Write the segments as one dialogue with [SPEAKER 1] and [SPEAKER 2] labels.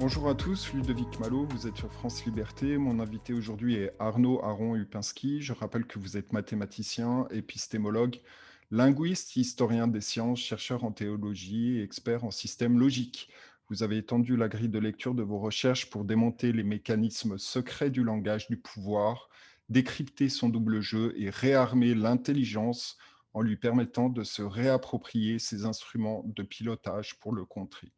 [SPEAKER 1] Bonjour à tous, Ludovic Malo, vous êtes sur France Liberté. Mon invité aujourd'hui est Arnaud Aron-Upinski. Je rappelle que vous êtes mathématicien, épistémologue, linguiste, historien des sciences, chercheur en théologie et expert en système logique. Vous avez étendu la grille de lecture de vos recherches pour démonter les mécanismes secrets du langage du pouvoir, décrypter son double jeu et réarmer l'intelligence en lui permettant de se réapproprier ses instruments de pilotage pour le contrer.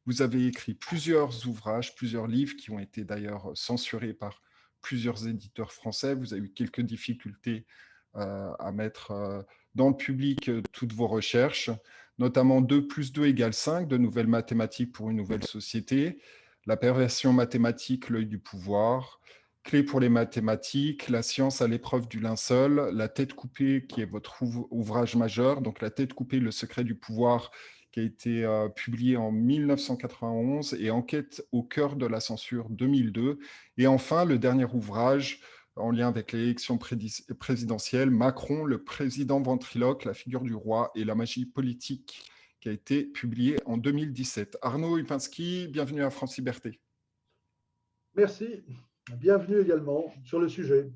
[SPEAKER 1] Vous avez écrit plusieurs ouvrages, plusieurs livres qui ont été d'ailleurs censurés par plusieurs éditeurs français. Vous avez eu quelques difficultés à mettre dans le public toutes vos recherches, notamment 2 plus 2 égale 5, de nouvelles mathématiques pour une nouvelle société, la perversion mathématique, l'œil du pouvoir, clé pour les mathématiques, la science à l'épreuve du linceul, la tête coupée qui est votre ouvrage majeur, donc la tête coupée, le secret du pouvoir, qui a été publié en 1991 et Enquête au cœur de la censure 2002. Et enfin, le dernier ouvrage en lien avec l'élection présidentielle, Macron, le président ventriloque, la figure du roi et la magie politique, qui a été publié en 2017. Arnaud Upinski, bienvenue à France Liberté.
[SPEAKER 2] Merci, bienvenue également sur le sujet.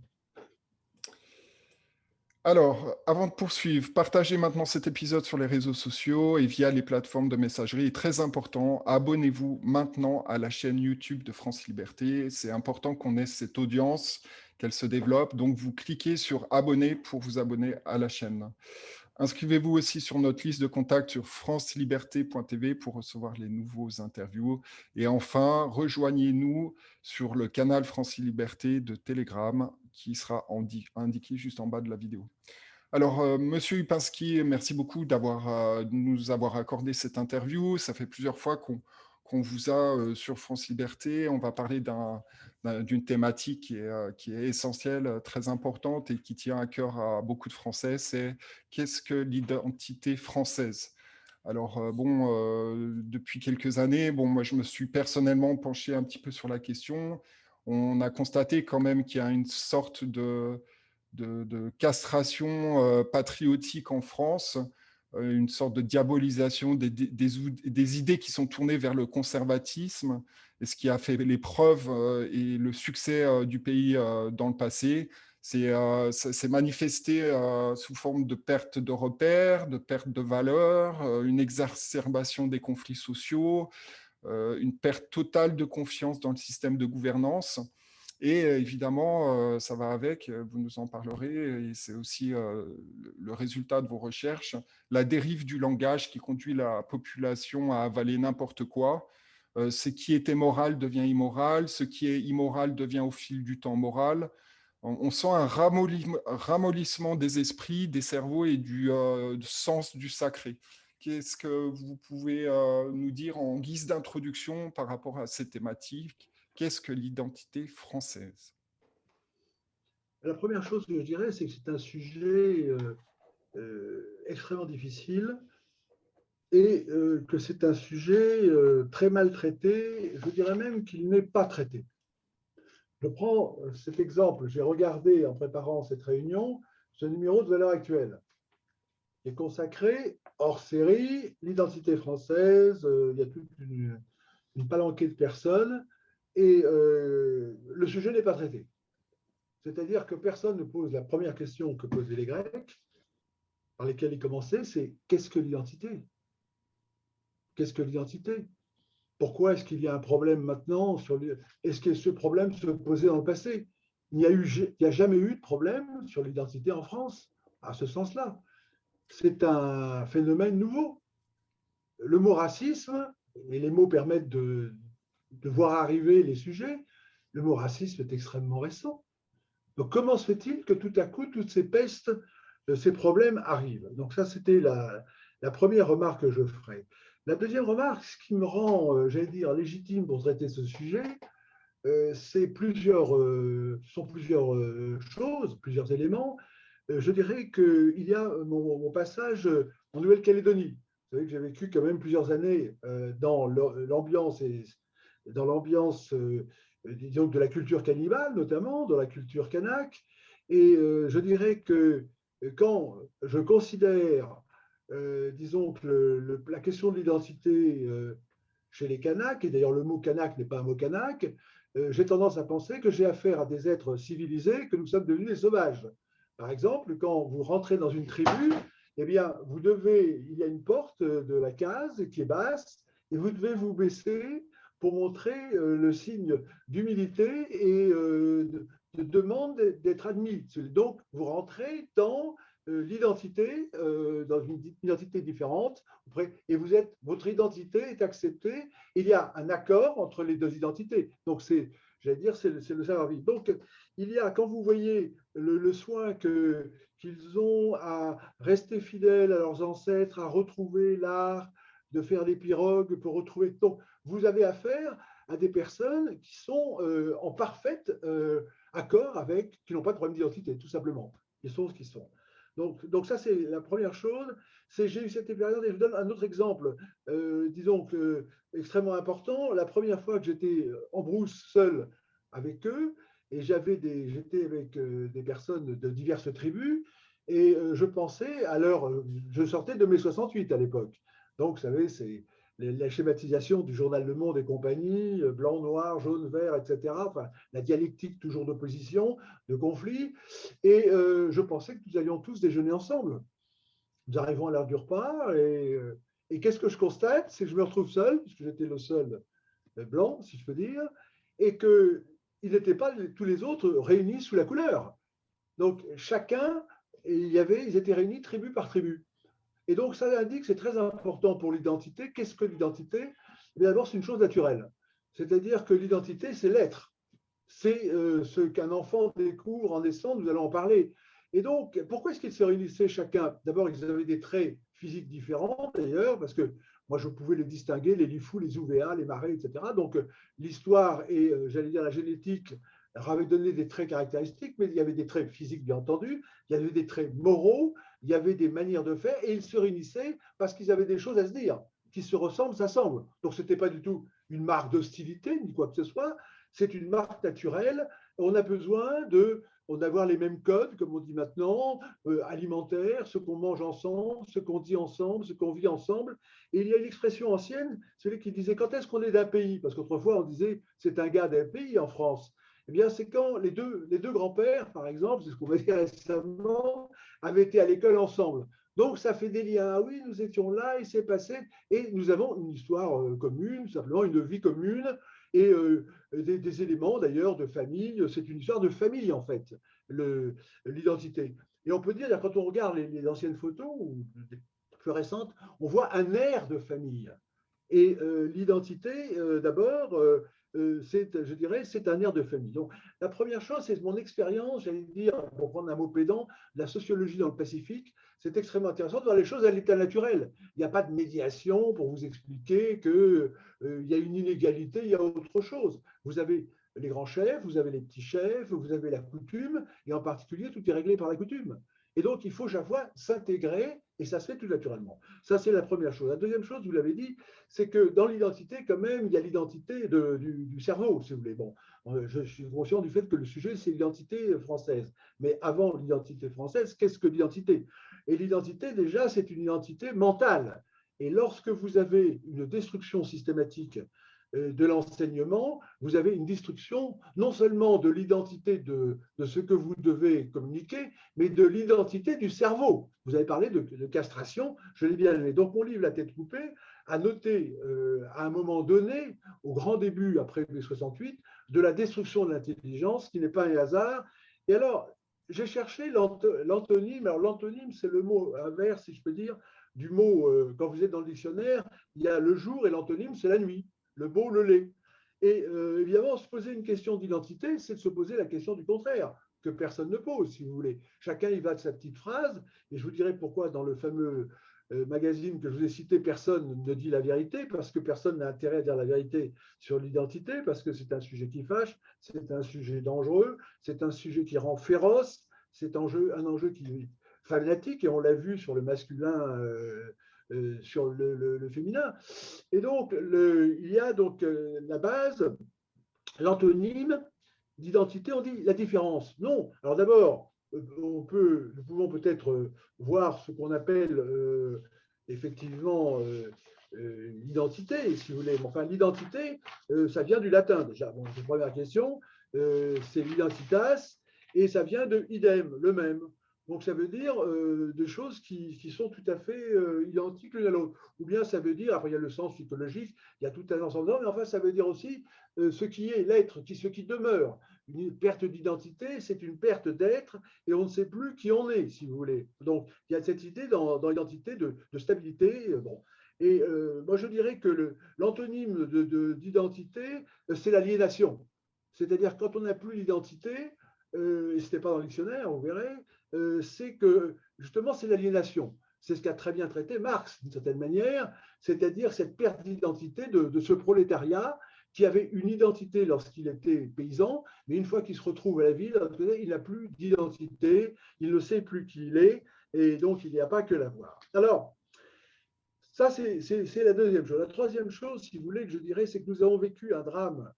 [SPEAKER 1] Alors, avant de poursuivre, partagez maintenant cet épisode sur les réseaux sociaux et via les plateformes de messagerie. Et très important, abonnez-vous maintenant à la chaîne YouTube de France Liberté. C'est important qu'on ait cette audience, qu'elle se développe. Donc, vous cliquez sur abonner pour vous abonner à la chaîne. Inscrivez-vous aussi sur notre liste de contacts sur franceliberté.tv pour recevoir les nouveaux interviews. Et enfin, rejoignez-nous sur le canal France Liberté de Telegram qui sera indiqué juste en bas de la vidéo. Alors, Monsieur Upinski, merci beaucoup de nous avoir accordé cette interview. Ça fait plusieurs fois qu'on vous a sur France Liberté. On va parler d'une thématique qui est essentielle, très importante et qui tient à cœur à beaucoup de Français. C'est qu'est-ce que l'identité française? Alors, depuis quelques années, moi, je me suis personnellement penché un petit peu sur la question. On a constaté quand même qu'il y a une sorte de castration patriotique en France, une sorte de diabolisation des idées qui sont tournées vers le conservatisme, et ce qui a fait les preuves et le succès du pays dans le passé. C'est manifesté sous forme de perte de repères, de perte de valeurs, une exacerbation des conflits sociaux, une perte totale de confiance dans le système de gouvernance. Et évidemment, ça va avec, vous nous en parlerez, et c'est aussi le résultat de vos recherches, la dérive du langage qui conduit la population à avaler n'importe quoi. Ce qui était moral devient immoral, ce qui est immoral devient au fil du temps moral. On sent un ramollissement des esprits, des cerveaux et du sens du sacré. Qu'est-ce que vous pouvez nous dire en guise d'introduction par rapport à ces thématiques? Qu'est-ce que l'identité française?
[SPEAKER 2] La première chose que je dirais, c'est que c'est un sujet extrêmement difficile et que c'est un sujet très mal traité. Je dirais même qu'il n'est pas traité. Je prends cet exemple, j'ai regardé en préparant cette réunion ce numéro de Valeurs Actuelles qui est consacré hors série, l'identité française, il y a toute une palanquée de personnes et le sujet n'est pas traité. C'est-à-dire que personne ne pose la première question que posaient les Grecs, par lesquels ils commençaient, c'est qu'est-ce que l'identité? Qu'est-ce que l'identité? Pourquoi est-ce qu'il y a un problème maintenant? Est-ce que ce problème se posait dans le passé? Il n'y a jamais eu de problème sur l'identité en France, à ce sens-là. C'est un phénomène nouveau. Le mot racisme, et les mots permettent de voir arriver les sujets, le mot racisme est extrêmement récent. Donc, comment se fait-il que tout à coup, toutes ces pestes, ces problèmes arrivent? Donc, ça, c'était la première remarque que je ferai. La deuxième remarque, ce qui me rend, j'allais dire, légitime pour traiter ce sujet, ce sont plusieurs choses, plusieurs éléments. Je dirais qu'il y a mon passage en Nouvelle-Calédonie. Vous savez que j'ai vécu quand même plusieurs années dans l'ambiance disons, de la culture cannibale, notamment, de la culture kanak. Et je dirais que quand je considère, disons, que la question de l'identité chez les Kanaks, et d'ailleurs le mot Kanak n'est pas un mot Kanak, j'ai tendance à penser que j'ai affaire à des êtres civilisés, que nous sommes devenus des sauvages. Par exemple, quand vous rentrez dans une tribu, eh bien, il y a une porte de la case qui est basse, et vous devez vous baisser pour montrer le signe d'humilité et de demande d'être admis. Donc, vous rentrez dans l'identité, dans une identité différente, et votre identité est acceptée. Il y a un accord entre les deux identités. Donc, j'allais dire, c'est le savoir-vivre. Donc, quand vous voyez le soin qu'ils ont à rester fidèles à leurs ancêtres, à retrouver l'art de faire des pirogues pour retrouver. Donc, vous avez affaire à des personnes qui sont en parfait accord avec, qui n'ont pas de problème d'identité, tout simplement. Ils sont ce qu'ils sont. Donc ça, c'est la première chose. J'ai eu cette période, et je vous donne un autre exemple, disons que extrêmement important. La première fois que j'étais en brousse seul avec eux, et j'étais avec des personnes de diverses tribus, et je pensais, je sortais de mai 68 à l'époque. Donc, vous savez, c'est la schématisation du journal Le Monde et compagnie, blanc, noir, jaune, vert, etc. Enfin, la dialectique toujours d'opposition, de conflit. Et je pensais que nous allions tous déjeuner ensemble. Nous arrivons à l'heure du repas et qu'est-ce que je constate? C'est que je me retrouve seul, puisque j'étais le seul blanc, si je peux dire, et qu'ils n'étaient pas tous les autres réunis sous la couleur. Donc, ils étaient réunis tribu par tribu. Et donc, ça indique que c'est très important pour l'identité. Qu'est-ce que l'identité? D'abord, c'est une chose naturelle. C'est-à-dire que l'identité, c'est l'être. C'est ce qu'un enfant découvre en naissant, nous allons en parler. Et donc, pourquoi est-ce qu'ils se réunissaient chacun? D'abord, ils avaient des traits physiques différents, d'ailleurs, parce que moi, je pouvais les distinguer, les Lifou, les Ouvéa, les Marais, etc. Donc, l'histoire et, j'allais dire, la génétique leur avaient donné des traits caractéristiques, mais il y avait des traits physiques, bien entendu, il y avait des traits moraux, il y avait des manières de faire, et ils se réunissaient parce qu'ils avaient des choses à se dire, qui se ressemblent, s'assemblent. Donc, ce n'était pas du tout une marque d'hostilité, ni quoi que ce soit, c'est une marque naturelle. On a besoin d'avoir les mêmes codes, comme on dit maintenant, alimentaires, ce qu'on mange ensemble, ce qu'on dit ensemble, ce qu'on vit ensemble. Et il y a une expression ancienne, celui qui disait quand est-ce qu'on est d'un pays? Parce qu'autrefois, on disait c'est un gars d'un pays en France. Eh bien, c'est quand les deux grands-pères, par exemple, c'est ce qu'on m'a dit récemment, avaient été à l'école ensemble. Donc, ça fait des liens. Ah oui, nous étions là, il s'est passé, et nous avons une histoire commune, simplement une vie commune, et des éléments d'ailleurs de famille. C'est une histoire de famille, en fait, l'identité. Et on peut dire, quand on regarde les anciennes photos, ou les plus récentes, on voit un air de famille. Et l'identité, d'abord, je dirais, c'est un air de famille. Donc, la première chose, c'est mon expérience, j'allais dire, pour prendre un mot pédant, la sociologie dans le Pacifique. C'est extrêmement intéressant de voir les choses à l'état naturel. Il n'y a pas de médiation pour vous expliquer qu'il y a une inégalité, il y a autre chose. Vous avez les grands chefs, vous avez les petits chefs, vous avez la coutume, et en particulier, tout est réglé par la coutume. Et donc, il faut chaque fois s'intégrer, et ça se fait tout naturellement. Ça, c'est la première chose. La deuxième chose, vous l'avez dit, c'est que dans l'identité, quand même, il y a l'identité du cerveau, si vous voulez. Bon, je suis conscient du fait que le sujet, c'est l'identité française. Mais avant l'identité française, qu'est-ce que l'identité? Et l'identité, déjà, c'est une identité mentale. Et lorsque vous avez une destruction systématique de l'enseignement, vous avez une destruction non seulement de l'identité de ce que vous devez communiquer, mais de l'identité du cerveau. Vous avez parlé de castration, je l'ai bien aimé. Donc mon livre La tête coupée a noté à un moment donné, au grand début, après mai 68, de la destruction de l'intelligence, qui n'est pas un hasard. Et alors, j'ai cherché l'antonyme. Alors l'antonyme, c'est le mot inverse, si je peux dire, du mot, quand vous êtes dans le dictionnaire, il y a le jour et l'antonyme, c'est la nuit. Le beau, le laid. Et évidemment, se poser une question d'identité, c'est de se poser la question du contraire, que personne ne pose, si vous voulez. Chacun y va de sa petite phrase, et je vous dirai pourquoi dans le fameux magazine que je vous ai cité, personne ne dit la vérité, parce que personne n'a intérêt à dire la vérité sur l'identité, parce que c'est un sujet qui fâche, c'est un sujet dangereux, c'est un sujet qui rend féroce, c'est un enjeu qui est fanatique, et on l'a vu sur le masculin, sur le féminin. Et donc, il y a donc la base, l'antonyme d'identité, on dit la différence. Non. Alors d'abord, nous pouvons peut-être voir ce qu'on appelle effectivement l'identité, si vous voulez. Enfin, l'identité, ça vient du latin déjà. Bon, c'est la première question. C'est l'identitas, et ça vient de idem, le même. Donc, ça veut dire des choses qui sont tout à fait identiques l'une à l'autre. Ou bien ça veut dire, après il y a le sens psychologique, il y a tout un ensemble de normes, mais enfin ça veut dire aussi ce qui est l'être, ce qui demeure. Une perte d'identité, c'est une perte d'être, et on ne sait plus qui on est, si vous voulez. Donc, il y a cette idée dans l'identité de stabilité. Bon. Et moi, je dirais que l'antonyme d'identité, c'est l'aliénation. C'est-à-dire, quand on n'a plus l'identité, et ce n'était pas dans le dictionnaire, on verrait, c'est que justement c'est l'aliénation. C'est ce qu'a très bien traité Marx d'une certaine manière, c'est-à-dire cette perte d'identité de ce prolétariat qui avait une identité lorsqu'il était paysan, mais une fois qu'il se retrouve à la ville, il n'a plus d'identité, il ne sait plus qui il est, et donc il n'y a pas que l'avoir. Alors, ça c'est la deuxième chose. La troisième chose, si vous voulez, que je dirais, c'est que nous avons vécu un drame,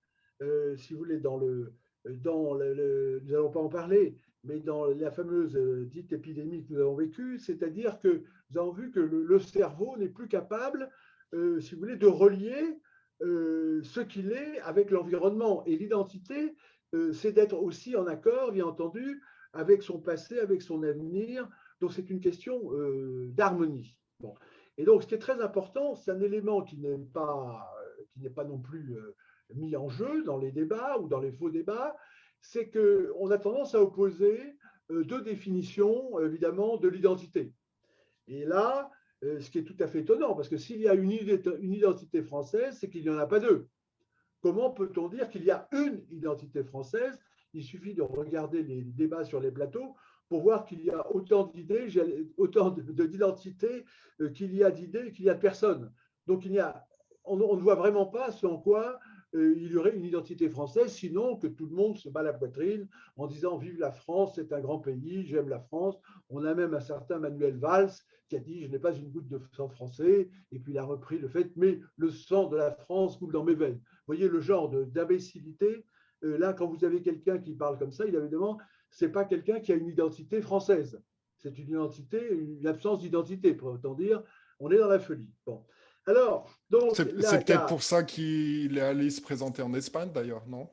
[SPEAKER 2] si vous voulez, nous n'allons pas en parler, mais dans la fameuse dite épidémie que nous avons vécue, c'est-à-dire que nous avons vu que le cerveau n'est plus capable, si vous voulez, de relier ce qu'il est avec l'environnement. Et l'identité, c'est d'être aussi en accord, bien entendu, avec son passé, avec son avenir. Donc c'est une question d'harmonie. Bon. Et donc ce qui est très important, c'est un élément qui n'est pas non plus mis en jeu dans les débats ou dans les faux débats, c'est qu'on a tendance à opposer deux définitions, évidemment, de l'identité. Et là, ce qui est tout à fait étonnant, parce que s'il y a une identité française, c'est qu'il n'y en a pas deux. Comment peut-on dire qu'il y a une identité française? Il suffit de regarder les débats sur les plateaux pour voir qu'il y a autant d'idées, autant d'identités qu'il y a d'idées, qu'il y a de personnes. Donc on ne voit vraiment pas ce en quoi il y aurait une identité française, sinon que tout le monde se bat la poitrine en disant « Vive la France, c'est un grand pays, j'aime la France ». On a même un certain Manuel Valls qui a dit « Je n'ai pas une goutte de sang français », et puis il a repris le fait « Mais le sang de la France coule dans mes veines ». Vous voyez le genre d'imbécilité. Là, quand vous avez quelqu'un qui parle comme ça, évidemment, ce n'est pas quelqu'un qui a une identité française. C'est une identité, une absence d'identité, pour autant dire. On est dans la folie. Bon. Alors, donc,
[SPEAKER 1] c'est peut-être pour ça qu'il est allé se présenter en Espagne, d'ailleurs, non?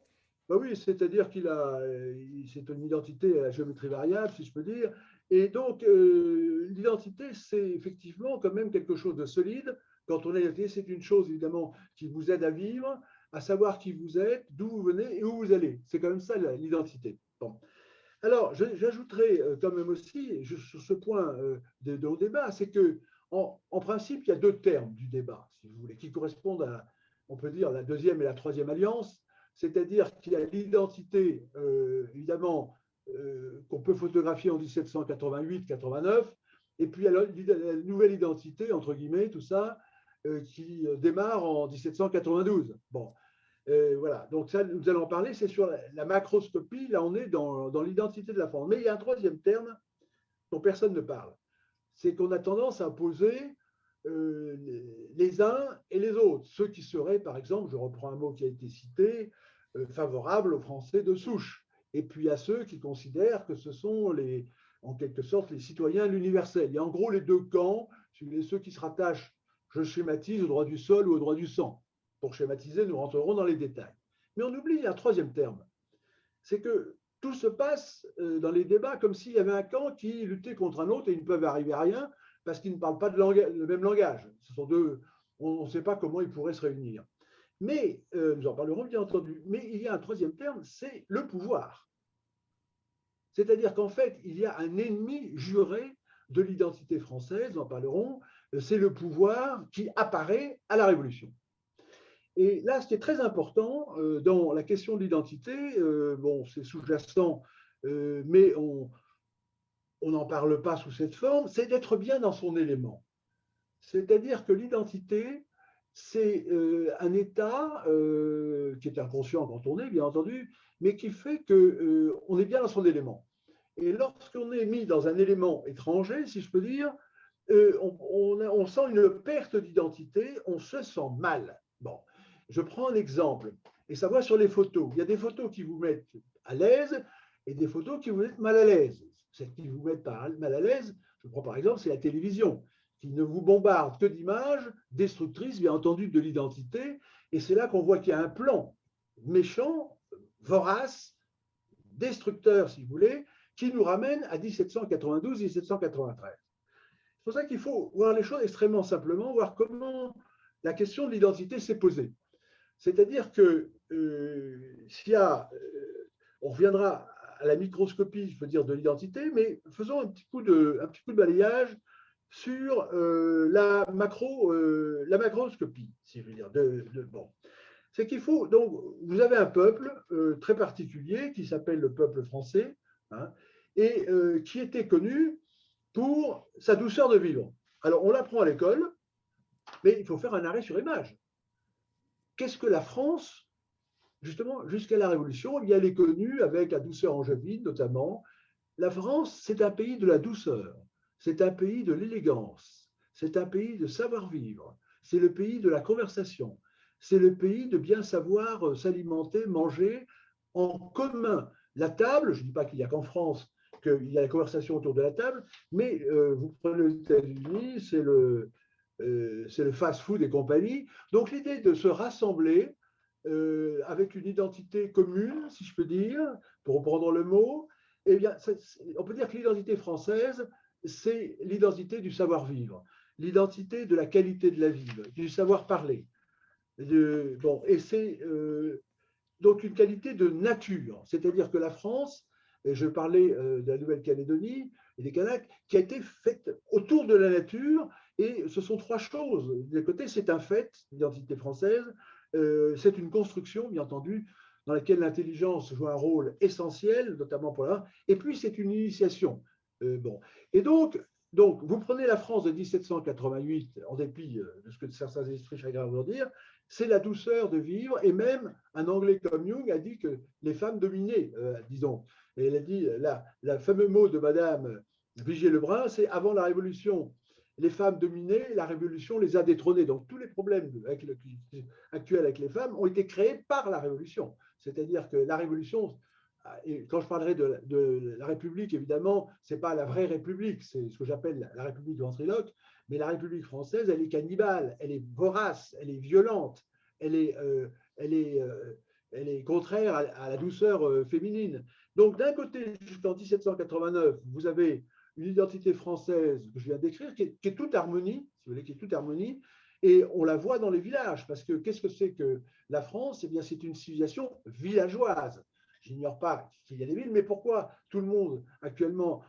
[SPEAKER 2] Ben oui, c'est-à-dire c'est une identité à la géométrie variable, si je peux dire. Et donc, l'identité, c'est effectivement quand même quelque chose de solide. Quand on est identité, c'est une chose, évidemment, qui vous aide à vivre, à savoir qui vous êtes, d'où vous venez et où vous allez. C'est quand même ça, l'identité. Bon. Alors, j'ajouterais quand même aussi, sur ce point de nos débats, c'est que en principe, il y a deux termes du débat, si vous voulez, qui correspondent à, on peut dire, la deuxième et la troisième alliance, c'est-à-dire qu'il y a l'identité, évidemment, qu'on peut photographier en 1788-89, et puis il y a la nouvelle identité, entre guillemets, tout ça, qui démarre en 1792. Bon. Voilà, donc ça, nous allons en parler, c'est sur la macroscopie, là on est dans l'identité de la France. Mais il y a un troisième terme dont personne ne parle, c'est qu'on a tendance à opposer les uns et les autres. Ceux qui seraient, par exemple, je reprends un mot qui a été cité, favorables aux Français de souche. Et puis à ceux qui considèrent que ce sont en quelque sorte les citoyens de l'universel. Il y a en gros les deux camps, ceux qui se rattachent, je schématise, au droit du sol ou au droit du sang. Pour schématiser, nous rentrerons dans les détails. Mais on oublie un troisième terme, c'est que tout se passe dans les débats comme s'il y avait un camp qui luttait contre un autre et ils ne peuvent arriver à rien parce qu'ils ne parlent pas le même langage. Ce sont deux, on ne sait pas comment ils pourraient se réunir. Mais, nous en parlerons bien entendu, mais il y a un troisième terme, c'est le pouvoir. C'est-à-dire qu'en fait, il y a un ennemi juré de l'identité française, nous en parlerons, c'est le pouvoir qui apparaît à la Révolution. Et là, ce qui est très important dans la question de l'identité, bon, c'est sous-jacent, mais on n'en parle pas sous cette forme, c'est d'être bien dans son élément. C'est-à-dire que l'identité, c'est un état qui est inconscient quand on est, bien entendu, mais qui fait qu'on est bien dans son élément. Et lorsqu'on est mis dans un élément étranger, si je peux dire, on sent une perte d'identité, on se sent mal. Bon. Je prends un exemple, et ça va sur les photos. Il y a des photos qui vous mettent à l'aise et des photos qui vous mettent mal à l'aise. Celles qui vous mettent mal à l'aise, je prends par exemple, c'est la télévision. qui ne vous bombarde que d'images destructrices, bien entendu, de l'identité. Et c'est là qu'on voit qu'il y a un plan méchant, vorace, destructeur, si vous voulez, qui nous ramène à 1792-1793. C'est pour ça qu'il faut voir les choses extrêmement simplement, voir comment la question de l'identité s'est posée. C'est-à-dire que s'il y a, on reviendra à la microscopie, je veux dire, de l'identité, mais faisons un petit coup de balayage sur la macroscopie, si je veux dire. Bon. C'est qu'il faut, donc, vous avez un peuple très particulier qui s'appelle le peuple français, hein, et qui était connu pour sa douceur de vivre. Alors, on l'apprend à l'école, mais il faut faire un arrêt sur image. Qu'est-ce que la France, justement, jusqu'à la Révolution, eh bien, elle est connue avec la douceur angevine, notamment. La France, c'est un pays de la douceur, c'est un pays de l'élégance, c'est un pays de savoir-vivre, c'est le pays de la conversation, c'est le pays de bien savoir s'alimenter, manger en commun. La table, je ne dis pas qu'il n'y a qu'en France qu'il y a la conversation autour de la table, mais vous prenez les États-Unis, c'est le fast-food et compagnie. Donc l'idée de se rassembler avec une identité commune, si je peux dire, pour reprendre le mot, eh bien, on peut dire que l'identité française, c'est l'identité du savoir-vivre, l'identité de la qualité de la vie, du savoir-parler. Bon, et c'est donc une qualité de nature, c'est-à-dire que la France, et je parlais de la Nouvelle-Calédonie et des Kanaks, qui a été faite autour de la nature, et ce sont trois choses. D'un côté, c'est un fait, l'identité française, c'est une construction, bien entendu, dans laquelle l'intelligence joue un rôle essentiel, notamment pour là, et puis c'est une initiation. Bon. Et donc, vous prenez la France de 1788, en dépit de ce que certains esprits chagrins vont dire, c'est la douceur de vivre, et même un Anglais comme Jung a dit que les femmes dominaient, disons. Et elle a dit, la fameux mot de Madame Vigier-Lebrun, c'est avant la Révolution, les femmes dominaient, la Révolution les a détrônées. Donc tous les problèmes actuels avec les femmes ont été créés par la Révolution. C'est-à-dire que la Révolution, et quand je parlerai de la République, évidemment, ce n'est pas la vraie République, c'est ce que j'appelle la République de ventriloque, mais la République française, elle est cannibale, elle est vorace, elle est violente, elle est contraire à la douceur féminine. Donc d'un côté, jusqu'en 1789, vous avez une identité française que je viens d'écrire, qui est toute harmonie, si vous voulez, qui est toute harmonie, et on la voit dans les villages, parce que qu'est-ce que c'est que la France? Eh bien, c'est une civilisation villageoise. J'ignore pas qu'il y a des villes, mais pourquoi tout le monde actuellement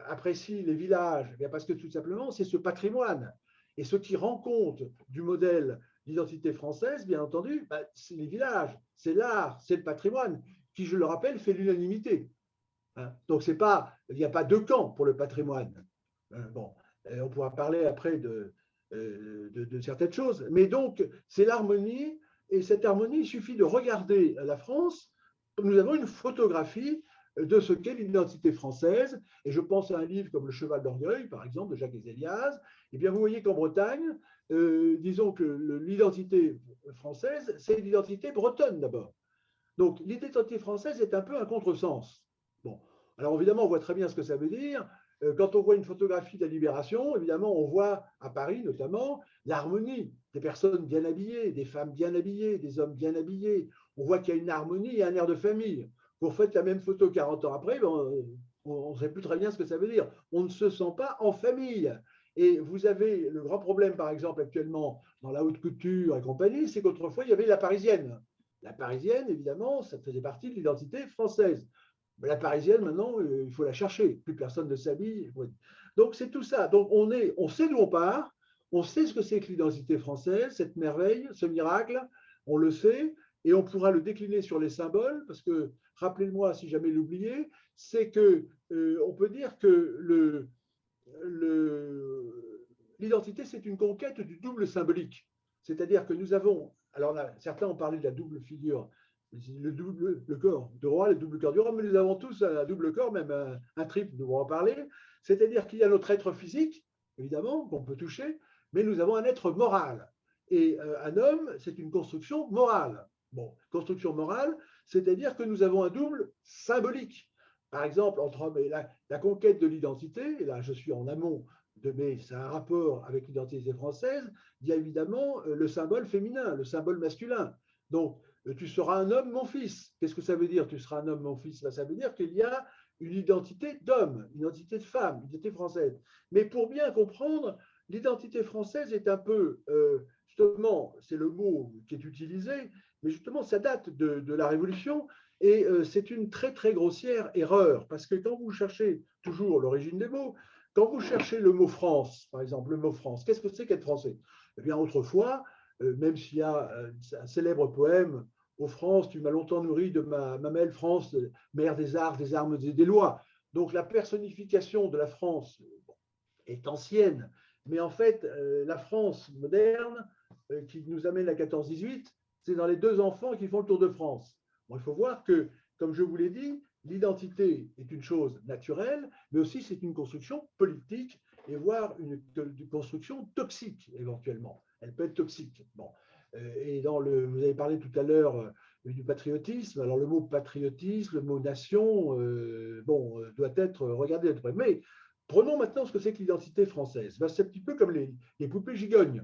[SPEAKER 2] apprécie les villages? Eh bien parce que tout simplement, c'est ce patrimoine. Et ce qui rend compte du modèle d'identité française, bien entendu, c'est les villages, c'est l'art, c'est le patrimoine, qui, je le rappelle, fait l'unanimité. Donc, il n'y a pas deux camps pour le patrimoine. Bon, on pourra parler après de certaines choses. Mais donc, c'est l'harmonie, et cette harmonie, il suffit de regarder la France. Nous avons une photographie de ce qu'est l'identité française, et je pense à un livre comme Le Cheval d'Orgueil, par exemple, de Jacques Ezeliaz. Eh bien, vous voyez qu'en Bretagne, disons que l'identité française, c'est l'identité bretonne d'abord. Donc, l'identité française est un peu un contresens. Bon, alors évidemment, on voit très bien ce que ça veut dire. Quand on voit une photographie de la Libération, évidemment, on voit à Paris notamment l'harmonie des personnes bien habillées, des femmes bien habillées, des hommes bien habillés. On voit qu'il y a une harmonie et un air de famille. Vous faites la même photo 40 ans après, on ne sait plus très bien ce que ça veut dire. On ne se sent pas en famille. Et vous avez le grand problème, par exemple, actuellement, dans la haute couture et compagnie, c'est qu'autrefois, il y avait la parisienne. La parisienne, évidemment, ça faisait partie de l'identité française. Mais la parisienne, maintenant, il faut la chercher. Plus personne ne s'habille. Donc, c'est tout ça. Donc, on sait d'où on part, on sait ce que c'est que l'identité française, cette merveille, ce miracle, on le sait, et on pourra le décliner sur les symboles, parce que, rappelez-moi, si jamais l'oubliez, c'est que on peut dire que l'identité, c'est une conquête du double symbolique. C'est-à-dire que nous avons, alors là, certains ont parlé de la double figure, le corps de roi, le double corps du roi, mais nous avons tous un double corps, même un triple, nous allons en parler. C'est-à-dire qu'il y a notre être physique, évidemment, qu'on peut toucher, mais nous avons un être moral. Et un homme, c'est une construction morale. Bon, construction morale, c'est-à-dire que nous avons un double symbolique. Par exemple, entre la conquête de l'identité, et là je suis en amont mais ça a un rapport avec l'identité française, il y a évidemment le symbole féminin, le symbole masculin. Donc, tu seras un homme, mon fils. Qu'est-ce que ça veut dire, tu seras un homme, mon fils? Ça veut dire qu'il y a une identité d'homme, une identité de femme, une identité française. Mais pour bien comprendre, l'identité française est un peu, justement, c'est le mot qui est utilisé, mais justement, ça date de la Révolution et c'est une très, très grossière erreur parce que quand vous cherchez toujours l'origine des mots, quand vous cherchez le mot France, par exemple, le mot France, qu'est-ce que c'est qu'être français? Eh bien, autrefois, même s'il y a un célèbre poème, Ô France, tu m'as longtemps nourri de ma mamelle France, mère des arts, des armes et des lois. Donc, la personnification de la France est ancienne, mais en fait, la France moderne, qui nous amène à 14-18, c'est dans les deux enfants qui font le Tour de France. Bon, il faut voir que, comme je vous l'ai dit, l'identité est une chose naturelle, mais aussi c'est une construction politique et voire une construction toxique éventuellement. Elle peut être toxique. Bon. Et vous avez parlé tout à l'heure du patriotisme. Alors le mot patriotisme, le mot nation, doit être regardé de près. Mais prenons maintenant ce que c'est que l'identité française. Ben, c'est un petit peu comme les poupées gigognes.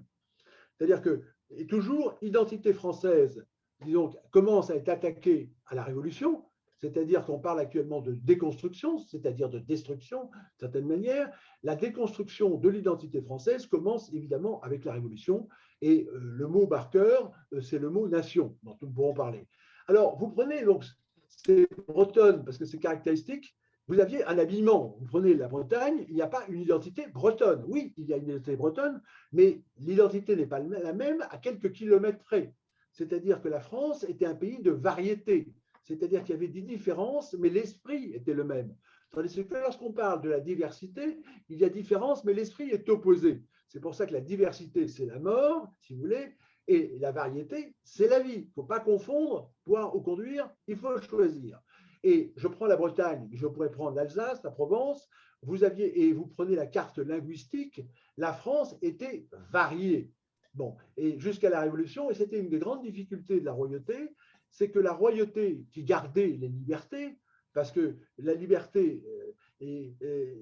[SPEAKER 2] C'est-à-dire que, et toujours, identité française, disons, commence à être attaquée à la Révolution, c'est-à-dire qu'on parle actuellement de déconstruction, c'est-à-dire de destruction, d'une certaine manière. La déconstruction de l'identité française commence évidemment avec la Révolution, et le mot marqueur, c'est le mot nation, dont nous pourrons parler. Alors, vous prenez, donc, c'est bretonne, parce que c'est caractéristique, vous aviez un habillement. Vous prenez la Bretagne, il n'y a pas une identité bretonne. Oui, il y a une identité bretonne, mais l'identité n'est pas la même à quelques kilomètres près. C'est-à-dire que la France était un pays de variété. C'est-à-dire qu'il y avait des différences, mais l'esprit était le même. Tandis que lorsqu'on parle de la diversité, il y a différence, mais l'esprit est opposé. C'est pour ça que la diversité, c'est la mort, si vous voulez, et la variété, c'est la vie. Il ne faut pas confondre, boire ou conduire, il faut choisir. Et je prends la Bretagne, mais je pourrais prendre l'Alsace, la Provence. Et vous prenez la carte linguistique, la France était variée. Bon, et jusqu'à la Révolution, et c'était une des grandes difficultés de la royauté, c'est que la royauté qui gardait les libertés, parce que la liberté,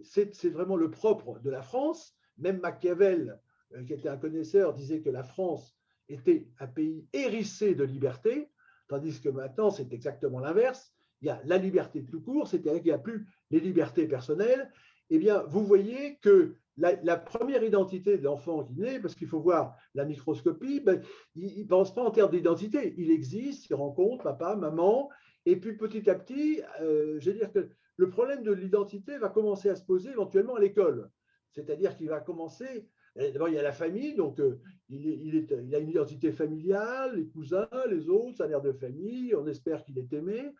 [SPEAKER 2] c'est vraiment le propre de la France. Même Machiavel, qui était un connaisseur, disait que la France était un pays hérissé de liberté, tandis que maintenant, c'est exactement l'inverse. Il y a la liberté tout court, c'est-à-dire qu'il n'y a plus les libertés personnelles. Eh bien, vous voyez que la première identité de l'enfant qui naît, parce qu'il faut voir la microscopie, ben, il ne pense pas en termes d'identité. Il existe, il rencontre papa, maman, et puis petit à petit, je veux dire que le problème de l'identité va commencer à se poser éventuellement à l'école. C'est-à-dire qu'il va commencer, d'abord il y a la famille, donc il a une identité familiale, les cousins, les autres, sa mère de famille, on espère qu'il est aimé,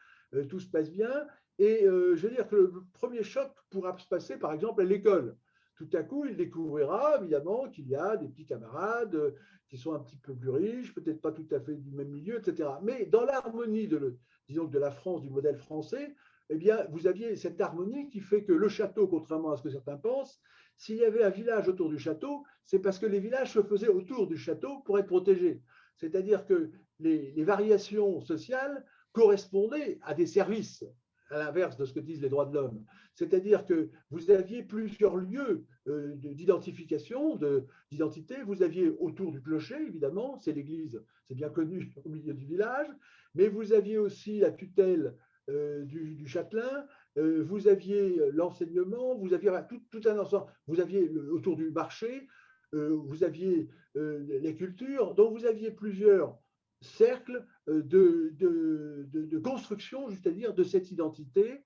[SPEAKER 2] tout se passe bien. Et je veux dire que le premier choc pourra se passer par exemple à l'école. Tout à coup, il découvrira évidemment qu'il y a des petits camarades qui sont un petit peu plus riches, peut-être pas tout à fait du même milieu, etc. Mais dans l'harmonie disons, de la France, du modèle français, eh bien, vous aviez cette harmonie qui fait que le château, contrairement à ce que certains pensent, s'il y avait un village autour du château, c'est parce que les villages se faisaient autour du château pour être protégés. C'est-à-dire que les variations sociales correspondaient à des services, à l'inverse de ce que disent les droits de l'homme. C'est-à-dire que vous aviez plusieurs lieux d'identification, d'identité. Vous aviez autour du clocher, évidemment, c'est l'église, c'est bien connu au milieu du village, mais vous aviez aussi la tutelle du châtelain, vous aviez l'enseignement, vous aviez tout un ensemble, vous aviez autour du marché, vous aviez les cultures, donc vous aviez plusieurs cercles de construction, c'est-à-dire de cette identité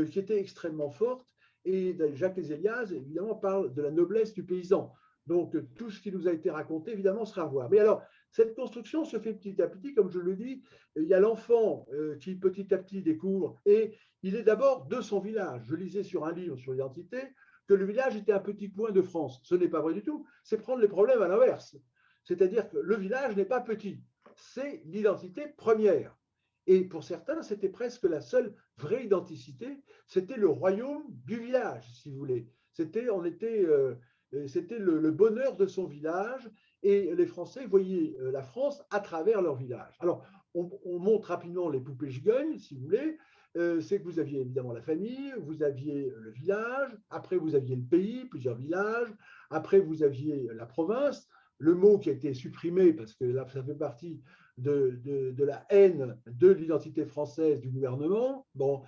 [SPEAKER 2] qui était extrêmement forte. Et Jacques Lézéliaz, évidemment, parle de la noblesse du paysan. Donc, tout ce qui nous a été raconté, évidemment, sera à voir. Mais alors, cette construction se fait petit à petit, comme je le dis, il y a l'enfant qui petit à petit découvre, et il est d'abord de son village. Je lisais sur un livre sur l'identité que le village était un petit coin de France. Ce n'est pas vrai du tout, c'est prendre les problèmes à l'inverse. C'est-à-dire que le village n'est pas petit, c'est l'identité première. Et pour certains, c'était presque la seule vraie identité, c'était le royaume du village, si vous voulez. C'était le bonheur de son village, et les Français voyaient la France à travers leur village. Alors, on montre rapidement les poupées gigognes, si vous voulez. c'est que vous aviez évidemment la famille, vous aviez le village, après vous aviez le pays, plusieurs villages, après vous aviez la province, le mot qui a été supprimé parce que là, ça fait partie de la haine de l'identité française du gouvernement. Bon,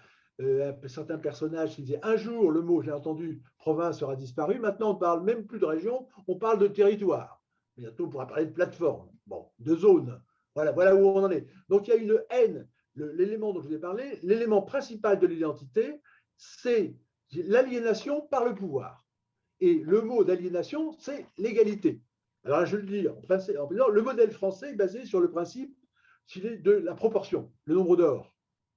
[SPEAKER 2] certains personnages qui disaient un jour, le mot, j'ai entendu, province sera disparu. Maintenant, on ne parle même plus de région, on parle de territoire. Bientôt, on pourra parler de plateforme, bon, de zone. Voilà où on en est. Donc, il y a une haine. L'élément dont je vous ai parlé, l'élément principal de l'identité, c'est l'aliénation par le pouvoir. Et le mot d'aliénation, c'est l'égalité. Alors là, je le dis en disant, le modèle français est basé sur le principe de la proportion, le nombre d'or,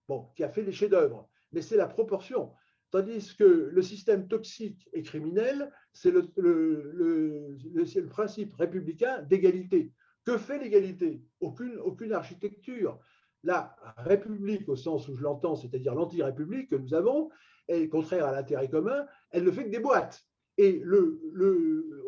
[SPEAKER 2] bon, qui a fait les chefs-d'œuvre, mais c'est la proportion. Tandis que le système toxique et criminel, c'est le principe républicain d'égalité. Que fait l'égalité? Aucune architecture. La République, au sens où je l'entends, c'est-à-dire l'anti-république que nous avons, est contraire à l'intérêt commun, elle ne fait que des boîtes. Et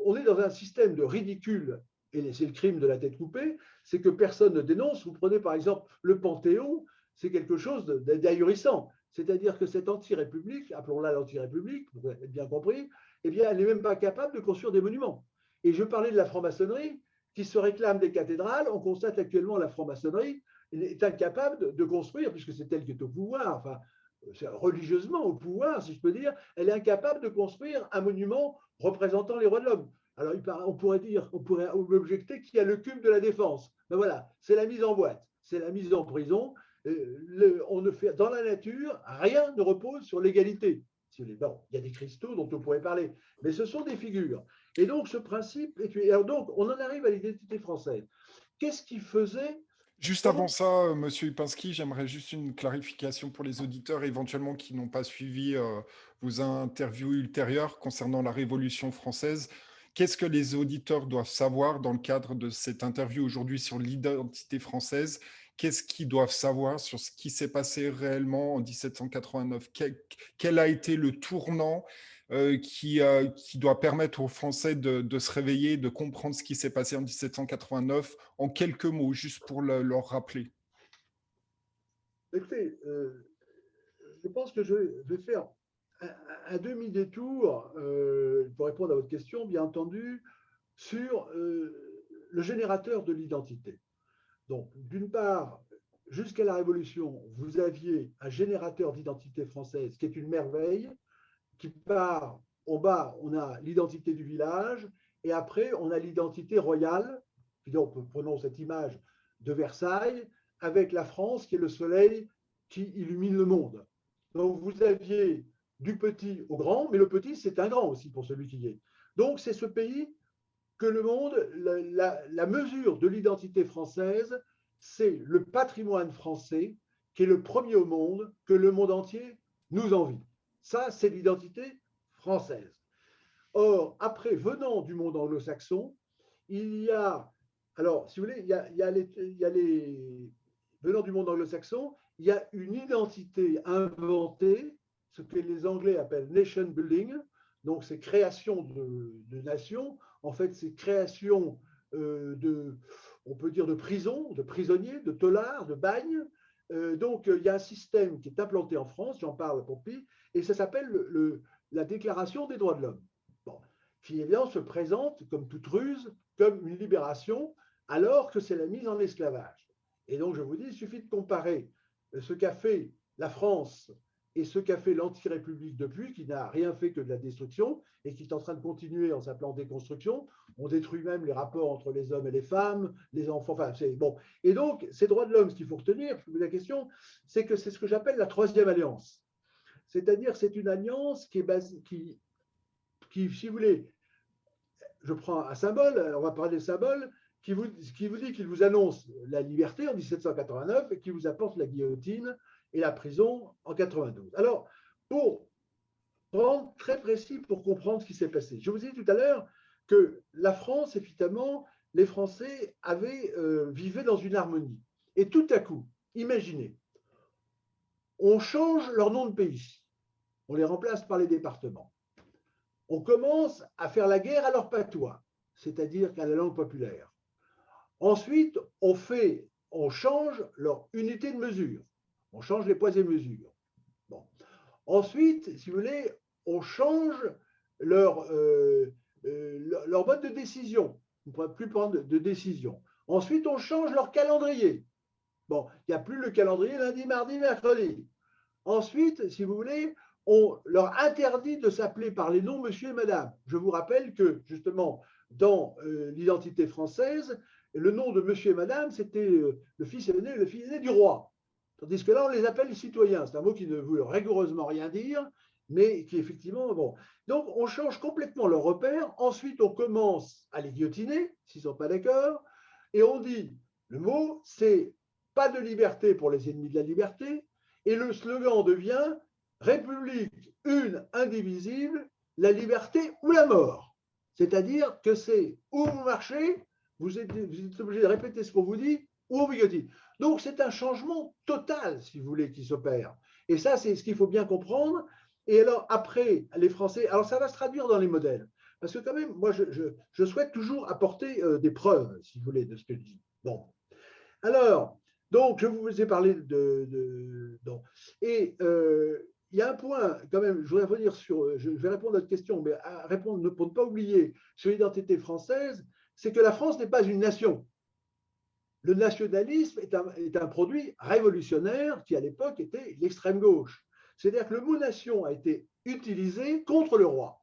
[SPEAKER 2] on est dans un système de ridicule, et c'est le crime de la tête coupée, c'est que personne ne dénonce. Vous prenez par exemple le Panthéon, c'est quelque chose d'ahurissant. C'est-à-dire que cette anti-république, appelons-la l'anti-république, pour être bien compris, eh bien, elle n'est même pas capable de construire des monuments. Et je parlais de la franc-maçonnerie, qui se réclame des cathédrales. On constate actuellement la franc-maçonnerie est incapable de construire, puisque c'est elle qui est au pouvoir, enfin, religieusement au pouvoir, si je peux dire, elle est incapable de construire un monument représentant les rois de l'homme. Alors, on pourrait objecter qu'il y a le culte de la défense. Ben voilà, c'est la mise en boîte, c'est la mise en prison. On ne fait, dans la nature, rien ne repose sur l'égalité. Bon, il y a des cristaux dont on pourrait parler, mais ce sont des figures. Et donc, ce principe, alors donc, on en arrive à l'identité française. Qu'est-ce qui faisait
[SPEAKER 1] Juste avant ça, Monsieur Lipinski, j'aimerais juste une clarification pour les auditeurs éventuellement qui n'ont pas suivi vos interviews ultérieures concernant la Révolution française. Qu'est-ce que les auditeurs doivent savoir dans le cadre de cette interview aujourd'hui sur l'identité française? Qu'est-ce qu'ils doivent savoir sur ce qui s'est passé réellement en 1789? Quel a été le tournant qui doit permettre aux Français de se réveiller, de comprendre ce qui s'est passé en 1789 en quelques mots, juste pour leur rappeler.
[SPEAKER 2] Écoutez, je pense que je vais faire un demi-détour pour répondre à votre question, bien entendu, sur le générateur de l'identité. Donc, d'une part, jusqu'à la Révolution, vous aviez un générateur d'identité française qui est une merveille, qui part en bas, on a l'identité du village, et après, on a l'identité royale. Puis donc, prenons cette image de Versailles, avec la France qui est le soleil qui illumine le monde. Donc, vous aviez du petit au grand, mais le petit, c'est un grand aussi pour celui qui y est. Donc, c'est ce pays que le monde, la mesure de l'identité française, c'est le patrimoine français qui est le premier au monde, que le monde entier nous envie. Ça, c'est l'identité française. Or, après, venant du monde anglo-saxon, il y a, alors, si vous voulez, venant du monde anglo-saxon, il y a une identité inventée, ce que les Anglais appellent nation building, donc c'est création de nations, en fait, c'est création on peut dire de prisons, de prisonniers, de taulards, de bagnes. Donc, il y a un système qui est implanté en France, j'en parle pour Pi, et ça s'appelle la Déclaration des droits de l'homme. Bon, qui évidemment se présente comme toute ruse, comme une libération, alors que c'est la mise en esclavage. Et donc, je vous dis, il suffit de comparer ce qu'a fait la France et ce qu'a fait l'anti-république depuis, qui n'a rien fait que de la destruction et qui est en train de continuer en s'appelant déconstruction. On détruit même les rapports entre les hommes et les femmes, les enfants. Enfin, c'est bon. Et donc, ces droits de l'homme, ce qu'il faut retenir, je vous pose la question, c'est que c'est ce que j'appelle la troisième alliance. C'est-à-dire, c'est une alliance qui est basée, qui, si vous voulez, je prends un symbole, on va parler des symboles, qui vous dit qu'il vous annonce la liberté en 1789 et qui vous apporte la guillotine et la prison en 92. Alors, pour rendre très précis pour comprendre ce qui s'est passé, je vous ai dit tout à l'heure que la France, évidemment, les Français vivaient dans une harmonie. Et tout à coup, imaginez, on change leur nom de pays, on les remplace par les départements. On commence à faire la guerre à leur patois, c'est-à-dire à la langue populaire. Ensuite, on change leur unité de mesure. On change les poids et mesures. Ensuite, si vous voulez, on change leur, leur mode de décision. On ne pourra plus prendre de décision. Ensuite, on change leur calendrier. Bon, il n'y a plus le calendrier lundi, mardi, mercredi. Ensuite, si vous voulez, on leur interdit de s'appeler par les noms monsieur et madame. Je vous rappelle que, justement, dans l'identité française, le nom de monsieur et madame, c'était le fils aîné du roi. Tandis que là, on les appelle les citoyens. C'est un mot qui ne veut rigoureusement rien dire, mais qui effectivement, bon. Donc, on change complètement leur repère. Ensuite, on commence à les guillotiner, s'ils ne sont pas d'accord. Et on dit, le mot, c'est pas de liberté pour les ennemis de la liberté. Et le slogan devient République une, indivisible, la liberté ou la mort. C'est-à-dire que c'est où vous marchez, vous êtes obligé de répéter ce qu'on vous dit, ou on vous guillotine. Donc, c'est un changement total, si vous voulez, qui s'opère. Et ça, c'est ce qu'il faut bien comprendre. Et alors, après, les Français, alors ça va se traduire dans les modèles. Parce que quand même, moi, je souhaite toujours apporter des preuves, si vous voulez, de ce que je dis. Bon. Alors, donc, je vous ai parlé donc, et il y a un point, quand même, je voudrais revenir sur, je vais répondre à votre question, mais à répondre pour ne pas oublier sur l'identité française, c'est que la France n'est pas une nation. Le nationalisme est un produit révolutionnaire qui, à l'époque, était l'extrême gauche. C'est-à-dire que le mot nation a été utilisé contre le roi.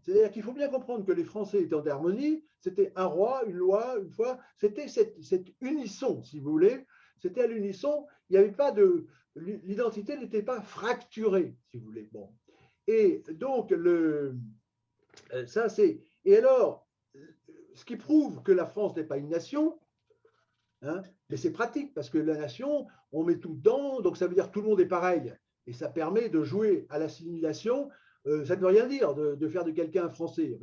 [SPEAKER 2] C'est-à-dire qu'il faut bien comprendre que les Français étaient en harmonie, c'était un roi, une loi, une foi, c'était cette unisson, si vous voulez, c'était à l'unisson, il n'y avait pas de. L'identité n'était pas fracturée, si vous voulez. Bon. Et donc, ça c'est. Et alors, ce qui prouve que la France n'est pas une nation, hein, mais c'est pratique parce que la nation, on met tout dedans, donc ça veut dire que tout le monde est pareil. Et ça permet de jouer à l'assimilation. Ça ne veut rien dire de faire de quelqu'un un Français.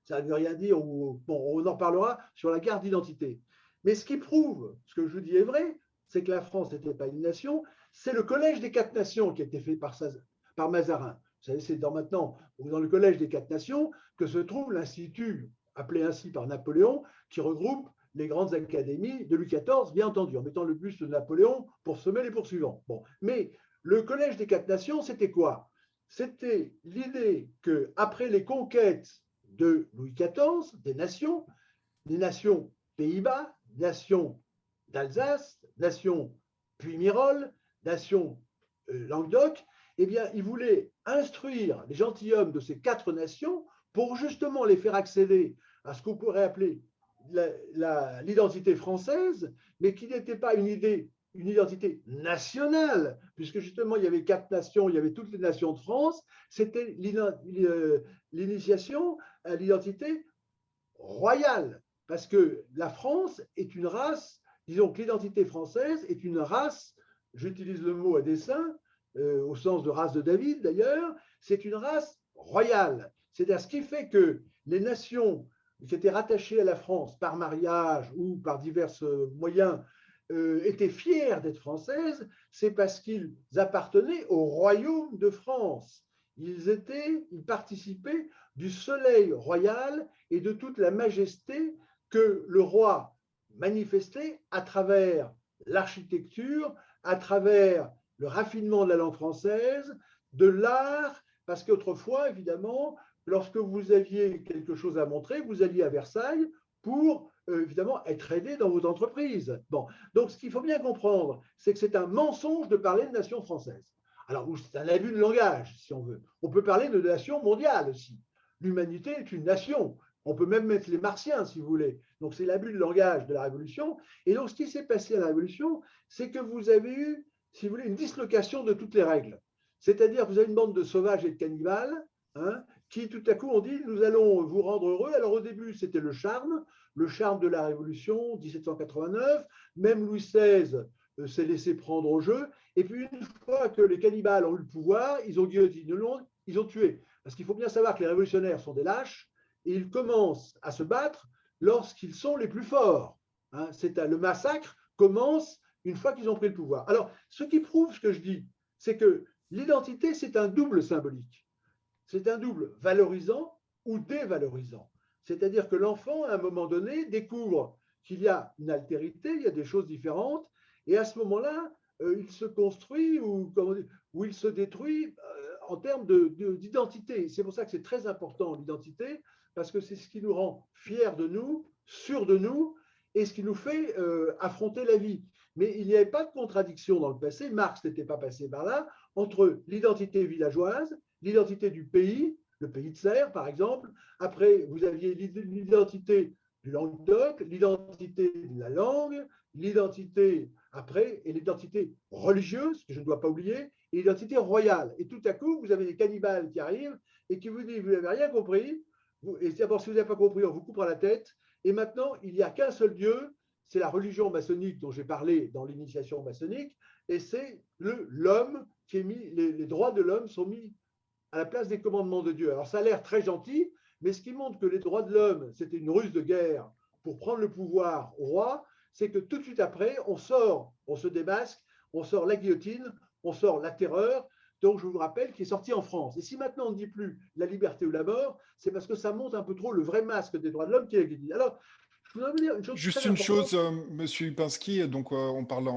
[SPEAKER 2] Ça ne veut rien dire. Bon, on en parlera sur la carte d'identité. Mais ce qui prouve, ce que je vous dis est vrai, c'est que la France n'était pas une nation. C'est le Collège des quatre nations qui a été fait par Mazarin. Vous savez, c'est maintenant dans le Collège des quatre nations que se trouve l'Institut, appelé ainsi par Napoléon, qui regroupe les grandes académies de Louis XIV, bien entendu, en mettant le buste de Napoléon pour semer les poursuivants. Bon. Mais le Collège des quatre nations, c'était quoi? C'était l'idée qu'après les conquêtes de Louis XIV, des nations, les nations Pays-Bas, nations d'Alsace, nations Puy-Mirol, nations Languedoc, eh bien, il voulait instruire les gentilshommes de ces quatre nations pour justement les faire accéder à ce qu'on pourrait appeler l'identité française, mais qui n'était pas une identité nationale, puisque justement il y avait quatre nations, il y avait toutes les nations de France, c'était l'initiation à l'identité royale, parce que la France est une race, disons que l'identité française est une race, j'utilise le mot à dessein, au sens de race de David d'ailleurs, c'est une race royale. C'est-à-dire ce qui fait que les nations qui étaient rattachés à la France par mariage ou par divers moyens étaient fiers d'être françaises, c'est parce qu'ils appartenaient au royaume de France. Ils participaient du soleil royal et de toute la majesté que le roi manifestait à travers l'architecture, à travers le raffinement de la langue française, de l'art, parce qu'autrefois, évidemment, lorsque vous aviez quelque chose à montrer, vous alliez à Versailles pour évidemment être aidé dans votre entreprise. Bon, donc ce qu'il faut bien comprendre, c'est que c'est un mensonge de parler de nation française. Alors, c'est un abus de langage, si on veut. On peut parler de nation mondiale aussi. L'humanité est une nation. On peut même mettre les martiens, si vous voulez. Donc, c'est l'abus de langage de la Révolution. Et donc, ce qui s'est passé à la Révolution, c'est que vous avez eu, si vous voulez, une dislocation de toutes les règles. C'est-à-dire que vous avez une bande de sauvages et de cannibales, hein, qui tout à coup ont dit nous allons vous rendre heureux. Alors au début c'était le charme de la Révolution 1789, même Louis XVI s'est laissé prendre au jeu, et puis une fois que les cannibales ont eu le pouvoir, ils ont guillotiné le monde, ils ont tué. Parce qu'il faut bien savoir que les révolutionnaires sont des lâches, et ils commencent à se battre lorsqu'ils sont les plus forts. Hein, le massacre commence une fois qu'ils ont pris le pouvoir. Alors ce qui prouve ce que je dis, c'est que l'identité c'est un double symbolique. C'est un double valorisant ou dévalorisant. C'est-à-dire que l'enfant, à un moment donné, découvre qu'il y a une altérité, il y a des choses différentes, et à ce moment-là, il se construit ou il se détruit en termes d'identité. C'est pour ça que c'est très important l'identité, parce que c'est ce qui nous rend fiers de nous, sûrs de nous, et ce qui nous fait affronter la vie. Mais il n'y avait pas de contradiction dans le passé, Marx n'était pas passé par là, entre l'identité villageoise, l'identité du pays, le pays de Serres par exemple, après vous aviez l'identité du Languedoc, l'identité de la langue, l'identité après, et l'identité religieuse, que je ne dois pas oublier, et l'identité royale. Et tout à coup, vous avez des cannibales qui arrivent et qui vous disent, vous n'avez rien compris, et d'abord, si vous n'avez pas compris, on vous coupera la tête, et maintenant, il n'y a qu'un seul Dieu, c'est la religion maçonnique dont j'ai parlé dans l'initiation maçonnique, et c'est l'homme qui est mis, les droits de l'homme sont mis à la place des commandements de Dieu. Alors ça a l'air très gentil, mais ce qui montre que les droits de l'homme, c'était une ruse de guerre pour prendre le pouvoir au roi, c'est que tout de suite après, on sort, on se démasque, on sort la guillotine, on sort la terreur, donc je vous rappelle, qui est sorti en France. Et si maintenant on ne dit plus la liberté ou la mort, c'est parce que ça monte un peu trop le vrai masque des droits de l'homme qui est la guillotine. Alors, je voudrais vous dire une chose
[SPEAKER 1] Juste
[SPEAKER 2] très
[SPEAKER 1] une
[SPEAKER 2] importante.
[SPEAKER 1] chose, Monsieur Lipinski, donc on parle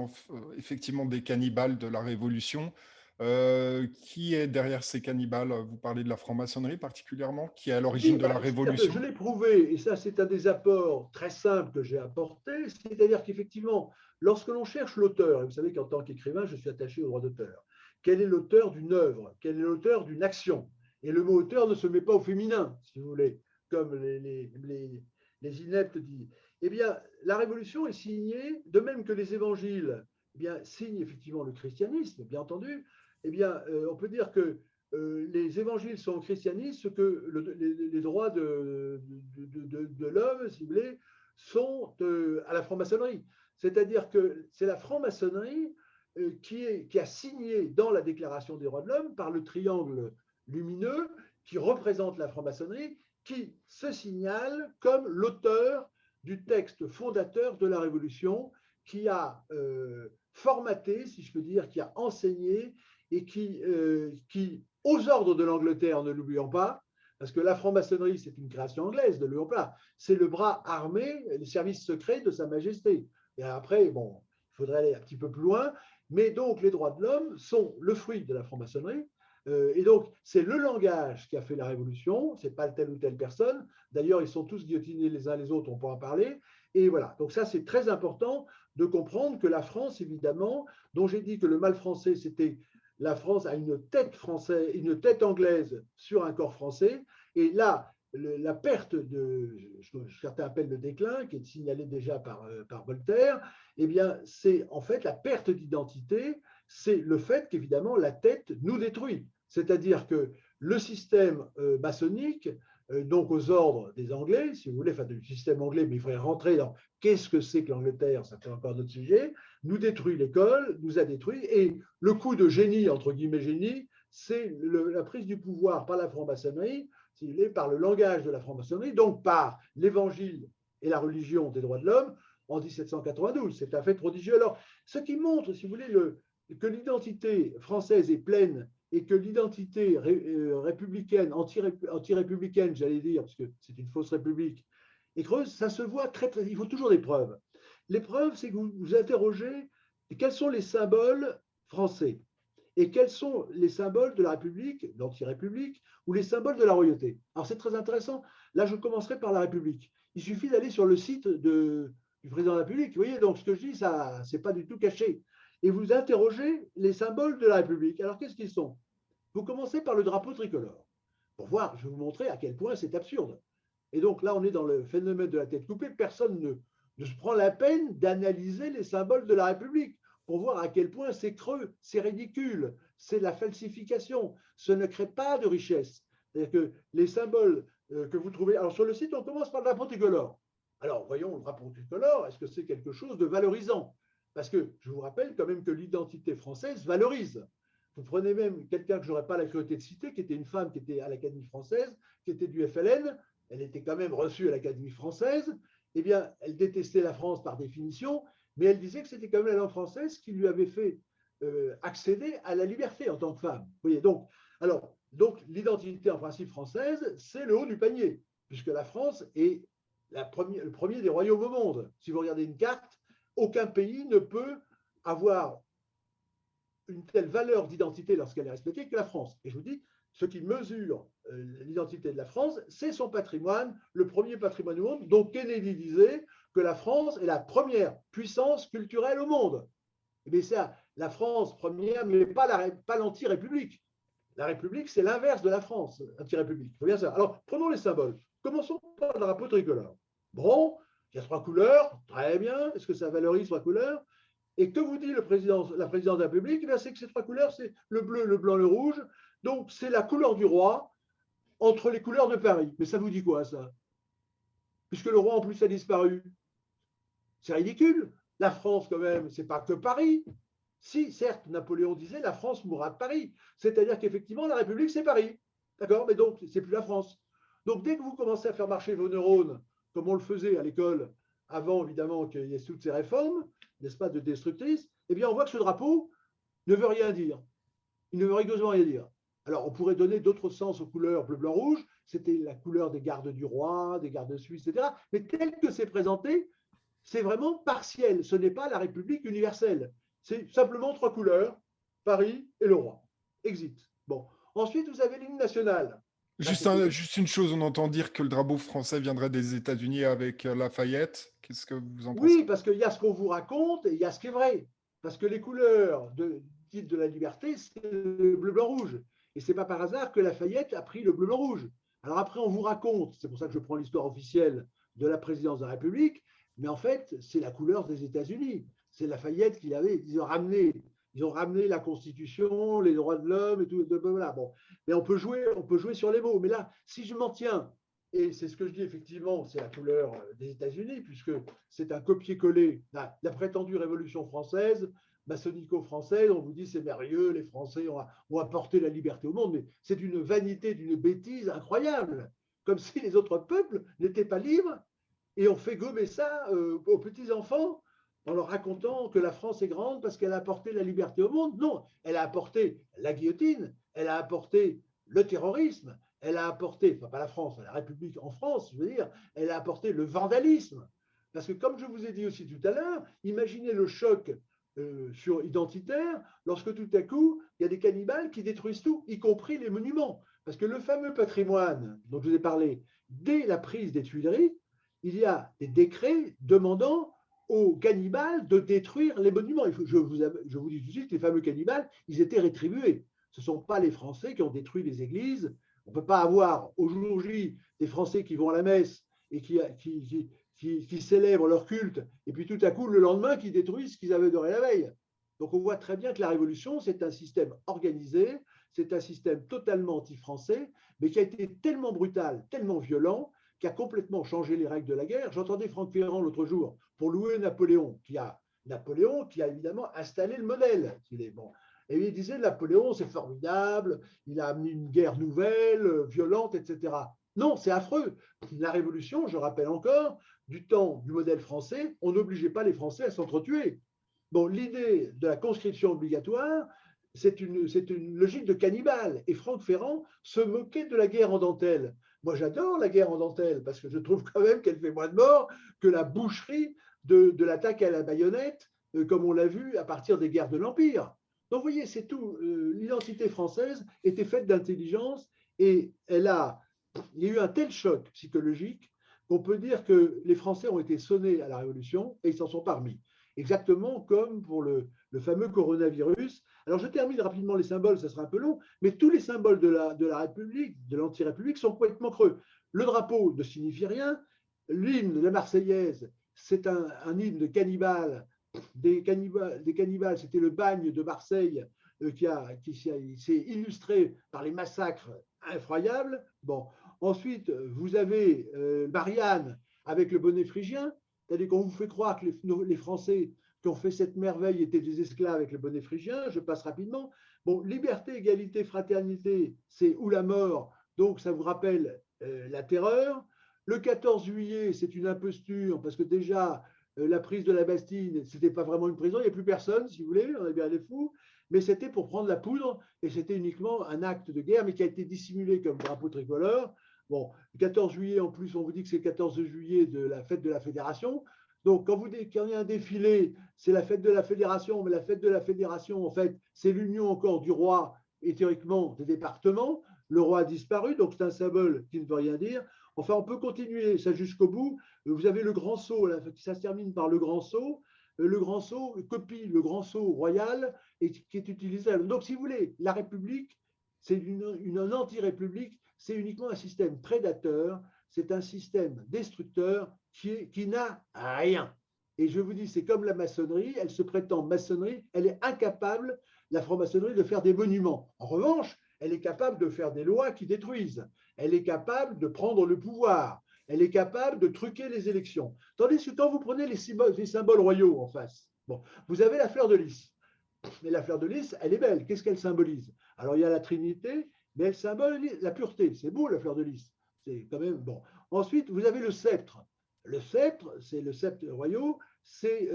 [SPEAKER 1] effectivement des cannibales de la Révolution. Qui est derrière ces cannibales? Vous parlez de la franc-maçonnerie particulièrement, qui est à l'origine
[SPEAKER 2] Oui,
[SPEAKER 1] de la
[SPEAKER 2] c'est-à-dire que
[SPEAKER 1] Révolution?
[SPEAKER 2] je l'ai prouvé, et ça c'est un des apports très simples que j'ai apporté, c'est-à-dire qu'effectivement, lorsque l'on cherche l'auteur, et vous savez qu'en tant qu'écrivain, je suis attaché au droit d'auteur, quel est l'auteur d'une œuvre, quel est l'auteur d'une action? Et le mot auteur ne se met pas au féminin, si vous voulez, comme les ineptes disent. Eh bien, la Révolution est signée, de même que les évangiles eh bien, signent effectivement le christianisme, bien entendu, eh bien, on peut dire que les évangiles sont au christianisme, ce que les droits de l'homme, si vous voulez, sont à la franc-maçonnerie. C'est-à-dire que c'est la franc-maçonnerie qui a signé dans la Déclaration des droits de l'homme, par le triangle lumineux, qui représente la franc-maçonnerie, qui se signale comme l'auteur du texte fondateur de la Révolution, qui a formaté, si je peux dire, qui a enseigné et qui aux ordres de l'Angleterre, ne l'oublions pas, parce que la franc-maçonnerie, c'est une création anglaise, ne l'oublions pas, c'est le bras armé, les services secrets de Sa Majesté. Et après, bon, il faudrait aller un petit peu plus loin, mais donc les droits de l'homme sont le fruit de la franc-maçonnerie, et donc c'est le langage qui a fait la révolution, c'est pas telle ou telle personne, d'ailleurs ils sont tous guillotinés les uns les autres, on pourra en parler, et voilà, donc ça c'est très important de comprendre que la France, évidemment, dont j'ai dit que le mal français, c'était la France a une tête française, une tête anglaise sur un corps français. Et là, la perte de, certains appellent le déclin, qui est signalé déjà par Voltaire, eh bien, c'est en fait la perte d'identité, c'est le fait qu'évidemment la tête nous détruit. C'est-à-dire que le système maçonnique, donc aux ordres des Anglais, si vous voulez, enfin du système anglais, mais il faudrait rentrer dans qu'est-ce que c'est que l'Angleterre, ça fait encore d'autres sujets, nous détruit l'école, nous a détruit, et le coup de génie, entre guillemets génie, c'est la prise du pouvoir par la franc-maçonnerie, si vous voulez, par le langage de la franc-maçonnerie, donc par l'évangile et la religion des droits de l'homme en 1792. C'est un fait prodigieux. Alors, ce qui montre, si vous voulez, que l'identité française est pleine et que l'identité républicaine, anti-républicaine, j'allais dire, parce que c'est une fausse république, est creuse, ça se voit très, très. Il faut toujours des preuves. Les preuves, c'est que vous vous interrogez quels sont les symboles français et quels sont les symboles de la République, l'anti-république, ou les symboles de la royauté. Alors c'est très intéressant. Là, je commencerai par la République. Il suffit d'aller sur le site du président de la République. Vous voyez, donc ce que je dis, ça, c'est pas du tout caché. Et vous interrogez les symboles de la République. Alors qu'est-ce qu'ils sont? Vous commencez par le drapeau tricolore. Pour voir, je vais vous montrer à quel point c'est absurde. Et donc là, on est dans le phénomène de la tête coupée. Personne ne se prend la peine d'analyser les symboles de la République pour voir à quel point c'est creux, c'est ridicule, c'est de la falsification. Ce ne crée pas de richesse. C'est-à-dire que les symboles que vous trouvez. Alors sur le site, on commence par le drapeau tricolore. Alors voyons le drapeau tricolore, est-ce que c'est quelque chose de valorisant? Parce que je vous rappelle quand même que l'identité française valorise. Vous prenez même quelqu'un que je n'aurais pas la cruauté de citer, qui était une femme qui était à l'Académie française, qui était du FLN, elle était quand même reçue à l'Académie française, eh bien, elle détestait la France par définition, mais elle disait que c'était quand même la langue française qui lui avait fait accéder à la liberté en tant que femme. Vous voyez, donc l'identité en principe française, c'est le haut du panier, puisque la France est le premier des royaumes au monde. Si vous regardez une carte, aucun pays ne peut avoir une telle valeur d'identité lorsqu'elle est respectée que la France. Et je vous dis, ce qui mesure l'identité de la France, c'est son patrimoine, le premier patrimoine du monde. Donc Kennedy disait que la France est la première puissance culturelle au monde. Mais ça, la France première, mais pas l'anti-république. La République, c'est l'inverse de la France, anti-république. Il faut bien ça. Alors, prenons les symboles. Commençons par le drapeau tricolore. Bon, il y a 3 couleurs, très bien. Est-ce que ça valorise 3 couleurs? Et que vous dit la présidence de la République? C'est que ces 3 couleurs, c'est le bleu, le blanc, le rouge. Donc, c'est la couleur du roi entre les couleurs de Paris. Mais ça vous dit quoi, ça? Puisque le roi, en plus, a disparu. C'est ridicule. La France, quand même, c'est pas que Paris. Si, certes, Napoléon disait la France mourra de Paris. C'est-à-dire qu'effectivement, la République, c'est Paris. D'accord? Mais donc, c'est plus la France. Donc, dès que vous commencez à faire marcher vos neurones, comme on le faisait à l'école, avant, évidemment, qu'il y ait toutes ces réformes, n'est-ce pas, de destructrices, eh bien, on voit que ce drapeau ne veut rien dire. Il ne veut rigoureusement rien dire. Alors, on pourrait donner d'autres sens aux couleurs bleu, blanc, rouge. C'était la couleur des gardes du roi, des gardes suisses, etc. Mais tel que c'est présenté, c'est vraiment partiel. Ce n'est pas la République universelle. C'est simplement 3 couleurs, Paris et le roi. Exit. Bon. Ensuite, vous avez l'hymne national.
[SPEAKER 1] Juste une chose, on entend dire que le drapeau français viendrait des États-Unis avec Lafayette. Qu'est-ce que vous en pensez?
[SPEAKER 2] Oui, parce qu'il y a ce qu'on vous raconte et il y a ce qui est vrai. Parce que les couleurs dites de la liberté, c'est le bleu, blanc, rouge. Et ce n'est pas par hasard que Lafayette a pris le bleu, blanc, rouge. Alors après, on vous raconte, c'est pour ça que je prends l'histoire officielle de la présidence de la République, mais en fait, c'est la couleur des États-Unis. C'est Lafayette qui l'avait. Ils ont ramené la Constitution, les droits de l'homme et tout. Voilà. Bon. Mais on peut jouer sur les mots. Mais là, si je m'en tiens, et c'est ce que je dis effectivement, c'est la couleur des États-Unis, puisque c'est un copier-coller. La prétendue Révolution française, maçonnico-française, on vous dit c'est merveilleux, les Français ont apporté la liberté au monde, mais c'est une vanité, d'une bêtise incroyable, comme si les autres peuples n'étaient pas libres, et on fait gommer ça aux petits-enfants en leur racontant que la France est grande parce qu'elle a apporté la liberté au monde. Non, elle a apporté la guillotine, elle a apporté le terrorisme, elle a apporté, enfin pas la France, la République en France, je veux dire, elle a apporté le vandalisme. Parce que comme je vous ai dit aussi tout à l'heure, imaginez le choc sur identitaire lorsque tout à coup, il y a des cannibales qui détruisent tout, y compris les monuments. Parce que le fameux patrimoine dont je vous ai parlé, dès la prise des Tuileries, il y a des décrets demandant aux cannibales de détruire les monuments. Je vous dis tout de suite, les fameux cannibales, ils étaient rétribués. Ce ne sont pas les Français qui ont détruit les églises. On ne peut pas avoir au jour J des Français qui vont à la messe et qui célèbrent leur culte, et puis tout à coup, le lendemain, qui détruisent ce qu'ils avaient adoré la veille. Donc on voit très bien que la Révolution, c'est un système organisé, c'est un système totalement anti-français, mais qui a été tellement brutal, tellement violent, qui a complètement changé les règles de la guerre. J'entendais Franck Ferrand l'autre jour pour louer Napoléon, qui a évidemment installé le modèle. Bon. Et il disait Napoléon, c'est formidable, il a amené une guerre nouvelle, violente, etc. Non, c'est affreux. La Révolution, je rappelle encore, du temps du modèle français, on n'obligeait pas les Français à s'entretuer. Bon, l'idée de la conscription obligatoire, c'est une logique de cannibale. Et Franck Ferrand se moquait de la guerre en dentelle. Moi, j'adore la guerre en dentelle parce que je trouve quand même qu'elle fait moins de morts que la boucherie de l'attaque à la baïonnette, comme on l'a vu à partir des guerres de l'Empire. Donc, vous voyez, c'est tout. L'identité française était faite d'intelligence et il y a eu un tel choc psychologique qu'on peut dire que les Français ont été sonnés à la Révolution et ils s'en sont pas remis. Exactement comme pour le fameux coronavirus. Alors, je termine rapidement les symboles, ça sera un peu long, mais tous les symboles de la République, de l'anti-république, sont complètement creux. Le drapeau ne signifie rien. L'hymne de la Marseillaise, c'est un hymne de cannibales. Des cannibales, c'était le bagne de Marseille qui s'est illustré par les massacres effroyables. Bon. Ensuite, vous avez Marianne avec le bonnet phrygien, c'est-à-dire qu'on vous fait croire que les Français qui ont fait cette merveille étaient des esclaves avec le bonnet phrygien. Je passe rapidement. Bon, liberté, égalité, fraternité, c'est ou la mort, donc ça vous rappelle la terreur. Le 14 juillet, c'est une imposture parce que déjà, la prise de la Bastille, ce n'était pas vraiment une prison, il n'y a plus personne, si vous voulez, on est bien des fous, mais c'était pour prendre la poudre et c'était uniquement un acte de guerre, mais qui a été dissimulé comme drapeau tricolore. Bon, le 14 juillet, en plus, on vous dit que c'est le 14 juillet de la fête de la Fédération. Donc, quand il y a un défilé, c'est la fête de la fédération, mais la fête de la fédération, en fait, c'est l'union encore du roi et théoriquement des départements. Le roi a disparu, donc c'est un symbole qui ne veut rien dire. Enfin, on peut continuer ça jusqu'au bout. Vous avez le grand sceau, là, ça se termine par le grand sceau. Le grand sceau copie le grand sceau royal et qui est utilisé. Donc, si vous voulez, la République, c'est une anti-république, c'est uniquement un système prédateur, c'est un système destructeur qui n'a rien. Et je vous dis, c'est comme la maçonnerie, elle se prétend maçonnerie, elle est incapable, la franc-maçonnerie, de faire des monuments. En revanche, elle est capable de faire des lois qui détruisent. Elle est capable de prendre le pouvoir. Elle est capable de truquer les élections. Tandis que quand vous prenez les symboles royaux en face, bon, vous avez la fleur de lys. Mais la fleur de lys, elle est belle. Qu'est-ce qu'elle symbolise? Alors, il y a la Trinité, mais elle symbolise la pureté. C'est beau, la fleur de lys. C'est quand même bon. Ensuite, vous avez le sceptre. Le sceptre, c'est le sceptre royaux, c'est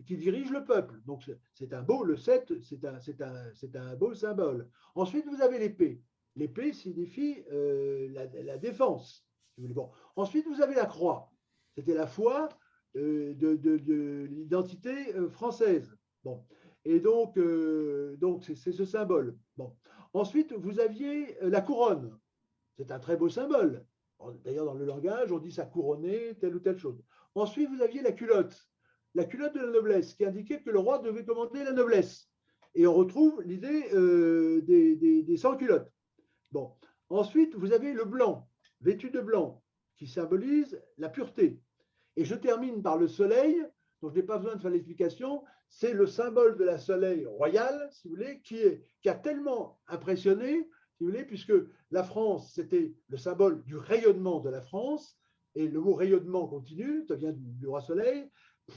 [SPEAKER 2] qui dirige le peuple. Donc, c'est un beau, le sceptre, c'est un beau symbole. Ensuite, vous avez l'épée. L'épée signifie la défense. Bon. Ensuite, vous avez la croix. C'était la foi de l'identité française. Bon. Et donc c'est ce symbole. Bon. Ensuite, vous aviez la couronne. C'est un très beau symbole. D'ailleurs, dans le langage, on dit ça couronner telle ou telle chose. Ensuite, vous aviez la culotte de la noblesse, qui indiquait que le roi devait commander la noblesse. Et on retrouve l'idée des sans-culottes. Bon. Ensuite, vous avez le blanc, vêtu de blanc, qui symbolise la pureté. Et je termine par le soleil, dont je n'ai pas besoin de faire l'explication. C'est le symbole de la soleil royal, si vous voulez, qui a tellement impressionné, si vous voulez, puisque la France, c'était le symbole du rayonnement de la France, et le mot rayonnement continue, ça vient du roi soleil.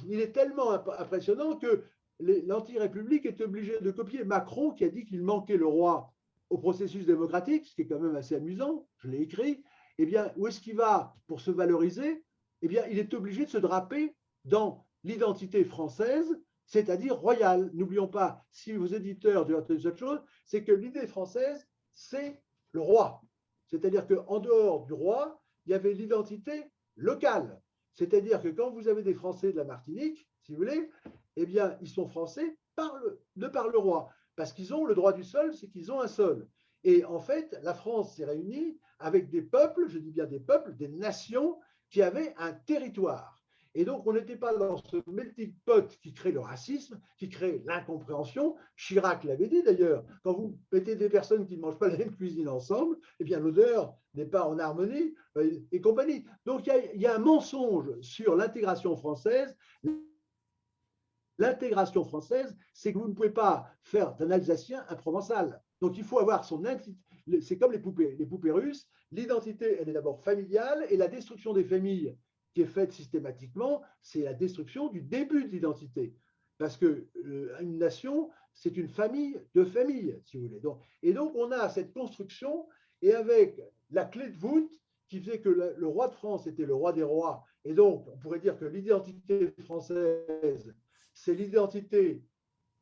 [SPEAKER 2] Il est tellement impressionnant que l'anti-république est obligée de copier Macron, qui a dit qu'il manquait le roi au processus démocratique, ce qui est quand même assez amusant, je l'ai écrit. Eh bien, où est-ce qu'il va pour se valoriser? Eh bien, il est obligé de se draper dans l'identité française, c'est-à-dire royale. N'oublions pas, si vos éditeurs doivent dire cette chose, c'est que l'idée française, c'est le roi. C'est-à-dire qu'en dehors du roi, il y avait l'identité locale. C'est-à-dire que quand vous avez des Français de la Martinique, si vous voulez, eh bien, ils sont français de par le roi. Parce qu'ils ont le droit du sol, c'est qu'ils ont un sol. Et en fait, la France s'est réunie avec des peuples, je dis bien des peuples, des nations qui avaient un territoire. Et donc, on n'était pas dans ce melting pot qui crée le racisme, qui crée l'incompréhension. Chirac l'avait dit d'ailleurs, quand vous mettez des personnes qui ne mangent pas la même cuisine ensemble, eh bien l'odeur n'est pas en harmonie et compagnie. Donc, il y a un mensonge sur l'intégration française. L'intégration française, c'est que vous ne pouvez pas faire d'un Alsacien un Provençal. Donc, il faut avoir son identité. C'est comme les poupées russes. L'identité, elle est d'abord familiale et la destruction des familles qui est faite systématiquement, c'est la destruction du début de l'identité. Parce qu'une nation, c'est une famille de familles, si vous voulez. Et donc, on a cette construction, et avec la clé de voûte qui faisait que le roi de France était le roi des rois, et donc, on pourrait dire que l'identité française, c'est l'identité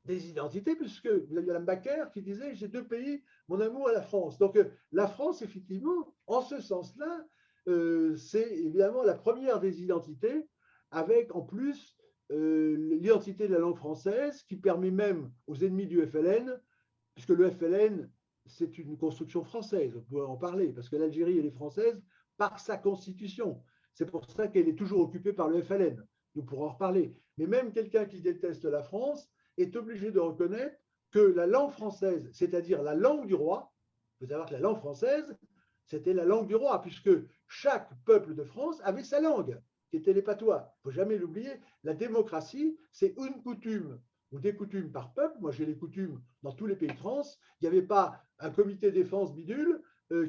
[SPEAKER 2] des identités, puisque vous avez Mme Baker qui disait « J'ai deux pays, mon amour à la France ». Donc, la France, effectivement, en ce sens-là, c'est évidemment la première des identités, avec en plus l'identité de la langue française, qui permet même aux ennemis du FLN, puisque le FLN, c'est une construction française, on pourrait en parler, parce que l'Algérie, elle est française par sa constitution. C'est pour ça qu'elle est toujours occupée par le FLN. Nous pourrons en reparler. Mais même quelqu'un qui déteste la France est obligé de reconnaître que la langue française, c'est-à-dire la langue du roi, il faut savoir que la langue française, c'était la langue du roi, puisque chaque peuple de France avait sa langue, qui était les patois. Il ne faut jamais l'oublier. La démocratie, c'est une coutume ou des coutumes par peuple. Moi, j'ai les coutumes dans tous les pays de France. Il n'y avait pas un comité défense bidule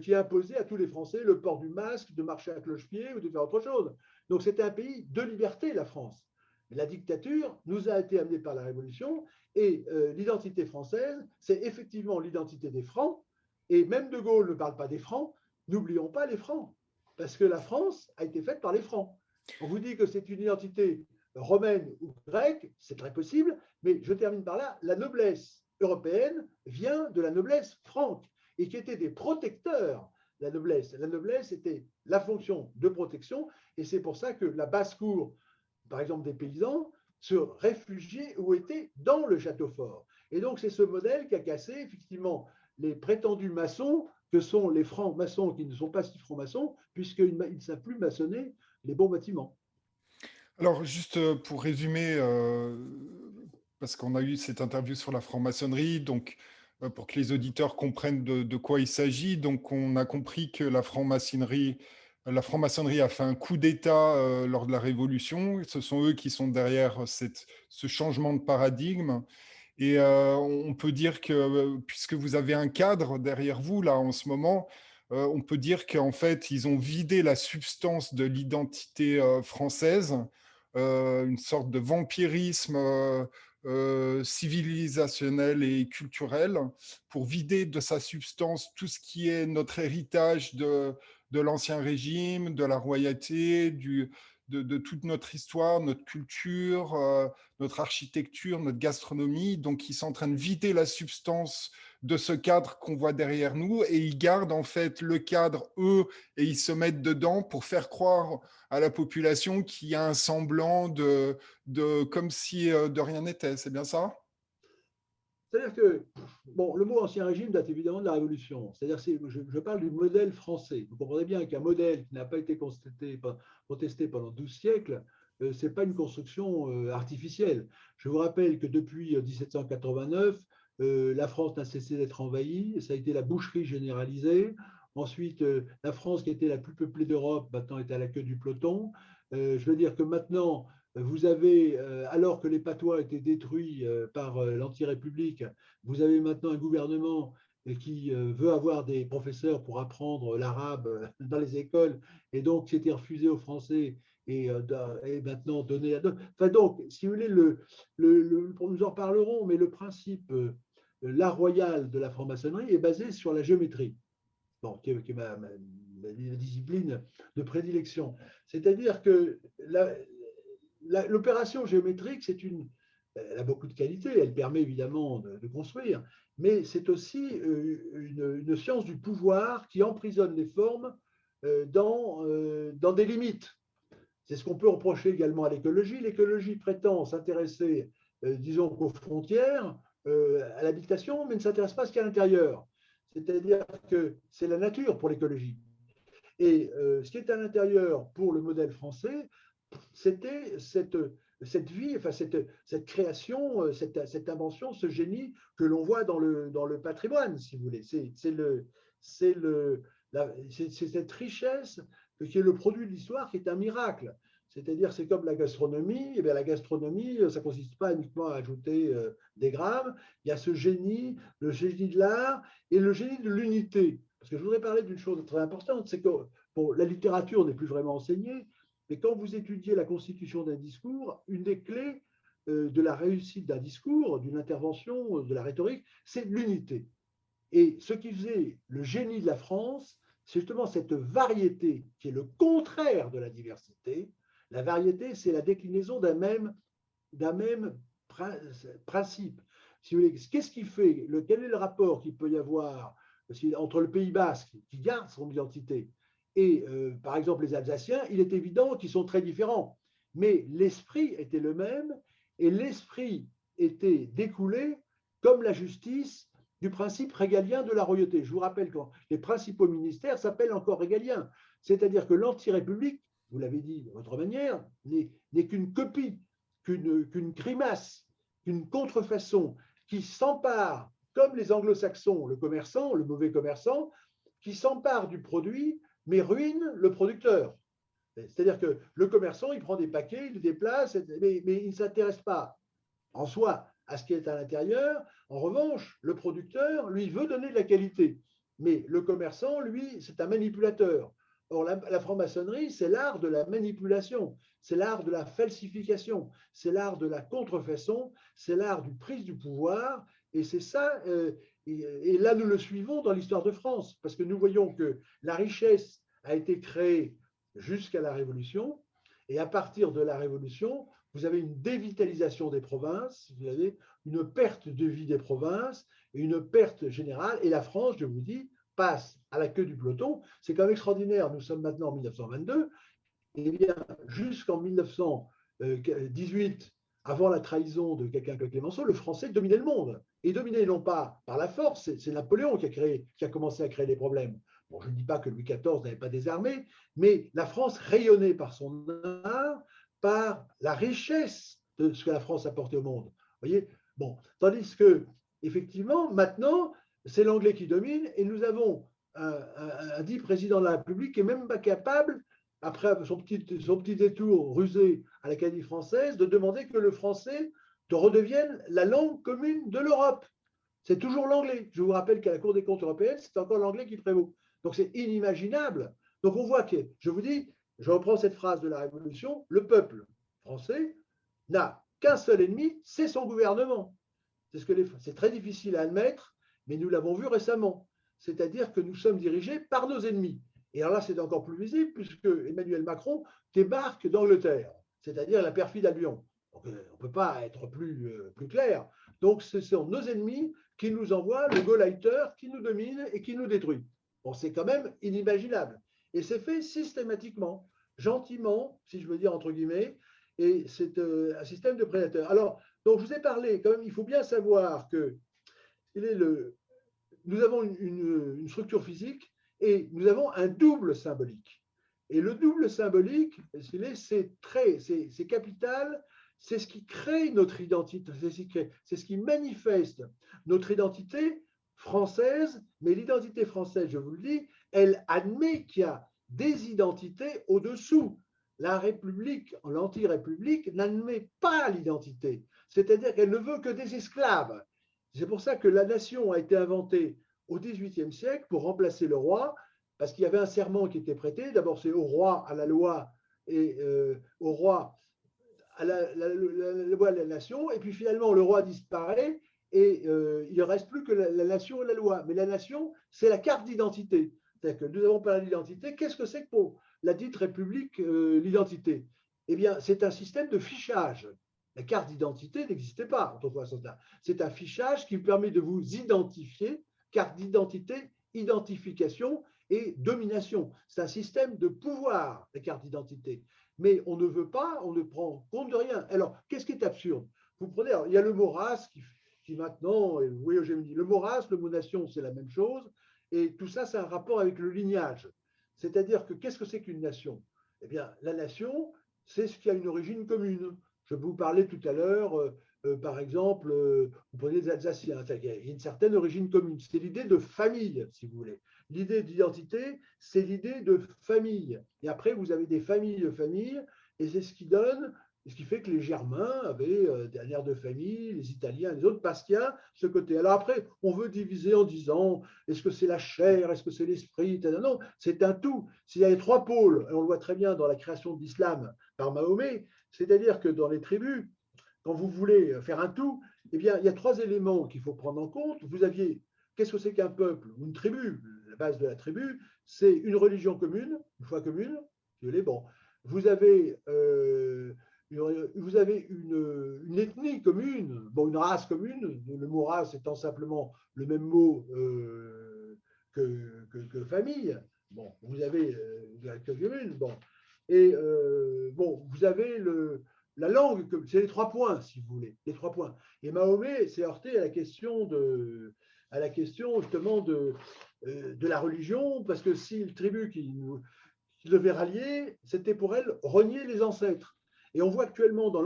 [SPEAKER 2] qui imposait à tous les Français le port du masque, de marcher à cloche-pied ou de faire autre chose. Donc, c'était un pays de liberté, la France. La dictature nous a été amenée par la Révolution et l'identité française, c'est effectivement l'identité des Francs. Et même De Gaulle ne parle pas des Francs. N'oublions pas les Francs, parce que la France a été faite par les Francs. On vous dit que c'est une identité romaine ou grecque, c'est très possible, mais je termine par là, la noblesse européenne vient de la noblesse franque, et qui était des protecteurs. La noblesse était la fonction de protection, et c'est pour ça que la basse-cour, par exemple, des paysans se réfugier ou étaient dans le château fort. Et donc, c'est ce modèle qui a cassé effectivement les prétendus maçons que sont les francs-maçons qui ne sont pas si francs-maçons, puisqu'ils ne savent plus maçonner les bons bâtiments.
[SPEAKER 1] Alors, juste pour résumer, parce qu'on a eu cette interview sur la franc-maçonnerie, donc pour que les auditeurs comprennent de quoi il s'agit, donc on a compris que la franc-maçonnerie a fait un coup d'État lors de la Révolution. Ce sont eux qui sont derrière ce changement de paradigme. Et on peut dire que, puisque vous avez un cadre derrière vous, là, en ce moment, on peut dire qu'en fait, ils ont vidé la substance de l'identité française, une sorte de vampirisme civilisationnel et culturel, pour vider de sa substance tout ce qui est notre héritage de l'Ancien Régime, de la royauté, de toute notre histoire, notre culture, notre architecture, notre gastronomie. Donc, ils sont en train de vider la substance de ce cadre qu'on voit derrière nous et ils gardent en fait le cadre, eux, et ils se mettent dedans pour faire croire à la population qu'il y a un semblant comme si de rien n'était. C'est bien ça?
[SPEAKER 2] C'est-à-dire que, bon, le mot ancien régime date évidemment de la Révolution. C'est-à-dire, je parle du modèle français. Vous comprenez bien qu'un modèle qui n'a pas été contesté pendant 12 siècles, ce n'est pas une construction artificielle. Je vous rappelle que depuis 1789, la France n'a cessé d'être envahie. Ça a été la boucherie généralisée. Ensuite, la France, qui était la plus peuplée d'Europe, maintenant est à la queue du peloton. Je veux dire que maintenant, vous avez, alors que les patois étaient détruits par l'anti-république, vous avez maintenant un gouvernement qui veut avoir des professeurs pour apprendre l'arabe dans les écoles, et donc c'était refusé aux Français et maintenant donné à d'autres. Enfin donc, si vous voulez, nous en parlerons, mais le principe, l'art royal de la franc-maçonnerie est basé sur la géométrie, bon, qui est ma discipline de prédilection. C'est-à-dire que l'opération géométrique, elle a beaucoup de qualités, elle permet évidemment de construire, mais c'est aussi une science du pouvoir qui emprisonne les formes dans des limites. C'est ce qu'on peut reprocher également à l'écologie. L'écologie prétend s'intéresser, disons, qu'aux frontières, à l'habitation, mais ne s'intéresse pas à ce qu'il y a à l'intérieur. C'est-à-dire que c'est la nature pour l'écologie. Et ce qui est à l'intérieur pour le modèle français, c'était cette vie, enfin cette création, cette invention, ce génie que l'on voit dans le patrimoine, si vous voulez. C'est cette richesse qui est le produit de l'histoire, qui est un miracle. C'est-à-dire, c'est comme la gastronomie. Et bien, la gastronomie, ça ne consiste pas uniquement à ajouter des grammes. Il y a ce génie, le génie de l'art et le génie de l'unité. Parce que je voudrais parler d'une chose très importante, c'est que bon, la littérature n'est plus vraiment enseignée, mais quand vous étudiez la constitution d'un discours, une des clés de la réussite d'un discours, d'une intervention, de la rhétorique, c'est l'unité. Et ce qui faisait le génie de la France, c'est justement cette variété qui est le contraire de la diversité. La variété, c'est la déclinaison d'un même principe. Si vous voulez, qu'est-ce qui fait, quel est le rapport qu'il peut y avoir entre le Pays basque, qui garde son identité, et par exemple les Alsaciens? Il est évident qu'ils sont très différents, mais l'esprit était le même, et l'esprit était découlé, comme la justice, du principe régalien de la royauté. Je vous rappelle que les principaux ministères s'appellent encore régaliens, c'est-à-dire que l'anti-république, vous l'avez dit de votre manière, n'est qu'une copie, qu'une grimace, qu'une contrefaçon qui s'empare, comme les anglo-saxons, le commerçant, le mauvais commerçant, qui s'empare du produit, mais ruine le producteur. C'est-à-dire que le commerçant, il prend des paquets, il les déplace, mais il ne s'intéresse pas en soi à ce qui est à l'intérieur. En revanche, le producteur, lui, veut donner de la qualité. Mais le commerçant, lui, c'est un manipulateur. Or, la franc-maçonnerie, c'est l'art de la manipulation, c'est l'art de la falsification, c'est l'art de la contrefaçon, c'est l'art du prise du pouvoir. Et c'est ça, et là, nous le suivons dans l'histoire de France, parce que nous voyons que la richesse a été créée jusqu'à la Révolution, et à partir de la Révolution, vous avez une dévitalisation des provinces, vous avez une perte de vie des provinces, une perte générale, et la France, je vous dis, passe à la queue du peloton. C'est quand même extraordinaire, nous sommes maintenant en 1922, et bien jusqu'en 1900, 18, avant la trahison de quelqu'un comme Clémenceau, le français dominait le monde. Et dominait non pas par la force, c'est Napoléon qui a commencé à créer des problèmes. Bon, je ne dis pas que Louis XIV n'avait pas des armées, mais la France rayonnait par son art, par la richesse de ce que la France apportait au monde. Vous voyez, bon, tandis que, effectivement, maintenant, c'est l'anglais qui domine et nous avons un dit président de la République qui n'est même pas capable, après son petit détour rusé à l'Académie française, de demander que le français redevienne la langue commune de l'Europe. C'est toujours l'anglais. Je vous rappelle qu'à la Cour des comptes européenne, c'est encore l'anglais qui prévaut. Donc c'est inimaginable. Donc on voit que, je vous dis, je reprends cette phrase de la Révolution, le peuple français n'a qu'un seul ennemi, c'est son gouvernement. C'est très difficile à admettre, mais nous l'avons vu récemment. C'est-à-dire que nous sommes dirigés par nos ennemis. Et alors là, c'est encore plus visible puisque Emmanuel Macron débarque d'Angleterre, c'est-à-dire la perfide Albion. Donc, on ne peut pas être plus clair. Donc, ce sont nos ennemis qui nous envoient le Gauleiter qui nous domine et qui nous détruit. Bon, c'est quand même inimaginable. Et c'est fait systématiquement, gentiment, si je veux dire entre guillemets, et c'est un système de prédateurs. Alors, donc je vous ai parlé, quand même, il faut bien savoir que nous avons une structure physique et nous avons un double symbolique. Et le double symbolique, c'est capital, c'est ce qui crée notre identité, c'est ce qui manifeste notre identité française, mais l'identité française, je vous le dis, elle admet qu'il y a des identités au-dessous. La République, l'anti-république, n'admet pas l'identité, c'est-à-dire qu'elle ne veut que des esclaves. C'est pour ça que la nation a été inventée au XVIIIe siècle pour remplacer le roi, parce qu'il y avait un serment qui était prêté. D'abord, c'est au roi, à la loi, et au roi, à la loi de la nation. Et puis finalement, le roi disparaît et il ne reste plus que la nation et la loi. Mais la nation, c'est la carte d'identité. C'est-à-dire que nous avons parlé d'identité. Qu'est-ce que c'est que pour la dite République, l'identité? Eh bien, c'est un système de fichage. La carte d'identité n'existait pas autrefois. C'est un fichage qui permet de vous identifier, carte d'identité, identification et domination. C'est un système de pouvoir, la carte d'identité. Mais on ne veut pas, on ne prend compte de rien. Alors, qu'est-ce qui est absurde? Vous prenez, alors, il y a le mot race qui maintenant, vous voyez, j'ai dit, le mot race, le mot nation, c'est la même chose. Et tout ça, c'est un rapport avec le lignage. C'est-à-dire que qu'est-ce que c'est qu'une nation? Eh bien, la nation, c'est ce qui a une origine commune. Je vous parlais tout à l'heure, par exemple, vous prenez les Alsaciens, il y a une certaine origine commune. C'est l'idée de famille, si vous voulez. L'idée d'identité, c'est l'idée de famille. Et après, vous avez des familles de familles, et c'est ce qui fait que les Germains avaient un air de famille, les Italiens, les autres, parce qu'il y a ce côté. Alors après, on veut diviser en disant, est-ce que c'est la chair, est-ce que c'est l'esprit? Non, c'est un tout. S'il y a les trois pôles, et on le voit très bien dans la création de l'islam par Mahomet, c'est-à-dire que dans les tribus, quand vous voulez faire un tout, eh bien, il y a trois éléments qu'il faut prendre en compte. Vous aviez, qu'est-ce que c'est qu'un peuple ou une tribu? La base de la tribu, c'est une religion commune, une foi commune. Bon. Vous avez une ethnie commune, bon, une race commune, le mot race étant simplement le même mot que famille. Bon, vous avez la commune, bon. Et bon, vous avez la langue, c'est les trois points, si vous voulez, les trois points. Et Mahomet s'est heurté à la question justement de la religion, parce que si le tribu qui devait rallier, c'était pour elle renier les ancêtres. Et on voit actuellement dans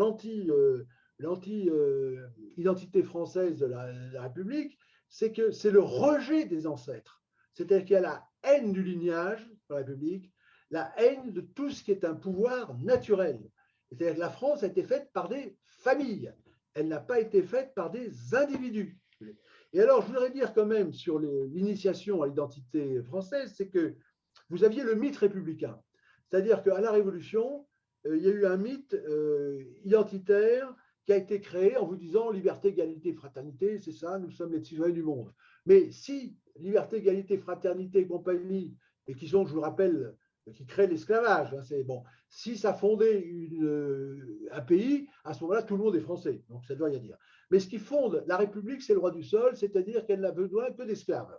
[SPEAKER 2] l'anti-identité française de la République, c'est que c'est le rejet des ancêtres. C'est-à-dire qu'il y a la haine du lignage de la République, la haine de tout ce qui est un pouvoir naturel. C'est-à-dire que la France a été faite par des familles. Elle n'a pas été faite par des individus. Et alors, je voudrais dire quand même sur l'initiation à l'identité française, c'est que vous aviez le mythe républicain. C'est-à-dire qu'à la Révolution, il y a eu un mythe identitaire qui a été créé en vous disant liberté, égalité, fraternité, c'est ça, nous sommes les citoyens du monde. Mais si liberté, égalité, fraternité et compagnie, et qui sont, je vous rappelle, qui créent l'esclavage, hein, c'est bon. Si ça fondait un pays, à ce moment-là, tout le monde est français. Donc ça ne doit rien dire. Mais ce qui fonde la République, c'est le droit du sol, c'est-à-dire qu'elle n'a besoin que d'esclaves.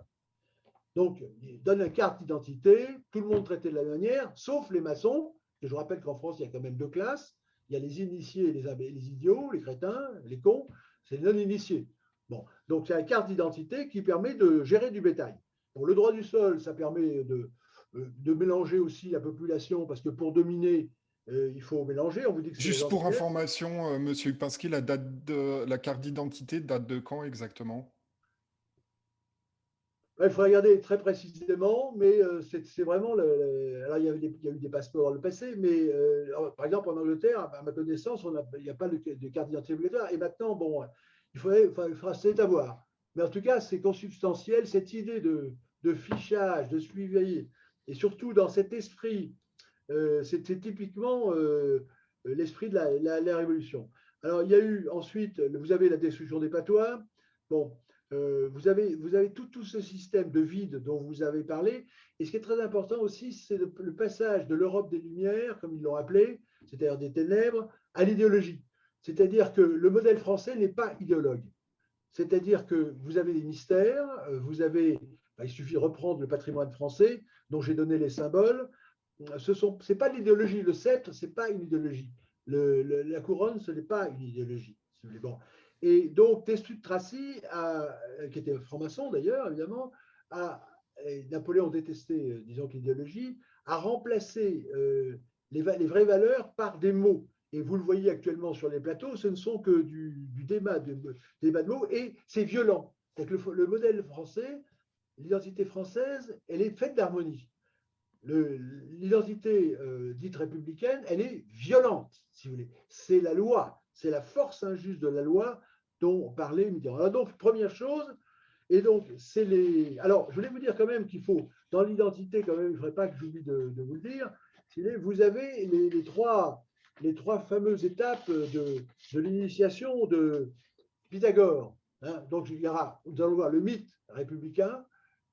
[SPEAKER 2] Donc, il donne une carte d'identité, tout le monde traité de la même manière, sauf les maçons. Et je rappelle qu'en France, il y a quand même deux classes. Il y a les initiés, les idiots, les crétins, les cons, c'est les non-initiés. Bon, donc il y a la carte d'identité qui permet de gérer du bétail. Bon, le droit du sol, ça permet de mélanger aussi la population, parce que pour dominer, il faut mélanger. On vous dit que c'est les
[SPEAKER 1] Juste pour
[SPEAKER 2] anciens.
[SPEAKER 1] information, Monsieur Upinski, la carte d'identité date de quand exactement?
[SPEAKER 2] Il faut regarder très précisément, mais c'est vraiment. Alors, il y a eu des passeports dans le passé, mais par exemple, en Angleterre, à ma connaissance, il n'y a pas de carte d'identité obligatoire. Et maintenant, bon, c'est à voir. Mais en tout cas, c'est consubstantiel, cette idée de fichage, de suivi, et surtout dans cet esprit, c'était typiquement l'esprit de la Révolution. Alors, il y a eu ensuite, vous avez la destruction des patois. Bon, vous avez tout ce système de vide dont vous avez parlé. Et ce qui est très important aussi, c'est le passage de l'Europe des Lumières, comme ils l'ont appelé, c'est-à-dire des ténèbres, à l'idéologie. C'est-à-dire que le modèle français n'est pas idéologue. C'est-à-dire que vous avez des mystères, il suffit de reprendre le patrimoine français, dont j'ai donné les symboles. Ce n'est pas l'idéologie. Le sceptre, ce n'est pas une idéologie. La couronne, ce n'est pas une idéologie. Bon. Et donc, Destutt Tracy, qui était franc-maçon d'ailleurs, évidemment, Napoléon détestait, disons, l'idéologie, a remplacé les vraies valeurs par des mots. Et vous le voyez actuellement sur les plateaux, ce ne sont que du débat de mots, et c'est violent. Le modèle français, l'identité française, elle est faite d'harmonie. L'identité dite républicaine, elle est violente, si vous voulez. C'est la loi, c'est la force injuste de la loi dont parlait Mitterrand. Alors donc, première chose, et donc, c'est les... Alors, je voulais vous dire quand même qu'il faut, dans l'identité, quand même, il ne faudrait pas que j'oublie de vous le dire, vous avez les trois fameuses étapes de l'initiation de Pythagore. Hein. Donc, nous allons voir le mythe républicain,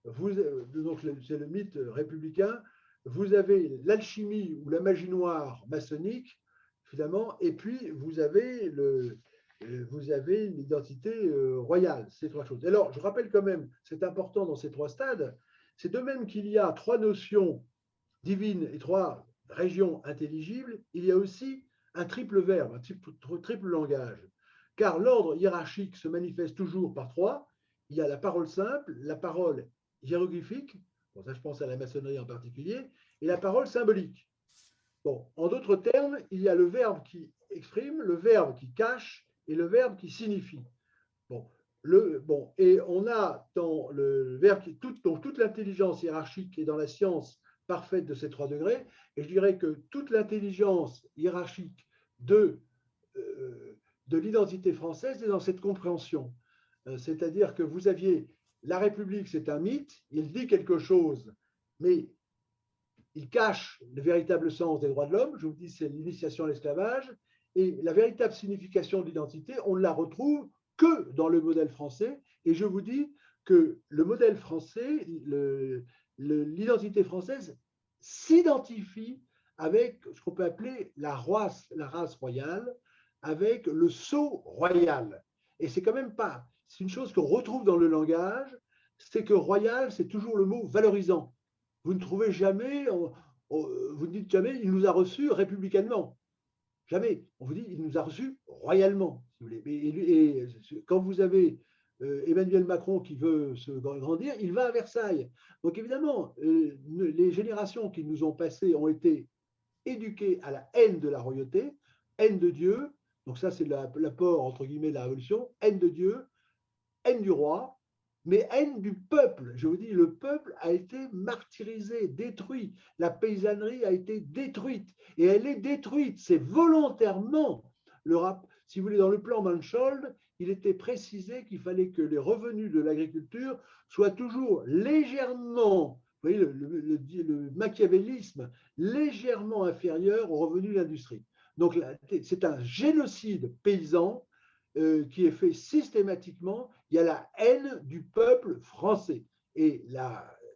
[SPEAKER 2] donc c'est le mythe républicain. Vous avez l'alchimie ou la magie noire maçonnique, finalement, et puis vous avez l'identité royale, ces trois choses. Alors, je rappelle quand même, c'est important dans ces trois stades, c'est de même qu'il y a trois notions divines et trois régions intelligibles, il y a aussi un triple verbe, un triple langage. Car l'ordre hiérarchique se manifeste toujours par trois. Il y a la parole simple, la parole hiéroglyphique, bon, ça je pense à la maçonnerie en particulier, et la parole symbolique. Bon, en d'autres termes, il y a le verbe qui exprime, le verbe qui cache et le verbe qui signifie. Bon, et on a dans le verbe donc toute l'intelligence hiérarchique est dans la science parfaite de ces trois degrés, et je dirais que toute l'intelligence hiérarchique de l'identité française est dans cette compréhension. C'est-à-dire que vous aviez la République, c'est un mythe, il dit quelque chose, mais il cache le véritable sens des droits de l'homme. Je vous dis, c'est l'initiation à l'esclavage. Et la véritable signification de l'identité, on ne la retrouve que dans le modèle français. Et je vous dis que le modèle français, l'identité française s'identifie avec ce qu'on peut appeler la race royale, avec le sceau royal. Et c'est quand même pas, c'est une chose qu'on retrouve dans le langage, c'est que royal, c'est toujours le mot valorisant. Vous ne trouvez jamais, vous ne dites jamais, il nous a reçus républicainement. Jamais. On vous dit, il nous a reçus royalement, si vous voulez. Et quand vous avez Emmanuel Macron qui veut se grandir, il va à Versailles. Donc évidemment, les générations qui nous ont passées ont été éduquées à la haine de la royauté, haine de Dieu. Donc ça, c'est l'apport, entre guillemets, de la Révolution. Haine de Dieu, haine du roi, mais haine du peuple. Je vous dis, le peuple a été martyrisé, détruit. La paysannerie a été détruite. Et elle est détruite. C'est volontairement. Si vous voulez, dans le plan Mansholt, il était précisé qu'il fallait que les revenus de l'agriculture soient toujours légèrement, vous voyez, le machiavélisme, légèrement inférieur aux revenus de l'industrie. Donc, c'est un génocide paysan qui est fait systématiquement. Il y a la haine du peuple français. Et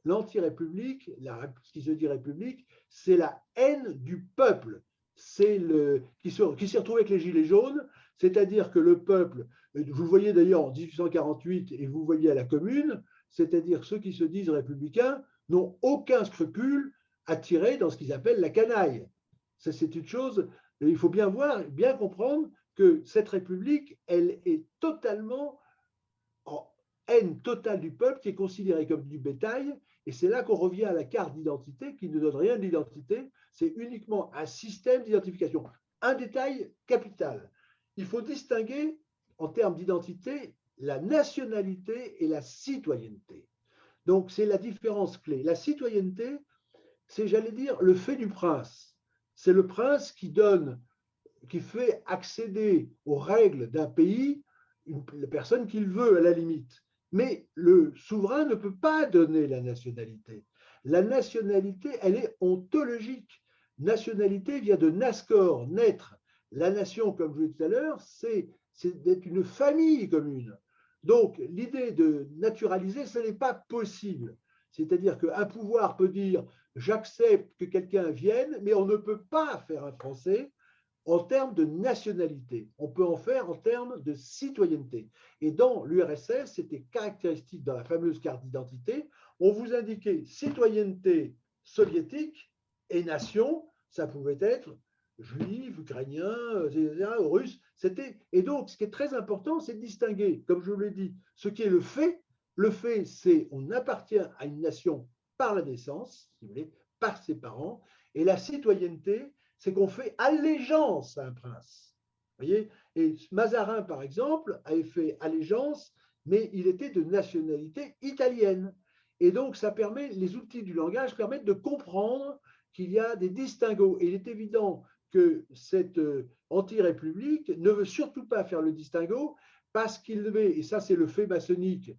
[SPEAKER 2] l'anti-république, ce qui se dit république, c'est la haine du peuple. C'est qui s'est retrouvé avec les gilets jaunes, c'est-à-dire que le peuple, vous voyez d'ailleurs en 1848 et vous voyez à la Commune, c'est-à-dire ceux qui se disent républicains n'ont aucun scrupule à tirer dans ce qu'ils appellent la canaille. C'est une chose, il faut bien voir, bien comprendre que cette République, elle est totalement en haine totale du peuple, qui est considéré comme du bétail. Et c'est là qu'on revient à la carte d'identité, qui ne donne rien d'identité, c'est uniquement un système d'identification. Un détail capital. Il faut distinguer, en termes d'identité, la nationalité et la citoyenneté. Donc, c'est la différence clé. La citoyenneté, c'est, j'allais dire, le fait du prince. C'est le prince qui donne, qui fait accéder aux règles d'un pays la personne qu'il veut, à la limite. Mais le souverain ne peut pas donner la nationalité. La nationalité, elle est ontologique. Nationalité vient de nascor, naître. La nation, comme je l'ai dit tout à l'heure, c'est d'être une famille commune. Donc, l'idée de naturaliser, ce n'est pas possible. C'est-à-dire qu'un pouvoir peut dire j'accepte que quelqu'un vienne, mais on ne peut pas faire un Français en termes de nationalité. On peut en faire en termes de citoyenneté. Et dans l'URSS, c'était caractéristique dans la fameuse carte d'identité. On vous indiquait citoyenneté soviétique et nation. Ça pouvait être juif, ukrainien, russe. Et donc, ce qui est très important, c'est de distinguer, comme je vous l'ai dit, ce qui est le fait. Le fait, c'est on appartient à une nation par la naissance, si vous voulez, par ses parents. Et la citoyenneté, c'est qu'on fait allégeance à un prince. Vous voyez. Et Mazarin, par exemple, avait fait allégeance, mais il était de nationalité italienne. Et donc, ça permet, les outils du langage permettent de comprendre qu'il y a des distinguos. Et il est évident que cette anti-république ne veut surtout pas faire le distinguo parce qu'il veut, et ça c'est le fait maçonnique,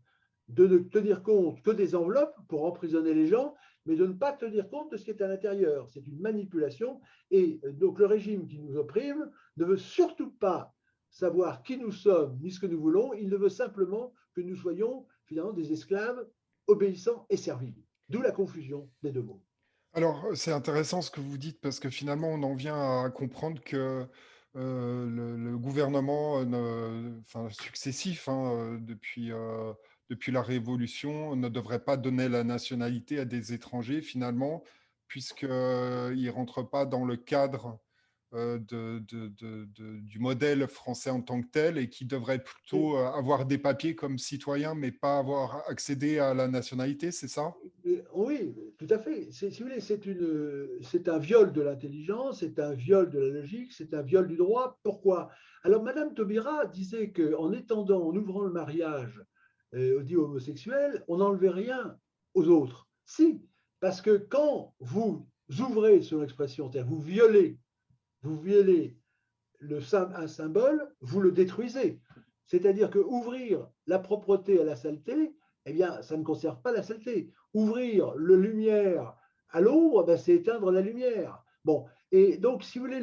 [SPEAKER 2] de ne tenir compte que des enveloppes pour emprisonner les gens, mais de ne pas tenir compte de ce qui est à l'intérieur. C'est une manipulation. Et donc le régime qui nous opprime ne veut surtout pas savoir qui nous sommes ni ce que nous voulons. Il ne veut simplement que nous soyons finalement des esclaves obéissants et servis. D'où la confusion des deux mots.
[SPEAKER 1] Alors, c'est intéressant ce que vous dites parce que finalement, on en vient à comprendre que le gouvernement enfin, successif depuis la Révolution ne devrait pas donner la nationalité à des étrangers finalement, puisqu'ils ne rentrent pas dans le cadre du modèle français en tant que tel et qui devraient plutôt avoir des papiers comme citoyens, mais pas avoir accédé à la nationalité, c'est ça?
[SPEAKER 2] Oui, tout à fait. Si vous voulez, c'est un viol de l'intelligence, c'est un viol de la logique, c'est un viol du droit. Pourquoi? Alors, Madame Taubira disait qu'en étendant, en ouvrant le mariage dit homosexuel, on n'enlevait rien aux autres. Si, parce que quand vous ouvrez sur l'expression, c'est-à-dire vous violez un symbole, vous le détruisez. C'est-à-dire que ouvrir la propreté à la saleté, eh bien, ça ne conserve pas la saleté. Ouvrir la lumière à l'ombre, ben, c'est éteindre la lumière. Bon, et donc, si vous voulez,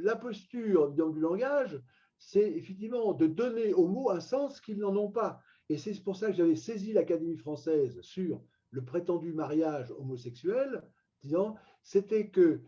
[SPEAKER 2] la posture du langage, c'est effectivement de donner aux mots un sens qu'ils n'en ont pas. Et c'est pour ça que j'avais saisi l'Académie française sur le prétendu mariage homosexuel, disant c'était que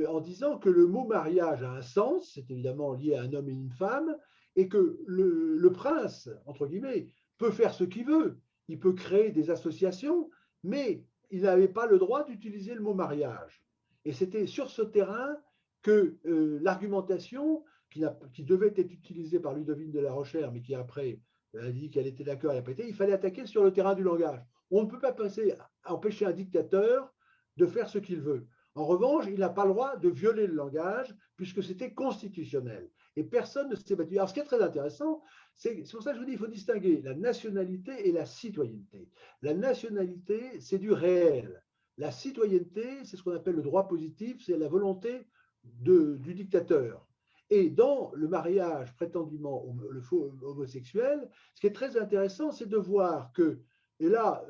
[SPEAKER 2] en disant que le mot mariage a un sens, c'est évidemment lié à un homme et une femme, et que le prince, entre guillemets, peut faire ce qu'il veut. Il peut créer des associations, mais il n'avait pas le droit d'utiliser le mot mariage. Et c'était sur ce terrain que l'argumentation, qui devait être utilisée par Ludovine de la Rochère, mais qui après a dit qu'elle était d'accord, elle a pas été, il fallait attaquer sur le terrain du langage. On ne peut pas empêcher un dictateur de faire ce qu'il veut. En revanche, il n'a pas le droit de violer le langage puisque c'était constitutionnel. Et personne ne s'est battu. Alors, ce qui est très intéressant, c'est pour ça que je vous dis qu'il faut distinguer la nationalité et la citoyenneté. La nationalité, c'est du réel. La citoyenneté, c'est ce qu'on appelle le droit positif, c'est la volonté du dictateur. Et dans le mariage prétendument le faux homosexuel, ce qui est très intéressant, c'est de voir que, et là,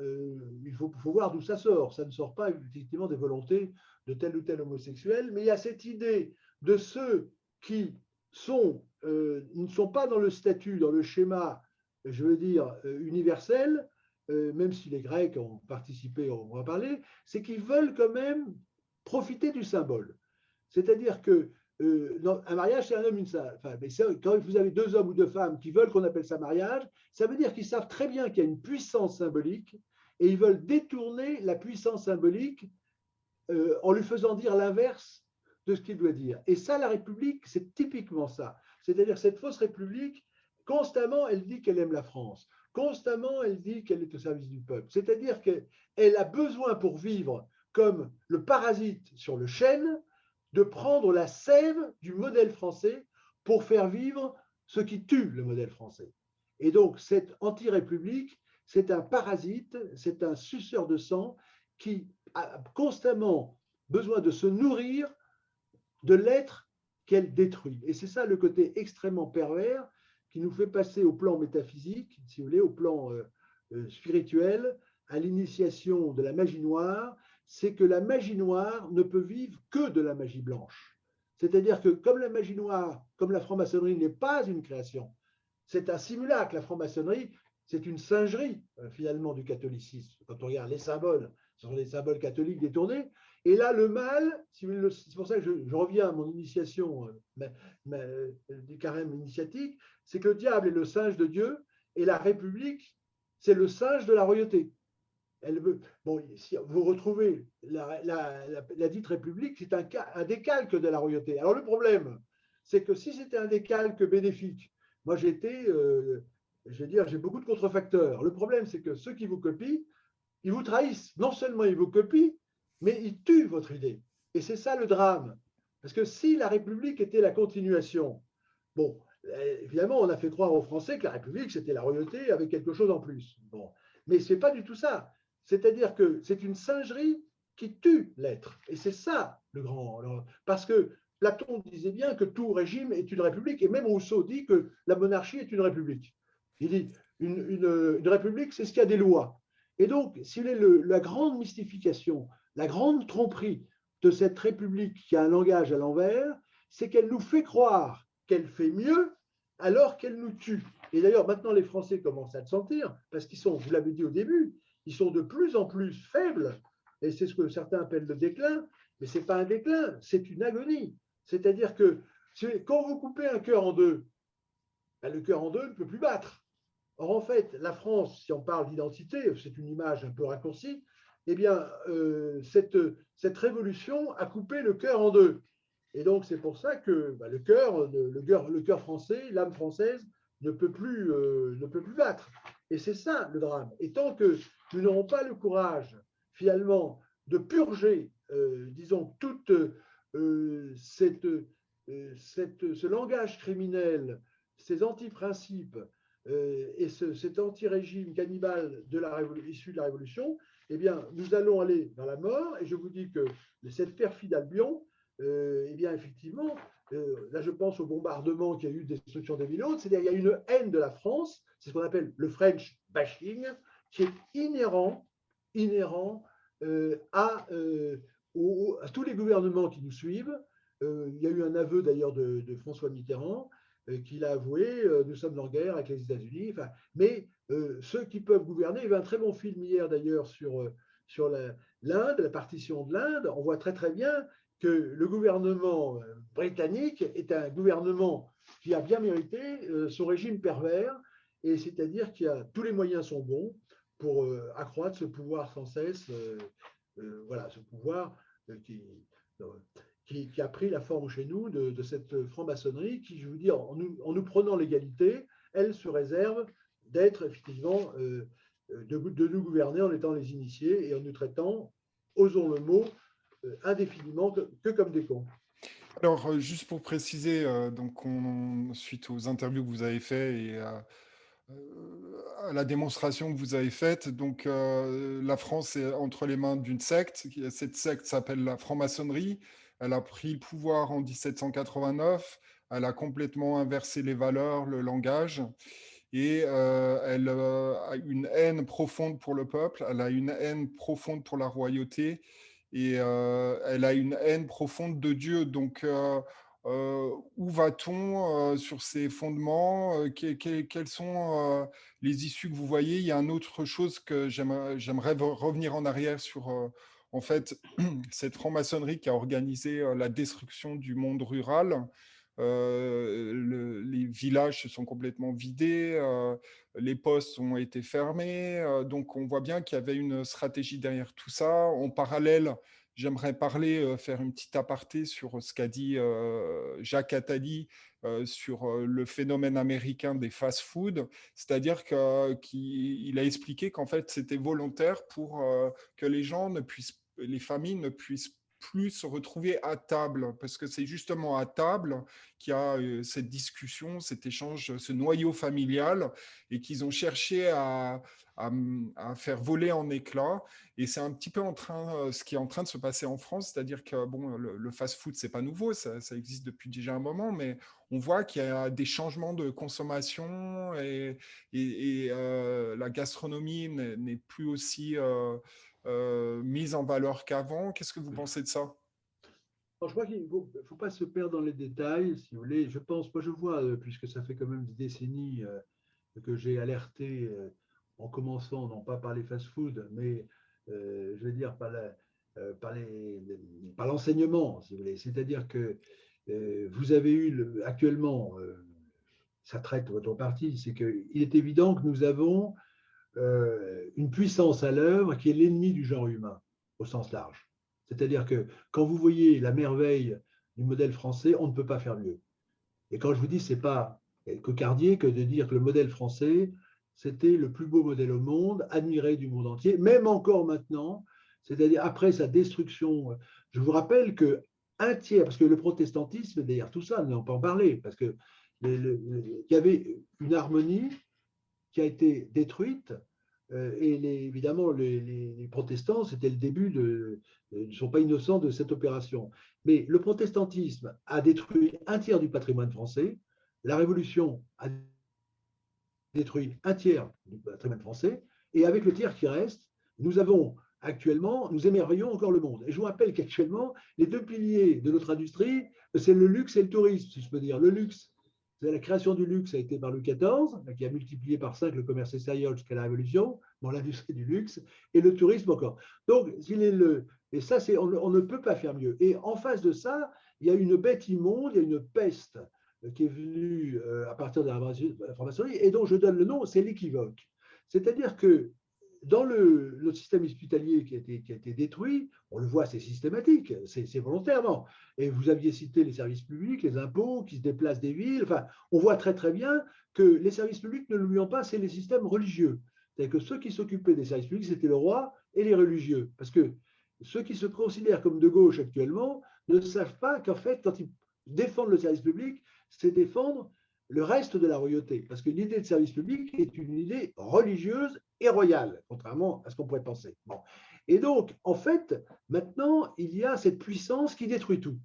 [SPEAKER 2] il faut voir d'où ça sort. Ça ne sort pas effectivement des volontés de tel ou tel homosexuel, mais il y a cette idée de ceux qui ne sont pas dans le statut, dans le schéma, je veux dire, universel, même si les Grecs ont participé, on va parler, c'est qu'ils veulent quand même profiter du symbole. C'est-à-dire que un mariage, c'est un homme, une femme. Enfin, mais quand vous avez deux hommes ou deux femmes qui veulent qu'on appelle ça mariage, ça veut dire qu'ils savent très bien qu'il y a une puissance symbolique et ils veulent détourner la puissance symbolique en lui faisant dire l'inverse de ce qu'il doit dire. Et ça, la République, c'est typiquement ça. C'est-à-dire cette fausse République, constamment, elle dit qu'elle aime la France. Constamment, elle dit qu'elle est au service du peuple. C'est-à-dire qu'elle a besoin pour vivre comme le parasite sur le chêne de prendre la sève du modèle français pour faire vivre ce qui tue le modèle français. Et donc, cette anti-république, c'est un parasite, c'est un suceur de sang qui a constamment besoin de se nourrir de l'être qu'elle détruit. Et c'est ça le côté extrêmement pervers qui nous fait passer au plan métaphysique, si vous voulez, au plan spirituel, à l'initiation de la magie noire, c'est que la magie noire ne peut vivre que de la magie blanche. C'est-à-dire que comme la magie noire, comme la franc-maçonnerie n'est pas une création, c'est un simulacre. La franc-maçonnerie, c'est une singerie, finalement, du catholicisme. Quand on regarde les symboles, ce sont des symboles catholiques détournés. Et là, le mal, c'est pour ça que je reviens à mon initiation du carême initiatique, c'est que le diable est le singe de Dieu et la République, c'est le singe de la royauté. Elle veut, bon, si vous retrouvez la dite République, c'est un décalque de la royauté. Alors le problème, c'est que si c'était un décalque bénéfique, moi je veux dire, j'ai beaucoup de contrefacteurs. Le problème, c'est que ceux qui vous copient, ils vous trahissent. Non seulement ils vous copient, mais ils tuent votre idée. Et c'est ça le drame. Parce que si la République était la continuation, bon, évidemment, on a fait croire aux Français que la République, c'était la royauté avec quelque chose en plus. Bon. Mais ce n'est pas du tout ça. C'est-à-dire que c'est une singerie qui tue l'être. Et c'est ça le grand. Parce que Platon disait bien que tout régime est une république, et même Rousseau dit que la monarchie est une république. Il dit une république, c'est ce qui a des lois. Et donc, s'il est la grande mystification, la grande tromperie de cette république qui a un langage à l'envers, c'est qu'elle nous fait croire qu'elle fait mieux alors qu'elle nous tue. Et d'ailleurs, maintenant, les Français commencent à le sentir, parce qu'ils sont, vous l'avez dit au début, ils sont de plus en plus faibles, et c'est ce que certains appellent le déclin, mais ce n'est pas un déclin, c'est une agonie. C'est-à-dire que quand vous coupez un cœur en deux, le cœur en deux ne peut plus battre. Or, en fait, la France, si on parle d'identité, c'est une image un peu raccourcie, eh bien, cette révolution a coupé le cœur en deux. Et donc, c'est pour ça que le cœur français, l'âme française, ne peut plus battre. Et c'est ça le drame. Et tant que nous n'aurons pas le courage, finalement, de purger, disons, toute ce langage criminel, ces anti-principes et cet anti-régime cannibale issu de la Révolution, eh bien, nous allons aller dans la mort. Et je vous dis que cette perfide Albion, eh bien, effectivement, là, je pense au bombardement qu'il y a eu, destruction des villes hautes, c'est-à-dire qu'il y a une haine de la France, c'est ce qu'on appelle le French bashing, qui est inhérent à tous les gouvernements qui nous suivent. Il y a eu un aveu d'ailleurs de François Mitterrand, qu'il a avoué, nous sommes en guerre avec les États-Unis, mais ceux qui peuvent gouverner, il y avait un très bon film hier d'ailleurs sur l'Inde, la partition de l'Inde, on voit très très bien que le gouvernement britannique est un gouvernement qui a bien mérité son régime pervers, et c'est-à-dire que tous les moyens sont bons pour accroître ce pouvoir sans cesse, voilà, ce pouvoir qui a pris la forme chez nous de cette franc-maçonnerie qui, je veux dire, en nous prenant l'égalité, elle se réserve d'être effectivement, de nous gouverner en étant les initiés et en nous traitant, osons le mot, indéfiniment que comme des cons.
[SPEAKER 1] Alors, juste pour préciser, donc suite aux interviews que vous avez faites et à la démonstration que vous avez faite, donc la France est entre les mains d'une secte. Cette secte s'appelle la franc-maçonnerie. Elle a pris le pouvoir en 1789. Elle a complètement inversé les valeurs, le langage. Et elle a une haine profonde pour le peuple. Elle a une haine profonde pour la royauté. Et elle a une haine profonde de Dieu. Donc, où va-t-on sur ces fondements? Quelles sont les issues que vous voyez? Il y a une autre chose que j'aimerais revenir en arrière sur, en fait, cette franc-maçonnerie qui a organisé la destruction du monde rural. Les villages se sont complètement vidés, les postes ont été fermés, donc on voit bien qu'il y avait une stratégie derrière tout ça. En parallèle, j'aimerais parler, faire une petite aparté sur ce qu'a dit Jacques Attali sur le phénomène américain des fast-food, c'est-à-dire qu'il a expliqué qu'en fait c'était volontaire pour que les familles ne puissent plus se retrouver à table, parce que c'est justement à table qu'il y a cette discussion, cet échange, ce noyau familial, et qu'ils ont cherché à, à faire voler en éclats. Et c'est un petit peu ce qui est en train de se passer en France, c'est-à-dire que bon, le fast-food, c'est pas nouveau, ça existe depuis déjà un moment, mais on voit qu'il y a des changements de consommation et la gastronomie n'est plus aussi mise en valeur qu'avant. Qu'est-ce que vous pensez de ça?
[SPEAKER 2] Alors, je crois qu'il ne faut pas se perdre dans les détails, si vous voulez. Je pense, moi je vois, puisque ça fait quand même des décennies que j'ai alerté en commençant, non pas par les fast-foods, mais je veux dire par l'enseignement, si vous voulez. C'est-à-dire que vous avez eu actuellement, ça traite votre partie, c'est qu'il est évident que nous avons une puissance à l'œuvre qui est l'ennemi du genre humain, au sens large. C'est-à-dire que quand vous voyez la merveille du modèle français, on ne peut pas faire mieux. Et quand je vous dis, ce n'est pas cocardier que de dire que le modèle français, c'était le plus beau modèle au monde, admiré du monde entier, même encore maintenant, c'est-à-dire après sa destruction. Je vous rappelle que un tiers, parce que le protestantisme, derrière tout ça, on peut en parler, parce que il y avait une harmonie qui a été détruite. Et évidemment, les protestants, c'était le début ils ne sont pas innocents de cette opération. Mais le protestantisme a détruit un tiers du patrimoine français. La Révolution a détruit un tiers du patrimoine français. Et avec le tiers qui reste, nous avons actuellement, nous émerveillons encore le monde. Et je vous rappelle qu'actuellement, les deux piliers de notre industrie, c'est le luxe et le tourisme, si je peux dire. Le luxe, la création du luxe a été par Louis XIV, qui a multiplié par 5 le commerce extérieur jusqu'à la Révolution, dans l'industrie du luxe, et le tourisme encore. Donc, et ça, on ne peut pas faire mieux. Et en face de ça, il y a une bête immonde, il y a une peste qui est venue à partir de la franc-maçonnerie, et dont je donne le nom, c'est l'équivoque. C'est-à-dire que dans le système hospitalier qui a été détruit, on le voit, c'est systématique, c'est volontairement. Et vous aviez cité les services publics, les impôts qui se déplacent des villes. Enfin, on voit très très bien que les services publics, ne l'oublions pas, c'est les systèmes religieux. C'est-à-dire que ceux qui s'occupaient des services publics, c'était le roi et les religieux. Parce que ceux qui se considèrent comme de gauche actuellement ne savent pas qu'en fait, quand ils défendent le service public, c'est défendre le reste de la royauté. Parce que l'idée de service public est une idée religieuse et royale, contrairement à ce qu'on pourrait penser. Bon. Et donc, en fait, maintenant, il y a cette puissance qui détruit tout.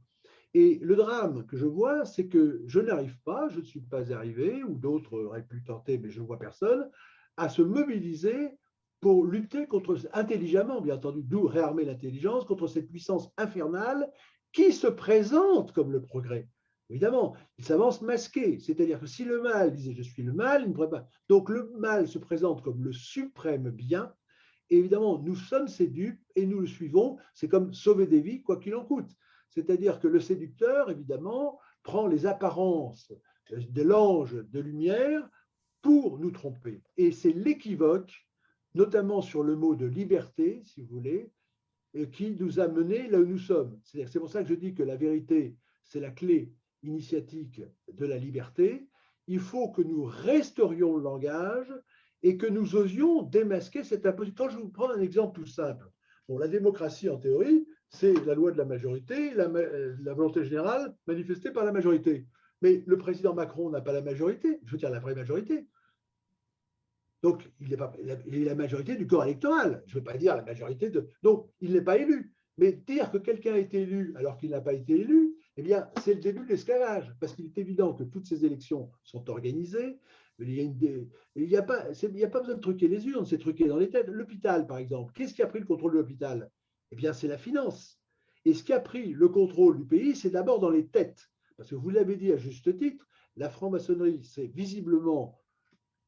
[SPEAKER 2] Et le drame que je vois, c'est que je n'arrive pas, je ne suis pas arrivé, ou d'autres auraient pu tenter, mais je ne vois personne, à se mobiliser pour lutter contre, intelligemment, bien entendu, d'où réarmer l'intelligence, contre cette puissance infernale qui se présente comme le progrès. Évidemment, il s'avance masqué, c'est-à-dire que si le mal disait je suis le mal, il ne pourrait pas. Donc le mal se présente comme le suprême bien, et évidemment, nous sommes ses dupes et nous le suivons. C'est comme sauver des vies, quoi qu'il en coûte. C'est-à-dire que le séducteur, évidemment, prend les apparences de l'ange de lumière pour nous tromper. Et c'est l'équivoque, notamment sur le mot de liberté, si vous voulez, qui nous a menés là où nous sommes. C'est pour ça que je dis que la vérité, c'est la clé initiatique de la liberté. Il faut que nous restaurions le langage et que nous osions démasquer cette imposition. Quand je vous prends un exemple tout simple, bon, la démocratie en théorie, c'est la loi de la majorité, la volonté générale manifestée par la majorité. Mais le président Macron n'a pas la majorité, je veux dire la vraie majorité. Donc, il est la majorité du corps électoral. Je ne veux pas dire la majorité de. Donc, il n'est pas élu. Mais dire que quelqu'un a été élu alors qu'il n'a pas été élu, eh bien, c'est le début de l'esclavage. Parce qu'il est évident que toutes ces élections sont organisées. Il n'y a pas besoin de truquer les urnes, c'est truquer dans les têtes. L'hôpital, par exemple, qu'est-ce qui a pris le contrôle de l'hôpital? Eh bien, c'est la finance. Et ce qui a pris le contrôle du pays, c'est d'abord dans les têtes. Parce que vous l'avez dit à juste titre, la franc-maçonnerie, c'est visiblement,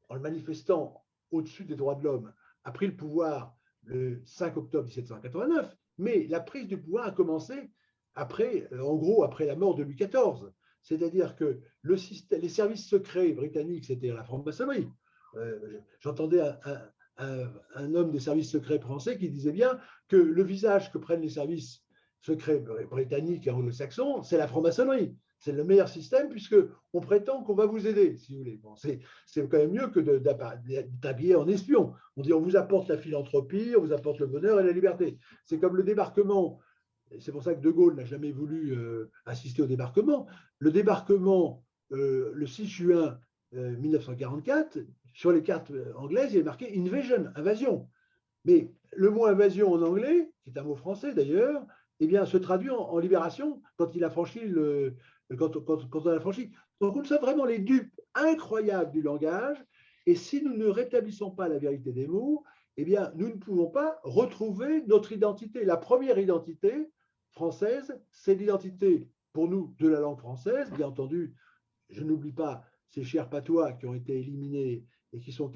[SPEAKER 2] en le manifestant au-dessus des droits de l'homme, a pris le pouvoir le 5 octobre 1789, mais la prise du pouvoir a commencé après, en gros, après la mort de Louis XIV. C'est-à-dire que les services secrets britanniques, c'était la franc-maçonnerie. J'entendais un homme des services secrets français qui disait bien que le visage que prennent les services secret britannique et anglo-saxon, c'est la franc-maçonnerie. C'est le meilleur système puisqu'on prétend qu'on va vous aider, si vous voulez. Bon, c'est quand même mieux que d'habiller en espion. On dit on vous apporte la philanthropie, on vous apporte le bonheur et la liberté. C'est comme le débarquement. C'est pour ça que De Gaulle n'a jamais voulu assister au débarquement. Le débarquement, le 6 juin 1944, sur les cartes anglaises, il est marqué invasion, invasion. Mais le mot invasion en anglais, qui est un mot français d'ailleurs, eh bien, se traduit en libération quand il a franchi quand on a franchi. Donc, nous sommes vraiment les dupes incroyables du langage. Et si nous ne rétablissons pas la vérité des mots, eh bien, nous ne pouvons pas retrouver notre identité. La première identité française, c'est l'identité, pour nous, de la langue française. Bien entendu, je n'oublie pas ces chers patois qui ont été éliminés et qui sont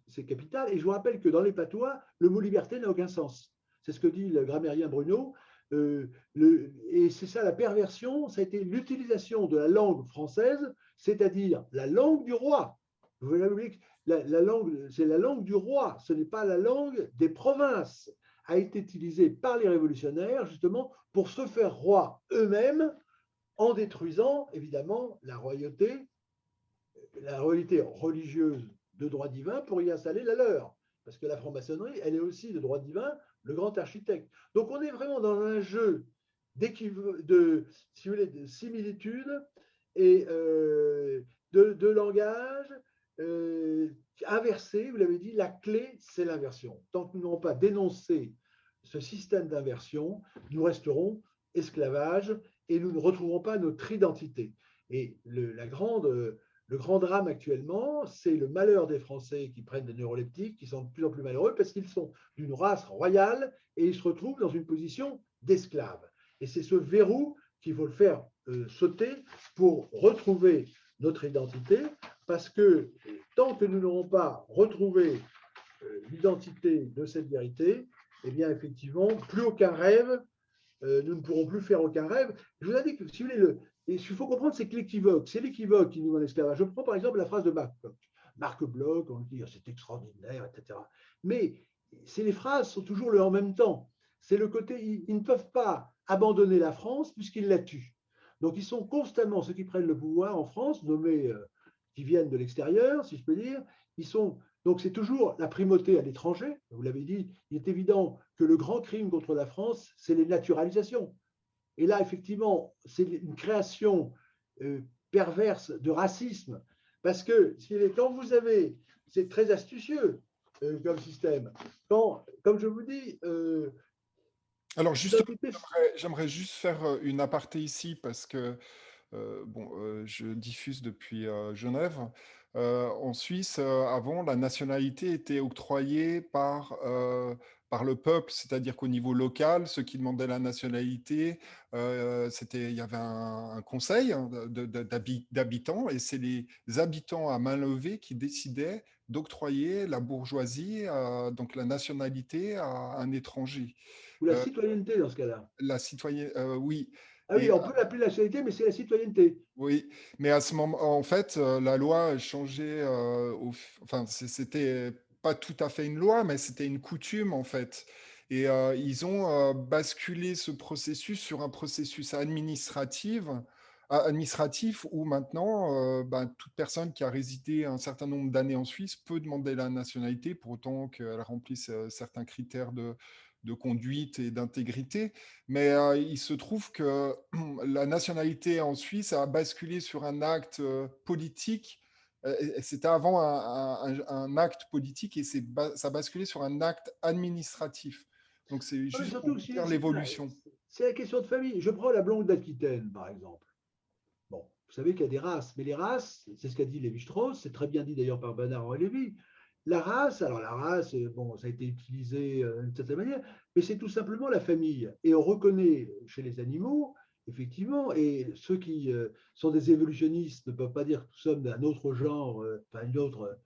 [SPEAKER 2] c'est capital. Et je vous rappelle que dans les patois, le mot liberté n'a aucun sens. C'est ce que dit le grammairien Bruno. Et c'est ça la perversion, ça a été l'utilisation de la langue française, c'est-à-dire la langue du roi. Vous l'avez oublié, la langue, c'est la langue du roi, ce n'est pas la langue des provinces, a été utilisée par les révolutionnaires justement pour se faire roi eux-mêmes en détruisant évidemment la royauté religieuse de droit divin pour y installer la leur. Parce que la franc-maçonnerie, elle est aussi de droit divin, le grand architecte. Donc on est vraiment dans un jeu de similitude et de langage inversé. Vous l'avez dit, la clé, c'est l'inversion. Tant que nous n'aurons pas dénoncé ce système d'inversion, nous resterons esclavages et nous ne retrouverons pas notre identité. Et le grand drame actuellement, c'est le malheur des Français qui prennent des neuroleptiques, qui sont de plus en plus malheureux parce qu'ils sont d'une race royale et ils se retrouvent dans une position d'esclaves. Et c'est ce verrou qu'il faut le faire sauter pour retrouver notre identité, parce que tant que nous n'aurons pas retrouvé l'identité de cette vérité, eh bien effectivement, plus aucun rêve, nous ne pourrons plus faire aucun rêve. Je vous ai dit que si vous voulez, et ce qu'il faut comprendre, c'est que l'équivoque, c'est l'équivoque qui nous met en esclavage. Je prends par exemple la phrase de Marc Bloch. Marc Bloch, on dit c'est extraordinaire, etc. Mais les phrases sont toujours le en même temps. C'est le côté, ils ne peuvent pas abandonner la France puisqu'ils la tuent. Donc ils sont constamment, ceux qui prennent le pouvoir en France, nommés qui viennent de l'extérieur, si je peux dire, donc c'est toujours la primauté à l'étranger. Vous l'avez dit, il est évident que le grand crime contre la France, c'est les naturalisations. Et là, effectivement, c'est une création perverse de racisme, parce que quand vous avez, c'est très astucieux comme système, comme je vous dis…
[SPEAKER 1] Alors justement, j'aimerais juste faire une aparté ici, parce que je diffuse depuis Genève. En Suisse, avant, la nationalité était octroyée par le peuple, c'est-à-dire qu'au niveau local, ceux qui demandaient la nationalité, il y avait un conseil d'habitants, et c'est les habitants à main levée qui décidaient d'octroyer la bourgeoisie, donc la nationalité à un étranger.
[SPEAKER 2] Ou la citoyenneté dans ce cas-là.
[SPEAKER 1] La citoyenneté, oui.
[SPEAKER 2] Ah oui, on peut l'appeler la nationalité, mais c'est la citoyenneté.
[SPEAKER 1] Oui, mais à ce moment, en fait, la loi a changé. Enfin, c'était pas tout à fait une loi, mais c'était une coutume en fait. Et ils ont basculé ce processus sur un processus administratif où maintenant, toute personne qui a résidé un certain nombre d'années en Suisse peut demander la nationalité pour autant qu'elle remplisse certains critères de conduite et d'intégrité. Mais il se trouve que la nationalité en Suisse a basculé sur un acte politique. C'était avant un acte politique et ça a basculé sur un acte administratif. Donc c'est juste pour dire l'évolution.
[SPEAKER 2] C'est la question de famille. Je prends la blonde d'Aquitaine, par exemple. Bon, vous savez qu'il y a des races, mais les races, c'est ce qu'a dit Lévi-Strauss, c'est très bien dit d'ailleurs par Bernard-Henri Lévy. La race, bon, ça a été utilisé d'une certaine manière, mais c'est tout simplement la famille. Et on reconnaît chez les animaux, effectivement, et ceux qui sont des évolutionnistes ne peuvent pas dire que nous sommes d'un autre genre, une autre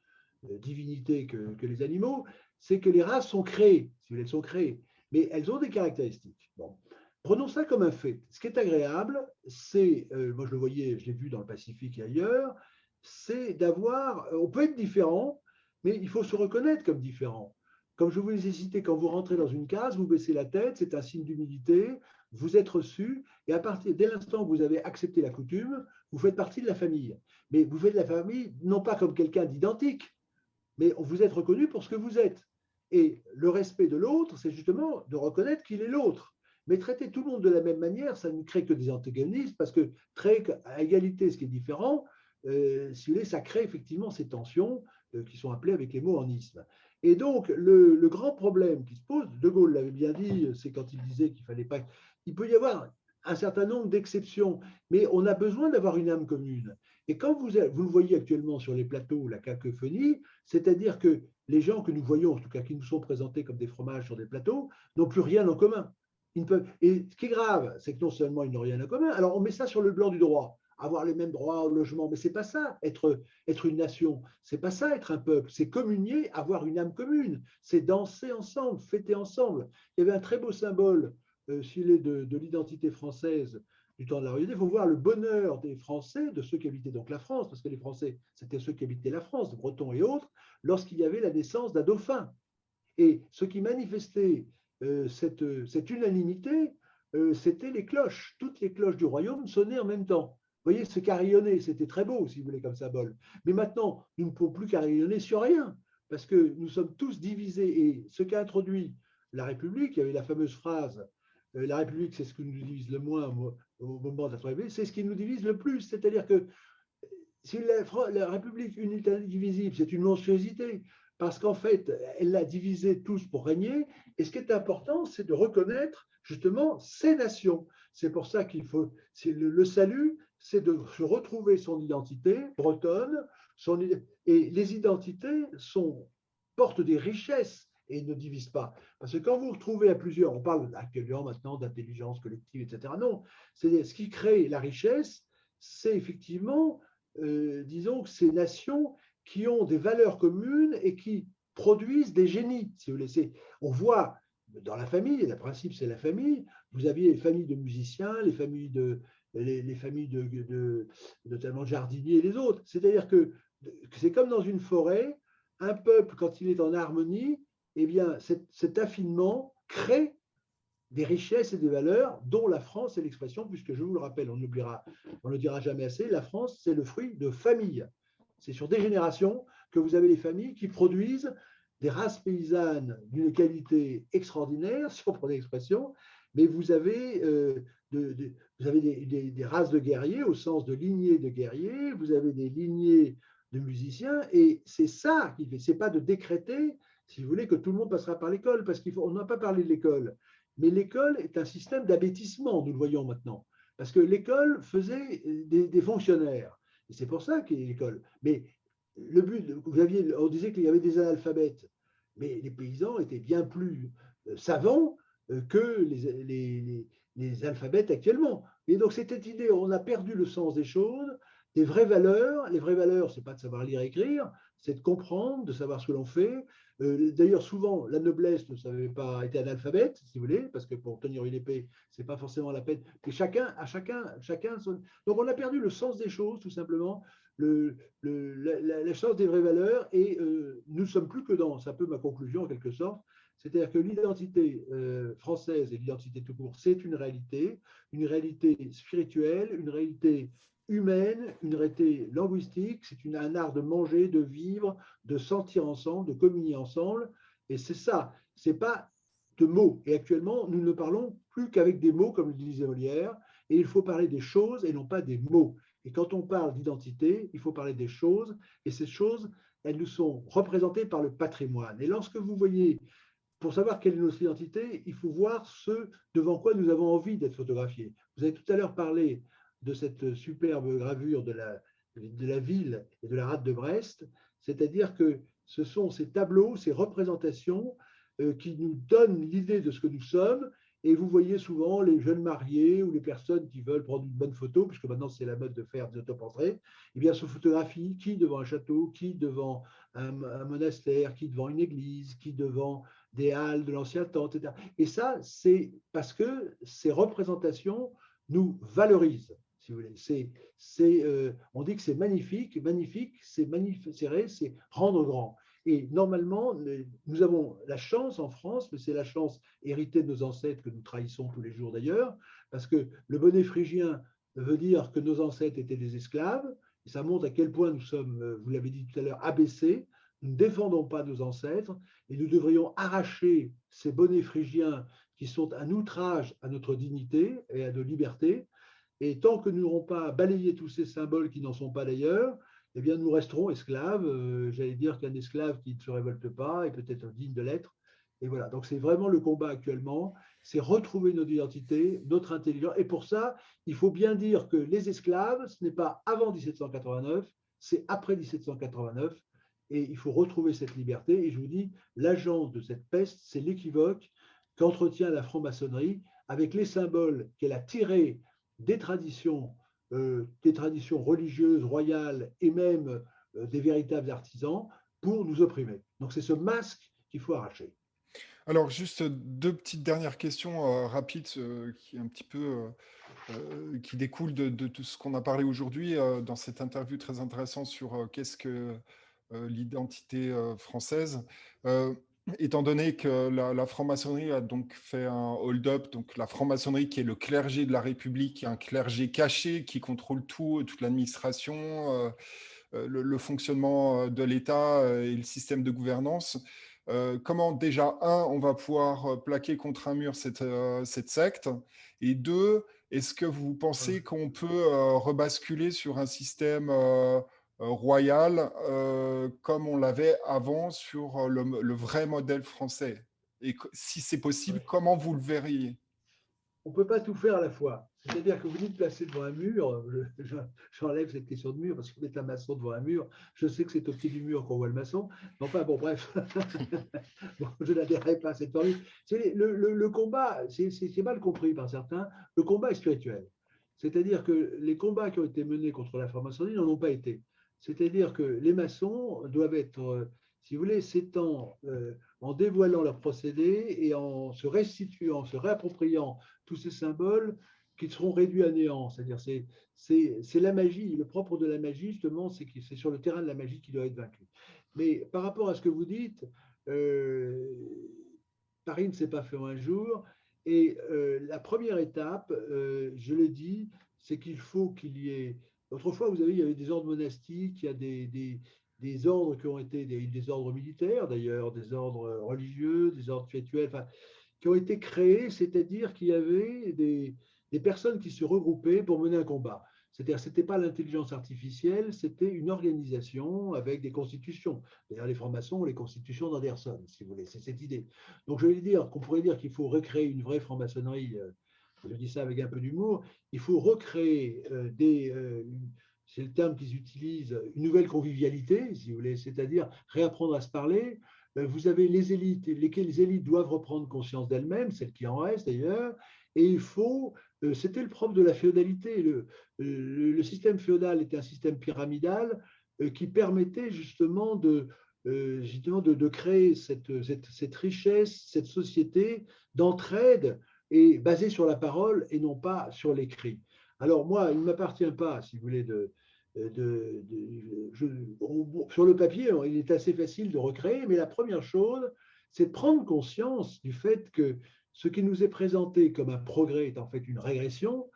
[SPEAKER 2] divinité que les animaux, c'est que les races sont créées, si vous voulez, elles sont créées, mais elles ont des caractéristiques. Bon. Prenons ça comme un fait. Ce qui est agréable, c'est, moi je le voyais, je l'ai vu dans le Pacifique et ailleurs, c'est d'avoir, on peut être différent, mais il faut se reconnaître comme différent. Comme je vous les ai cités, quand vous rentrez dans une case, vous baissez la tête, c'est un signe d'humilité, vous êtes reçu, et dès l'instant où vous avez accepté la coutume, vous faites partie de la famille. Mais vous faites de la famille non pas comme quelqu'un d'identique, mais vous êtes reconnu pour ce que vous êtes. Et le respect de l'autre, c'est justement de reconnaître qu'il est l'autre. Mais traiter tout le monde de la même manière, ça ne crée que des antagonismes, parce que traiter à égalité ce qui est différent, si vous voulez, ça crée effectivement ces tensions qui sont appelées avec les mots en isme. Et donc, le grand problème qui se pose, De Gaulle l'avait bien dit, c'est quand il disait qu'il fallait pas. Il peut y avoir un certain nombre d'exceptions, mais on a besoin d'avoir une âme commune. Et quand vous le voyez actuellement sur les plateaux, la cacophonie, c'est-à-dire que les gens que nous voyons, en tout cas qui nous sont présentés comme des fromages sur des plateaux, n'ont plus rien en commun. Et ce qui est grave, c'est que non seulement ils n'ont rien en commun, alors on met ça sur le blanc du droit, avoir les mêmes droits au logement, mais c'est pas ça, être une nation, c'est pas ça, être un peuple, c'est communier, avoir une âme commune, c'est danser ensemble, fêter ensemble. Il y avait un très beau symbole, s'il est de l'identité française du temps de la royauté. Il faut voir le bonheur des Français, de ceux qui habitaient donc la France, parce que les Français, c'était ceux qui habitaient la France, les Bretons et autres, lorsqu'il y avait la naissance d'un dauphin. Et ce qui manifestait cette unanimité, c'était les cloches. Toutes les cloches du royaume sonnaient en même temps. Vous voyez, ce carillonner, c'était très beau, si vous voulez, comme symbole. Mais maintenant, nous ne pouvons plus carillonner sur rien, parce que nous sommes tous divisés. Et ce qu'a introduit la République, il y avait la fameuse phrase la République, c'est ce qui nous divise le moins au moment de la République, c'est ce qui nous divise le plus. C'est-à-dire que si la République unitaire indivisible, c'est une monstruosité, parce qu'en fait, elle l'a divisé tous pour régner. Et ce qui est important, c'est de reconnaître justement ces nations. C'est pour ça qu'il faut, le salut, c'est de se retrouver son identité bretonne, et les identités portent des richesses et ne divisent pas. Parce que quand vous vous retrouvez à plusieurs, on parle actuellement maintenant d'intelligence collective, etc. Non, c'est ce qui crée la richesse, c'est effectivement, disons, que ces nations qui ont des valeurs communes et qui produisent des génies. Si vous voulez. On voit dans la famille, le principe c'est la famille, vous aviez les familles de musiciens, les familles notamment de jardiniers et les autres. C'est-à-dire que c'est comme dans une forêt, un peuple, quand il est en harmonie, eh bien, cet affinement crée des richesses et des valeurs dont la France est l'expression, puisque je vous le rappelle, on ne le dira jamais assez, la France, c'est le fruit de familles. C'est sur des générations que vous avez les familles qui produisent des races paysannes d'une qualité extraordinaire, si on prend l'expression, mais vous avez, des races de guerriers au sens de lignées de guerriers, vous avez des lignées de musiciens, et c'est ça qui fait, c'est pas de décréter, si vous voulez, que tout le monde passera par l'école, parce qu'on n'a pas parlé de l'école, mais l'école est un système d'abêtissement, nous le voyons maintenant, parce que l'école faisait des fonctionnaires, et c'est pour ça qu'il y a l'école. Mais le but, on disait qu'il y avait des analphabètes, mais les paysans étaient bien plus savants que les alphabètes actuellement. Et donc, c'était cette idée, on a perdu le sens des choses, des vraies valeurs. Les vraies valeurs, ce n'est pas de savoir lire et écrire, c'est de comprendre, de savoir ce que l'on fait. D'ailleurs, souvent, la noblesse ne savait pas être analphabète, si vous voulez, parce que pour tenir une épée, ce n'est pas forcément la peine. Et chacun son... Donc, on a perdu le sens des choses, tout simplement, la sens des vraies valeurs, et nous ne sommes plus que dans, c'est un peu ma conclusion en quelque sorte, c'est-à-dire que l'identité française et l'identité tout court, c'est une réalité spirituelle, une réalité humaine, une réalité linguistique, c'est un art de manger, de vivre, de sentir ensemble, de communier ensemble, et c'est ça, c'est pas de mots. Et actuellement, nous ne parlons plus qu'avec des mots, comme le disait Molière, et il faut parler des choses et non pas des mots. Et quand on parle d'identité, il faut parler des choses, et ces choses, elles nous sont représentées par le patrimoine. Et lorsque vous voyez, pour savoir quelle est notre identité, il faut voir ce devant quoi nous avons envie d'être photographiés. Vous avez tout à l'heure parlé de cette superbe gravure de la ville et de la rade de Brest, c'est-à-dire que ce sont ces tableaux, ces représentations qui nous donnent l'idée de ce que nous sommes. Et vous voyez souvent les jeunes mariés ou les personnes qui veulent prendre une bonne photo, puisque maintenant c'est la mode de faire des autoportraits, eh bien se photographient qui devant un château, qui devant un monastère, qui devant une église, qui devant des halles de l'ancien temps, etc. Et ça, c'est parce que ces représentations nous valorisent, si vous voulez. On dit que c'est magnifique, magnifique, c'est magnifier, c'est rendre grand. Et normalement, nous avons la chance en France, mais c'est la chance héritée de nos ancêtres que nous trahissons tous les jours d'ailleurs, parce que le bonnet phrygien veut dire que nos ancêtres étaient des esclaves, et ça montre à quel point nous sommes, vous l'avez dit tout à l'heure, abaissés. Nous ne défendons pas nos ancêtres et nous devrions arracher ces bonnets phrygiens qui sont un outrage à notre dignité et à nos libertés. Et tant que nous n'aurons pas balayé tous ces symboles qui n'en sont pas d'ailleurs, eh bien, nous resterons esclaves. J'allais dire qu'un esclave qui ne se révolte pas est peut-être digne de l'être. Et voilà, donc c'est vraiment le combat actuellement, c'est retrouver notre identité, notre intelligence. Et pour ça, il faut bien dire que les esclaves, ce n'est pas avant 1789, c'est après 1789. Et il faut retrouver cette liberté. Et je vous dis, l'agent de cette peste, c'est l'équivoque qu'entretient la franc-maçonnerie avec les symboles qu'elle a tirés des traditions religieuses, royales et même des véritables artisans pour nous opprimer. Donc c'est ce masque qu'il faut arracher.
[SPEAKER 1] Alors, juste deux petites dernières questions rapides qui un petit peu qui découlent de tout ce qu'on a parlé aujourd'hui dans cette interview très intéressante sur qu'est-ce que l'identité française. Étant donné que la franc-maçonnerie a donc fait un hold-up, donc la franc-maçonnerie qui est le clergé de la République, qui est un clergé caché qui contrôle tout, toute l'administration, le fonctionnement de l'État et le système de gouvernance. Comment déjà, on va pouvoir plaquer contre un mur cette secte, et deux, est-ce que vous pensez qu'on peut rebasculer sur un système royal comme on l'avait avant sur le vrai modèle français? Et si c'est possible,
[SPEAKER 2] Ouais.
[SPEAKER 1] comment vous le verriez?
[SPEAKER 2] On ne peut pas tout faire à la fois. C'est-à-dire que vous dites placer devant un mur, j'enlève cette question de mur parce que vous êtes un maçon devant un mur. Je sais que c'est au pied du mur qu'on voit le maçon. Mais enfin, bon, bref, bon, je n'adhérerai pas à cette formule. Le combat, c'est mal compris par certains, le combat est spirituel. C'est-à-dire que les combats qui ont été menés contre la franc-maçonnerie n'en ont pas été. C'est-à-dire que les maçons doivent être, si vous voulez, s'étant en dévoilant leurs procédés et en se restituant, se réappropriant tous ces symboles qui seront réduits à néant. C'est-à-dire, c'est la magie. Le propre de la magie, justement, c'est que c'est sur le terrain de la magie qui doit être vaincu. Mais par rapport à ce que vous dites, euh, Paris ne s'est pas fait en un jour. Et la première étape, je l'ai dit, c'est qu'il faut qu'il y ait. Autrefois, vous avez, il y avait des ordres monastiques, il y a des ordres qui ont été des ordres militaires, d'ailleurs, des ordres religieux, des ordres spirituels, enfin, qui ont été créés, c'est-à-dire qu'il y avait des personnes qui se regroupaient pour mener un combat. C'est-à-dire que ce n'était pas l'intelligence artificielle, c'était une organisation avec des constitutions. D'ailleurs, les francs-maçons ont les constitutions d'Anderson, si vous voulez, c'est cette idée. Donc, je vais dire qu'on pourrait dire qu'il faut recréer une vraie franc-maçonnerie, je dis ça avec un peu d'humour, il faut recréer c'est le terme qu'ils utilisent, une nouvelle convivialité, si vous voulez, c'est-à-dire réapprendre à se parler. Vous avez les élites, lesquelles les élites doivent reprendre conscience d'elles-mêmes, celles qui en restent d'ailleurs, et il faut, c'était le propre de la féodalité, le système féodal était un système pyramidal qui permettait justement de créer cette richesse, cette société d'entraide et basée sur la parole et non pas sur l'écrit. Alors moi, il ne m'appartient pas, si vous voulez, sur le papier, il est assez facile de recréer, mais la première chose, c'est de prendre conscience du fait que ce qui nous est présenté comme un progrès est en fait une régression,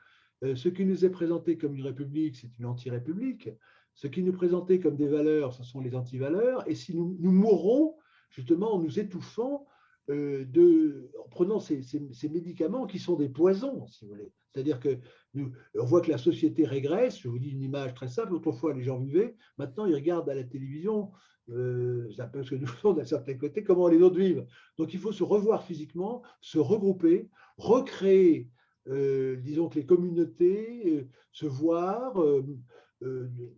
[SPEAKER 2] ce qui nous est présenté comme une république, c'est une anti-république, ce qui nous est présenté comme des valeurs, ce sont les anti-valeurs, et si nous mourrons justement en nous étouffant en prenant ces médicaments qui sont des poisons, si vous voulez. C'est-à-dire que on voit que la société régresse. Je vous dis une image très simple. Autrefois, les gens vivaient. Maintenant, ils regardent à la télévision, c'est un peu ce que nous faisons d'un certain côté, comment les autres vivent. Donc, il faut se revoir physiquement, se regrouper, recréer, disons que les communautés, se voir,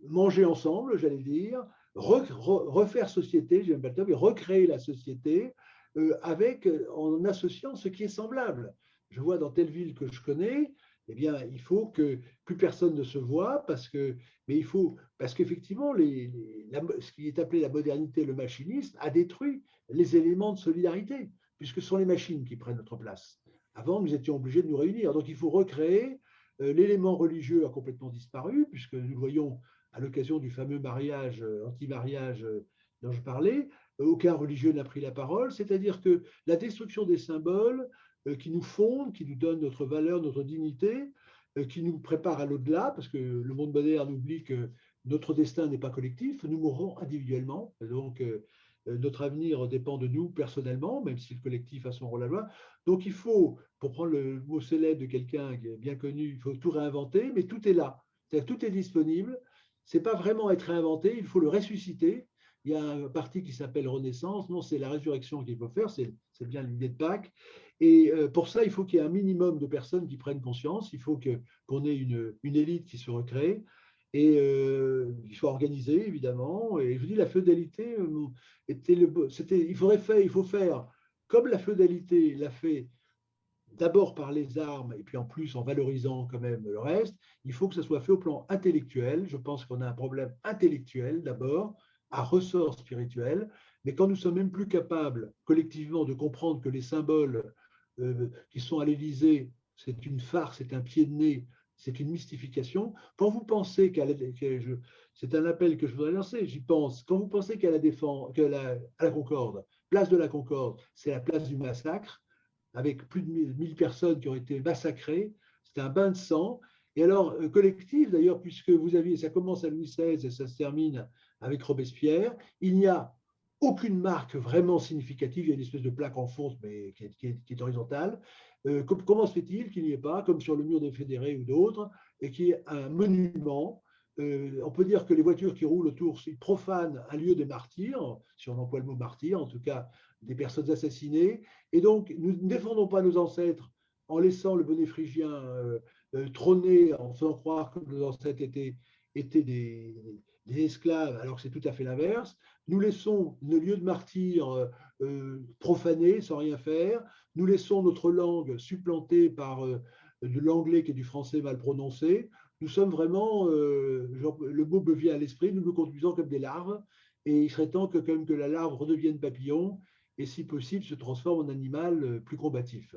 [SPEAKER 2] manger ensemble, j'allais dire, refaire société, j'aime pas le terme, mais recréer la société en associant ce qui est semblable. Je vois dans telle ville que je connais, eh bien, il faut que plus personne ne se voit parce qu'effectivement, ce qui est appelé la modernité, le machinisme, a détruit les éléments de solidarité, puisque ce sont les machines qui prennent notre place. Avant, nous étions obligés de nous réunir. Donc, il faut recréer. L'élément religieux a complètement disparu, puisque nous le voyons à l'occasion du fameux mariage, anti-mariage dont je parlais. aucun religieux n'a pris la parole, c'est-à-dire que la destruction des symboles qui nous fondent, qui nous donnent notre valeur, notre dignité, qui nous préparent à l'au-delà, parce que le monde moderne oublie que notre destin n'est pas collectif, nous mourrons individuellement, donc notre avenir dépend de nous personnellement, même si le collectif a son rôle à jouer. Donc il faut, pour prendre le mot célèbre de quelqu'un qui est bien connu, il faut tout réinventer, mais tout est là, c'est-à-dire tout est disponible. C'est pas vraiment être réinventé, il faut le ressusciter. Il y a un parti qui s'appelle Renaissance. Non, c'est la résurrection qu'il faut faire, c'est bien l'idée de Pâques. Et pour ça, il faut qu'il y ait un minimum de personnes qui prennent conscience. Il faut qu'on ait une élite qui se recrée et qui soit organisée, évidemment. Et je vous dis, la féodalité il faut faire comme la féodalité l'a fait d'abord par les armes et puis en plus en valorisant quand même le reste. Il faut que ça soit fait au plan intellectuel. Je pense qu'on a un problème intellectuel d'abord, à ressort spirituel. Mais quand nous sommes même plus capables collectivement de comprendre que les symboles qui sont à l'Élysée, c'est une farce, c'est un pied de nez, c'est une mystification. Quand vous pensez c'est un appel que je voudrais lancer, j'y pense. Quand vous pensez qu'à la Défense, à la Concorde, place de la Concorde, c'est la place du massacre, avec plus de 1000 personnes qui ont été massacrées. C'était un bain de sang. Et alors, collectif d'ailleurs, puisque vous aviez, ça commence à Louis XVI et ça se termine avec Robespierre, il n'y a aucune marque vraiment significative. Il y a une espèce de plaque en fonte, mais qui est horizontale. Comment se fait-il qu'il n'y ait pas, comme sur le mur des Fédérés ou d'autres, et qu'il y ait un monument? On peut dire que les voitures qui roulent autour, ils profanent un lieu des martyrs, si on emploie le mot martyr, en tout cas des personnes assassinées. Et donc, nous ne défendons pas nos ancêtres en laissant le bonnet phrygien trôner, en faisant croire que nos ancêtres étaient des esclaves, alors que c'est tout à fait l'inverse. Nous laissons nos lieux de martyrs profanés, sans rien faire. Nous laissons notre langue supplantée par de l'anglais qui est du français mal prononcé. Nous sommes vraiment, le mot me vient à l'esprit, nous nous conduisons comme des larves, et il serait temps que, quand même, que la larve redevienne papillon, et si possible se transforme en animal plus combatif.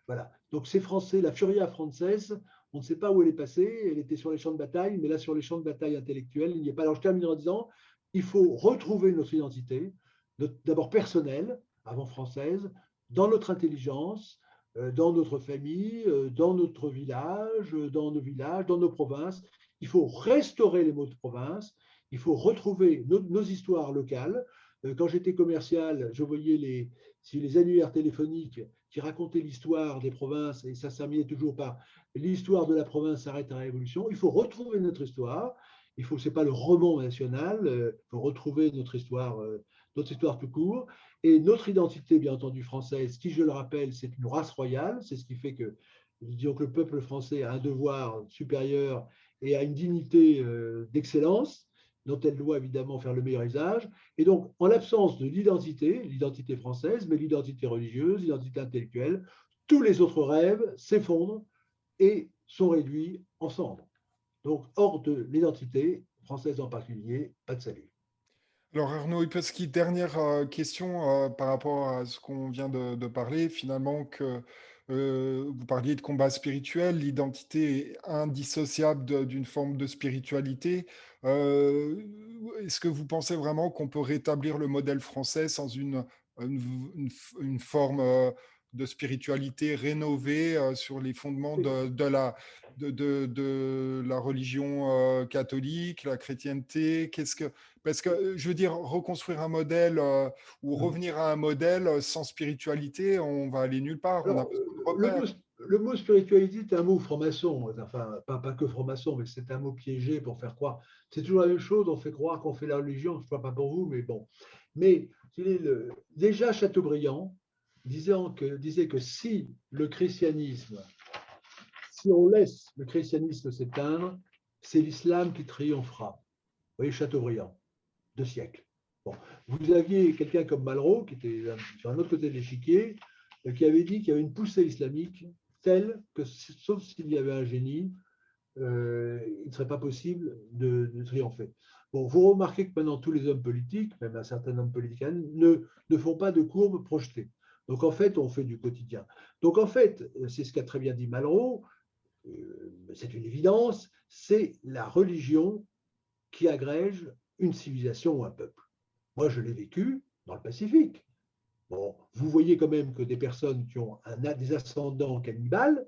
[SPEAKER 2] Voilà. Donc c'est français, la Furia française, on ne sait pas où elle est passée, elle était sur les champs de bataille, mais là sur les champs de bataille intellectuels, il n'y a pas. Alors je termine en disant, il faut retrouver notre identité, d'abord personnelle, avant française, dans notre intelligence, dans notre famille, dans notre village, dans nos villages, dans nos provinces. Il faut restaurer les mots de province, il faut retrouver nos histoires locales. Quand j'étais commercial, je voyais les annuaires téléphoniques qui racontaient l'histoire des provinces, et ça terminait toujours par l'histoire de la province s'arrête à la Révolution. Il faut retrouver notre histoire. C'est pas le roman national. Il faut retrouver notre histoire tout court. Et notre identité, bien entendu, française, qui, je le rappelle, c'est une race royale. C'est ce qui fait que, disons que le peuple français a un devoir supérieur et a une dignité d'excellence dont elle doit évidemment faire le meilleur usage. Et donc, en l'absence de l'identité française, mais l'identité religieuse, l'identité intellectuelle, tous les autres rêves s'effondrent et sont réduits en cendres. Donc, hors de l'identité française en particulier, pas de salut.
[SPEAKER 1] Alors Arnaud Ipolsky, dernière question par rapport à ce qu'on vient de parler, finalement que vous parliez de combat spirituel, l'identité est indissociable d'une forme de spiritualité. Euh, Est-ce que vous pensez vraiment qu'on peut rétablir le modèle français sans une, une forme de spiritualité rénovée sur les fondements de la religion catholique, la chrétienté? Parce que, je veux dire, reconstruire un modèle ou revenir à un modèle sans spiritualité, on va aller nulle part. On a
[SPEAKER 2] Alors,
[SPEAKER 1] besoin de
[SPEAKER 2] le
[SPEAKER 1] repères.
[SPEAKER 2] mot, le mot spiritualité est un mot franc-maçon, enfin, pas que franc-maçon, mais c'est un mot piégé pour faire croire. C'est toujours la même chose, on fait croire qu'on fait la religion, je ne sais pas pour vous, mais bon. Mais déjà Chateaubriand disait que si on laisse le christianisme s'éteindre, c'est l'islam qui triomphera. Vous voyez, Chateaubriand, 2 siècles. Bon. Vous aviez quelqu'un comme Malraux, qui était sur un autre côté de l'échiquier, qui avait dit qu'il y avait une poussée islamique telle que, sauf s'il y avait un génie, il ne serait pas possible de triompher. Bon, vous remarquez que maintenant, tous les hommes politiques, même un certain homme politique, ne font pas de courbes projetées. Donc, en fait, on fait du quotidien. Donc, en fait, c'est ce qu'a très bien dit Malraux, c'est une évidence, c'est la religion qui agrège une civilisation ou un peuple. Moi, je l'ai vécu. dans le Pacifique. Bon, vous voyez quand même que des personnes qui ont des ascendants cannibales,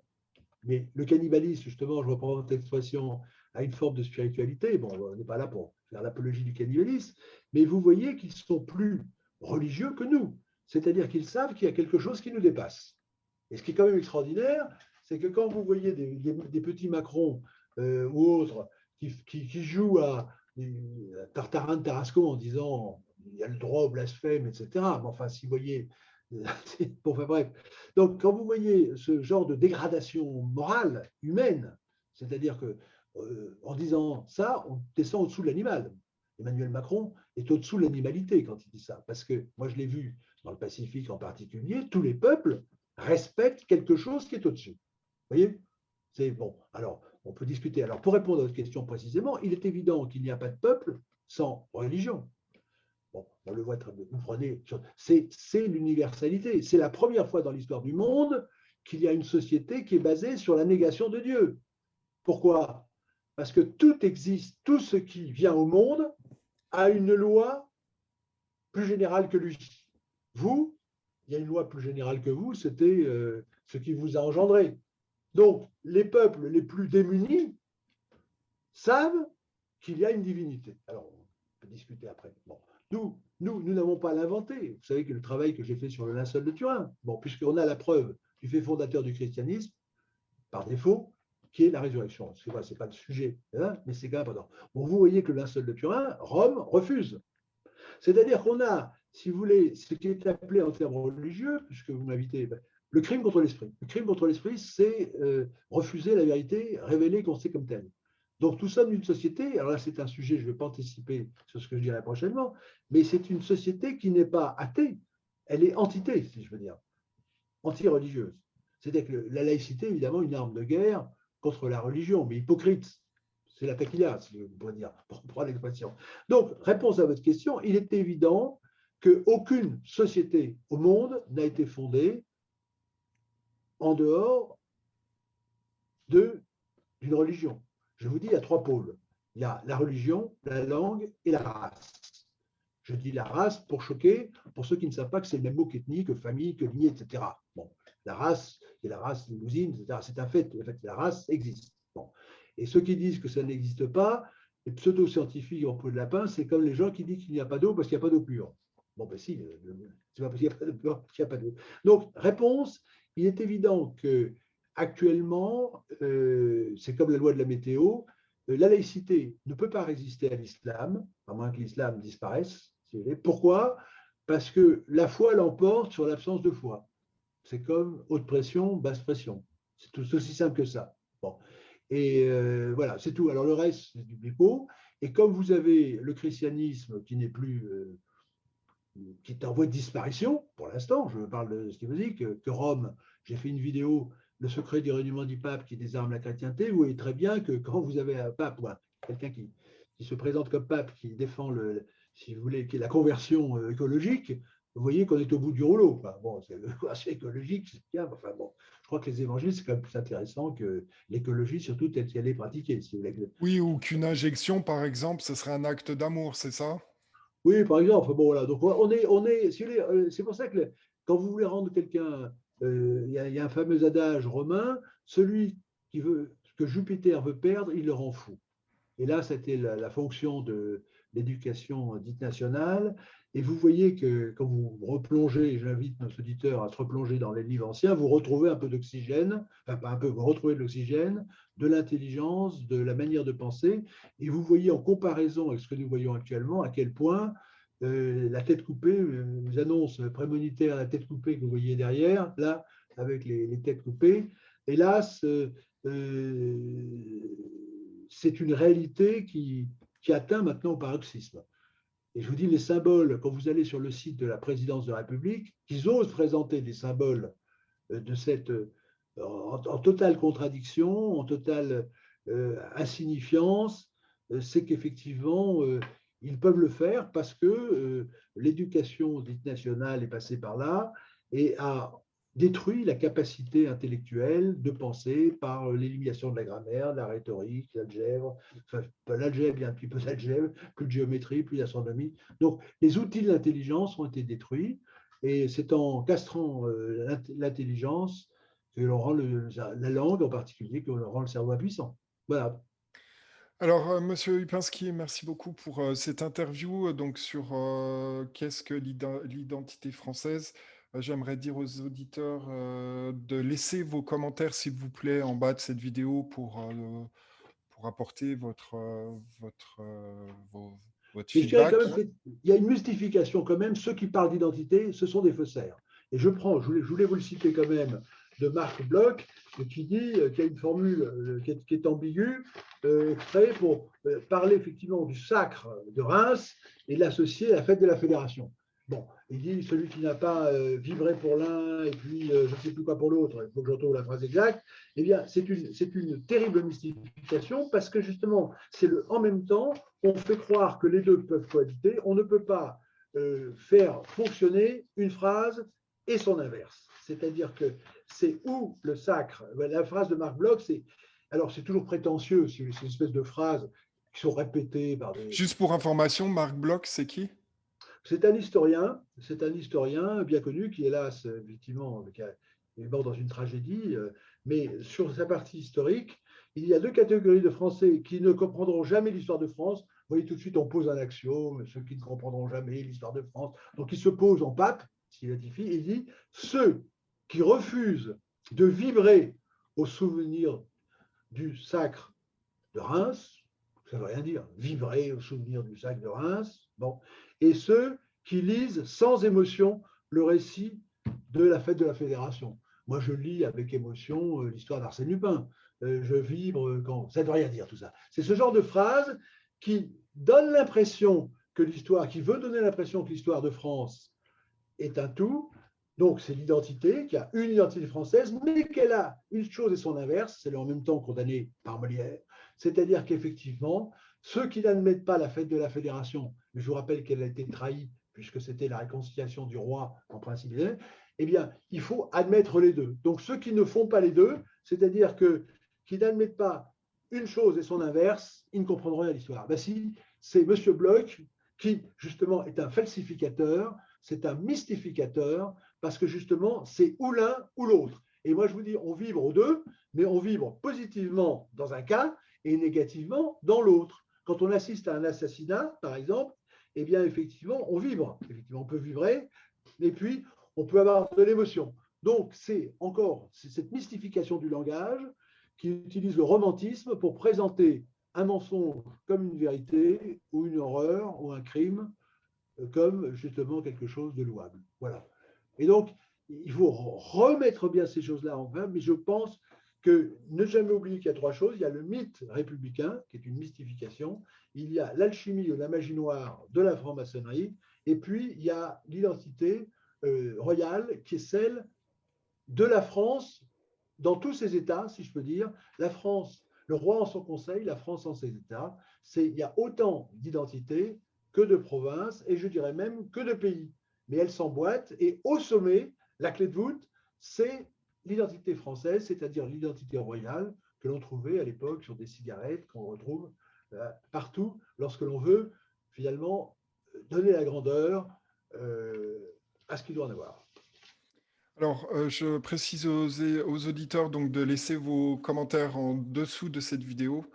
[SPEAKER 2] mais le cannibalisme, justement, je reprends votre expression, a une forme de spiritualité. Bon, on n'est pas là pour faire l'apologie du cannibalisme, mais vous voyez qu'ils sont plus religieux que nous. C'est-à-dire qu'ils savent qu'il y a quelque chose qui nous dépasse. Et ce qui est quand même extraordinaire, c'est que quand vous voyez des petits Macron ou autres qui jouent à Tartarin de Tarascon en disant il y a le droit au blasphème, etc. Mais enfin, si vous voyez, bon, enfin bref. Donc, quand vous voyez ce genre de dégradation morale, humaine, c'est-à-dire que en disant ça, on descend au-dessous de l'animal. Emmanuel Macron est au-dessous de l'animalité quand il dit ça, parce que moi je l'ai vu dans le Pacifique en particulier, tous les peuples respectent quelque chose qui est au-dessus. Vous voyez? C'est bon. Alors, on peut discuter. Alors, pour répondre à votre question précisément, il est évident qu'il n'y a pas de peuple sans religion. Bon, on le voit très bien. Vous prenez, c'est l'universalité. C'est la première fois dans l'histoire du monde qu'il y a une société qui est basée sur la négation de Dieu. Pourquoi? Parce que tout existe, tout ce qui vient au monde a une loi plus générale que lui. Vous, il y a une loi plus générale que vous, c'était ce qui vous a engendré. Donc, les peuples les plus démunis savent qu'il y a une divinité. Alors, on peut discuter après. Bon. Nous n'avons pas l'inventé. Vous savez que le travail que j'ai fait sur le linceul de Turin, bon, puisqu'on a la preuve du fait fondateur du christianisme, par défaut, qui est la résurrection. C'est vrai, ce n'est pas le sujet, hein, mais c'est quand même important. Bon, vous voyez que le linceul de Turin, Rome refuse. C'est-à-dire qu'on a, si vous voulez, ce qui est appelé en termes religieux, puisque vous m'invitez, le crime contre l'esprit. Le crime contre l'esprit, c'est refuser la vérité révélée qu'on sait comme telle. Donc, nous sommes une société, alors là, c'est un sujet, je ne vais pas anticiper sur ce que je dirai prochainement, mais c'est une société qui n'est pas athée, elle est entité, si je veux dire, anti-religieuse. C'est-à-dire que la laïcité, évidemment, une arme de guerre contre la religion, mais hypocrite. C'est la taquilla, si vous pouvez dire, pour prendre l'expression. Donc, réponse à votre question, il est évident qu'aucune société au monde n'a été fondée en dehors d'une religion. Je vous dis, il y a trois pôles. Il y a la religion, la langue et la race. Je dis la race pour choquer, pour ceux qui ne savent pas que c'est le même mot qu'ethnie, que famille, que lignée, etc. Bon, la race et la race limousine, etc. C'est un fait. En fait, la race existe. Bon. Et ceux qui disent que ça n'existe pas, les pseudo-scientifiques en peau de lapin, c'est comme les gens qui disent qu'il n'y a pas d'eau parce qu'il n'y a pas d'eau pure. Bon, ben si, c'est pas parce qu'il n'y a pas d'eau pure qu'il n'y a pas d'eau. Donc, réponse, il est évident que actuellement, c'est comme la loi de la météo, la laïcité ne peut pas résister à l'islam, à moins que l'islam disparaisse. Pourquoi? Parce que la foi l'emporte sur l'absence de foi. C'est comme haute pression, basse pression. C'est tout aussi simple que ça. Bon. Et voilà, c'est tout. Alors le reste, c'est du bipo. Et comme vous avez le christianisme qui n'est plus, qui est en voie de disparition, pour l'instant, je parle de ce qui vous dit, que Rome, j'ai fait une vidéo, le secret du rayonnement du pape qui désarme la chrétienté, vous voyez très bien que quand vous avez un pape, ou quelqu'un qui se présente comme pape, qui défend, si vous voulez, la conversion écologique, vous voyez qu'on est au bout du rouleau. Enfin, bon, c'est écologique, c'est bien. Enfin, bon, je crois que les évangiles, c'est quand même plus intéressant que l'écologie, surtout telle qu'elle est pratiquée. Si vous voulez.
[SPEAKER 1] Oui, ou qu'une injection, par exemple, ce serait un acte d'amour, c'est ça?
[SPEAKER 2] Oui, par exemple. Bon, voilà. Donc, si vous voulez, c'est pour ça que quand vous voulez rendre quelqu'un, il y a un fameux adage romain, celui qui veut que Jupiter veut perdre, il le rend fou. Et là, c'était la fonction de l'éducation dite nationale. Et vous voyez que quand vous replongez, j'invite nos auditeurs à se replonger dans les livres anciens, vous retrouvez un peu d'oxygène, enfin pas un peu, vous retrouvez de l'oxygène, de l'intelligence, de la manière de penser. Et vous voyez en comparaison avec ce que nous voyons actuellement, à quel point la tête coupée, les annonces prémonitaires, la tête coupée que vous voyez derrière, là, avec les têtes coupées, hélas, c'est une réalité qui atteint maintenant au paroxysme. Et je vous dis, les symboles, quand vous allez sur le site de la présidence de la République, qu'ils osent présenter des symboles de cette, en totale contradiction, en totale insignifiance, c'est qu'effectivement, ils peuvent le faire parce que l'éducation dite nationale est passée par là et a détruit la capacité intellectuelle de penser par l'élimination de la grammaire, de la rhétorique, l'algèbre, enfin, pas l'algèbre, il y a un petit peu d'algèbre, plus de géométrie, plus d'astronomie. Donc, les outils de l'intelligence ont été détruits, et c'est en castrant l'intelligence que l'on rend la langue en particulier, que l'on rend le cerveau impuissant. Voilà.
[SPEAKER 1] Alors, Monsieur Lipinski, merci beaucoup pour cette interview donc sur qu'est-ce que l'identité française. J'aimerais dire aux auditeurs de laisser vos commentaires, s'il vous plaît, en bas de cette vidéo pour apporter votre
[SPEAKER 2] Mais je dirais quand
[SPEAKER 1] feedback.
[SPEAKER 2] même qu'il y a une mystification quand même. Ceux qui parlent d'identité, ce sont des faussaires. Et je voulais vous le citer quand même, de Marc Bloch, qui dit qu'il y a une formule qui est ambiguë, exprès pour parler effectivement du sacre de Reims et l'associer à la fête de la Fédération. Bon, il dit celui qui n'a pas vibré pour l'un et puis je ne sais plus quoi pour l'autre, il faut que je retrouve la phrase exacte. Eh bien, c'est une terrible mystification parce que justement, c'est en même temps, on fait croire que les deux peuvent cohabiter. On ne peut pas faire fonctionner une phrase et son inverse. C'est-à-dire que c'est où le sacre. La phrase de Marc Bloch, alors c'est toujours prétentieux, c'est une espèce de phrases qui sont répétées par des.
[SPEAKER 1] Juste pour information, Marc Bloch, c'est qui?
[SPEAKER 2] C'est un historien bien connu qui, hélas, effectivement, est mort dans une tragédie, mais sur sa partie historique, il y a deux catégories de Français qui ne comprendront jamais l'histoire de France. Vous voyez, tout de suite, on pose un axiome, ceux qui ne comprendront jamais l'histoire de France. Donc, il se pose en pape, s'il identifie, et il dit ceux qui refusent de vibrer au souvenir du sacre de Reims, ça ne veut rien dire, vibrer au souvenir du sacre de Reims, bon, et ceux qui lisent sans émotion le récit de la fête de la Fédération. Moi, je lis avec émotion l'histoire d'Arsène Lupin. Je vibre quand. Ça ne veut rien dire tout ça. C'est ce genre de phrase qui donne l'impression que l'histoire, qui veut donner l'impression que l'histoire de France est un tout. Donc, c'est l'identité, qui a une identité française, mais qu'elle a une chose et son inverse, c'est en même temps condamné par Molière, c'est-à-dire qu'effectivement, ceux qui n'admettent pas la fête de la Fédération, mais je vous rappelle qu'elle a été trahie, puisque c'était la réconciliation du roi en principe, eh bien, il faut admettre les deux. Donc, ceux qui ne font pas les deux, c'est-à-dire qui n'admettent pas une chose et son inverse, ils ne comprendront rien à l'histoire. Ben si, c'est M. Bloch qui, justement, est un falsificateur, c'est un mystificateur, parce que justement, c'est ou l'un ou l'autre. Et moi, je vous dis, on vibre aux deux, mais on vibre positivement dans un cas et négativement dans l'autre. Quand on assiste à un assassinat, par exemple, eh bien, effectivement, on vibre. Effectivement, on peut vibrer, et puis, on peut avoir de l'émotion. Donc, c'est cette mystification du langage qui utilise le romantisme pour présenter un mensonge comme une vérité, ou une horreur, ou un crime, comme justement quelque chose de louable. Voilà. Et donc, il faut remettre bien ces choses-là en main, mais je pense que ne jamais oublier qu'il y a trois choses. Il y a le mythe républicain, qui est une mystification, il y a l'alchimie ou la magie noire de la franc-maçonnerie, et puis il y a l'identité royale, qui est celle de la France dans tous ses États, si je peux dire. La France, le roi en son conseil, la France en ses États. Il y a autant d'identités que de provinces, et je dirais même que de pays. Mais elles s'emboîtent, et au sommet, la clé de voûte, c'est l'identité française, c'est-à-dire l'identité royale que l'on trouvait à l'époque sur des cigarettes, qu'on retrouve partout lorsque l'on veut finalement donner la grandeur à ce qu'il doit en avoir.
[SPEAKER 1] Alors, je précise aux auditeurs donc de laisser vos commentaires en dessous de cette vidéo.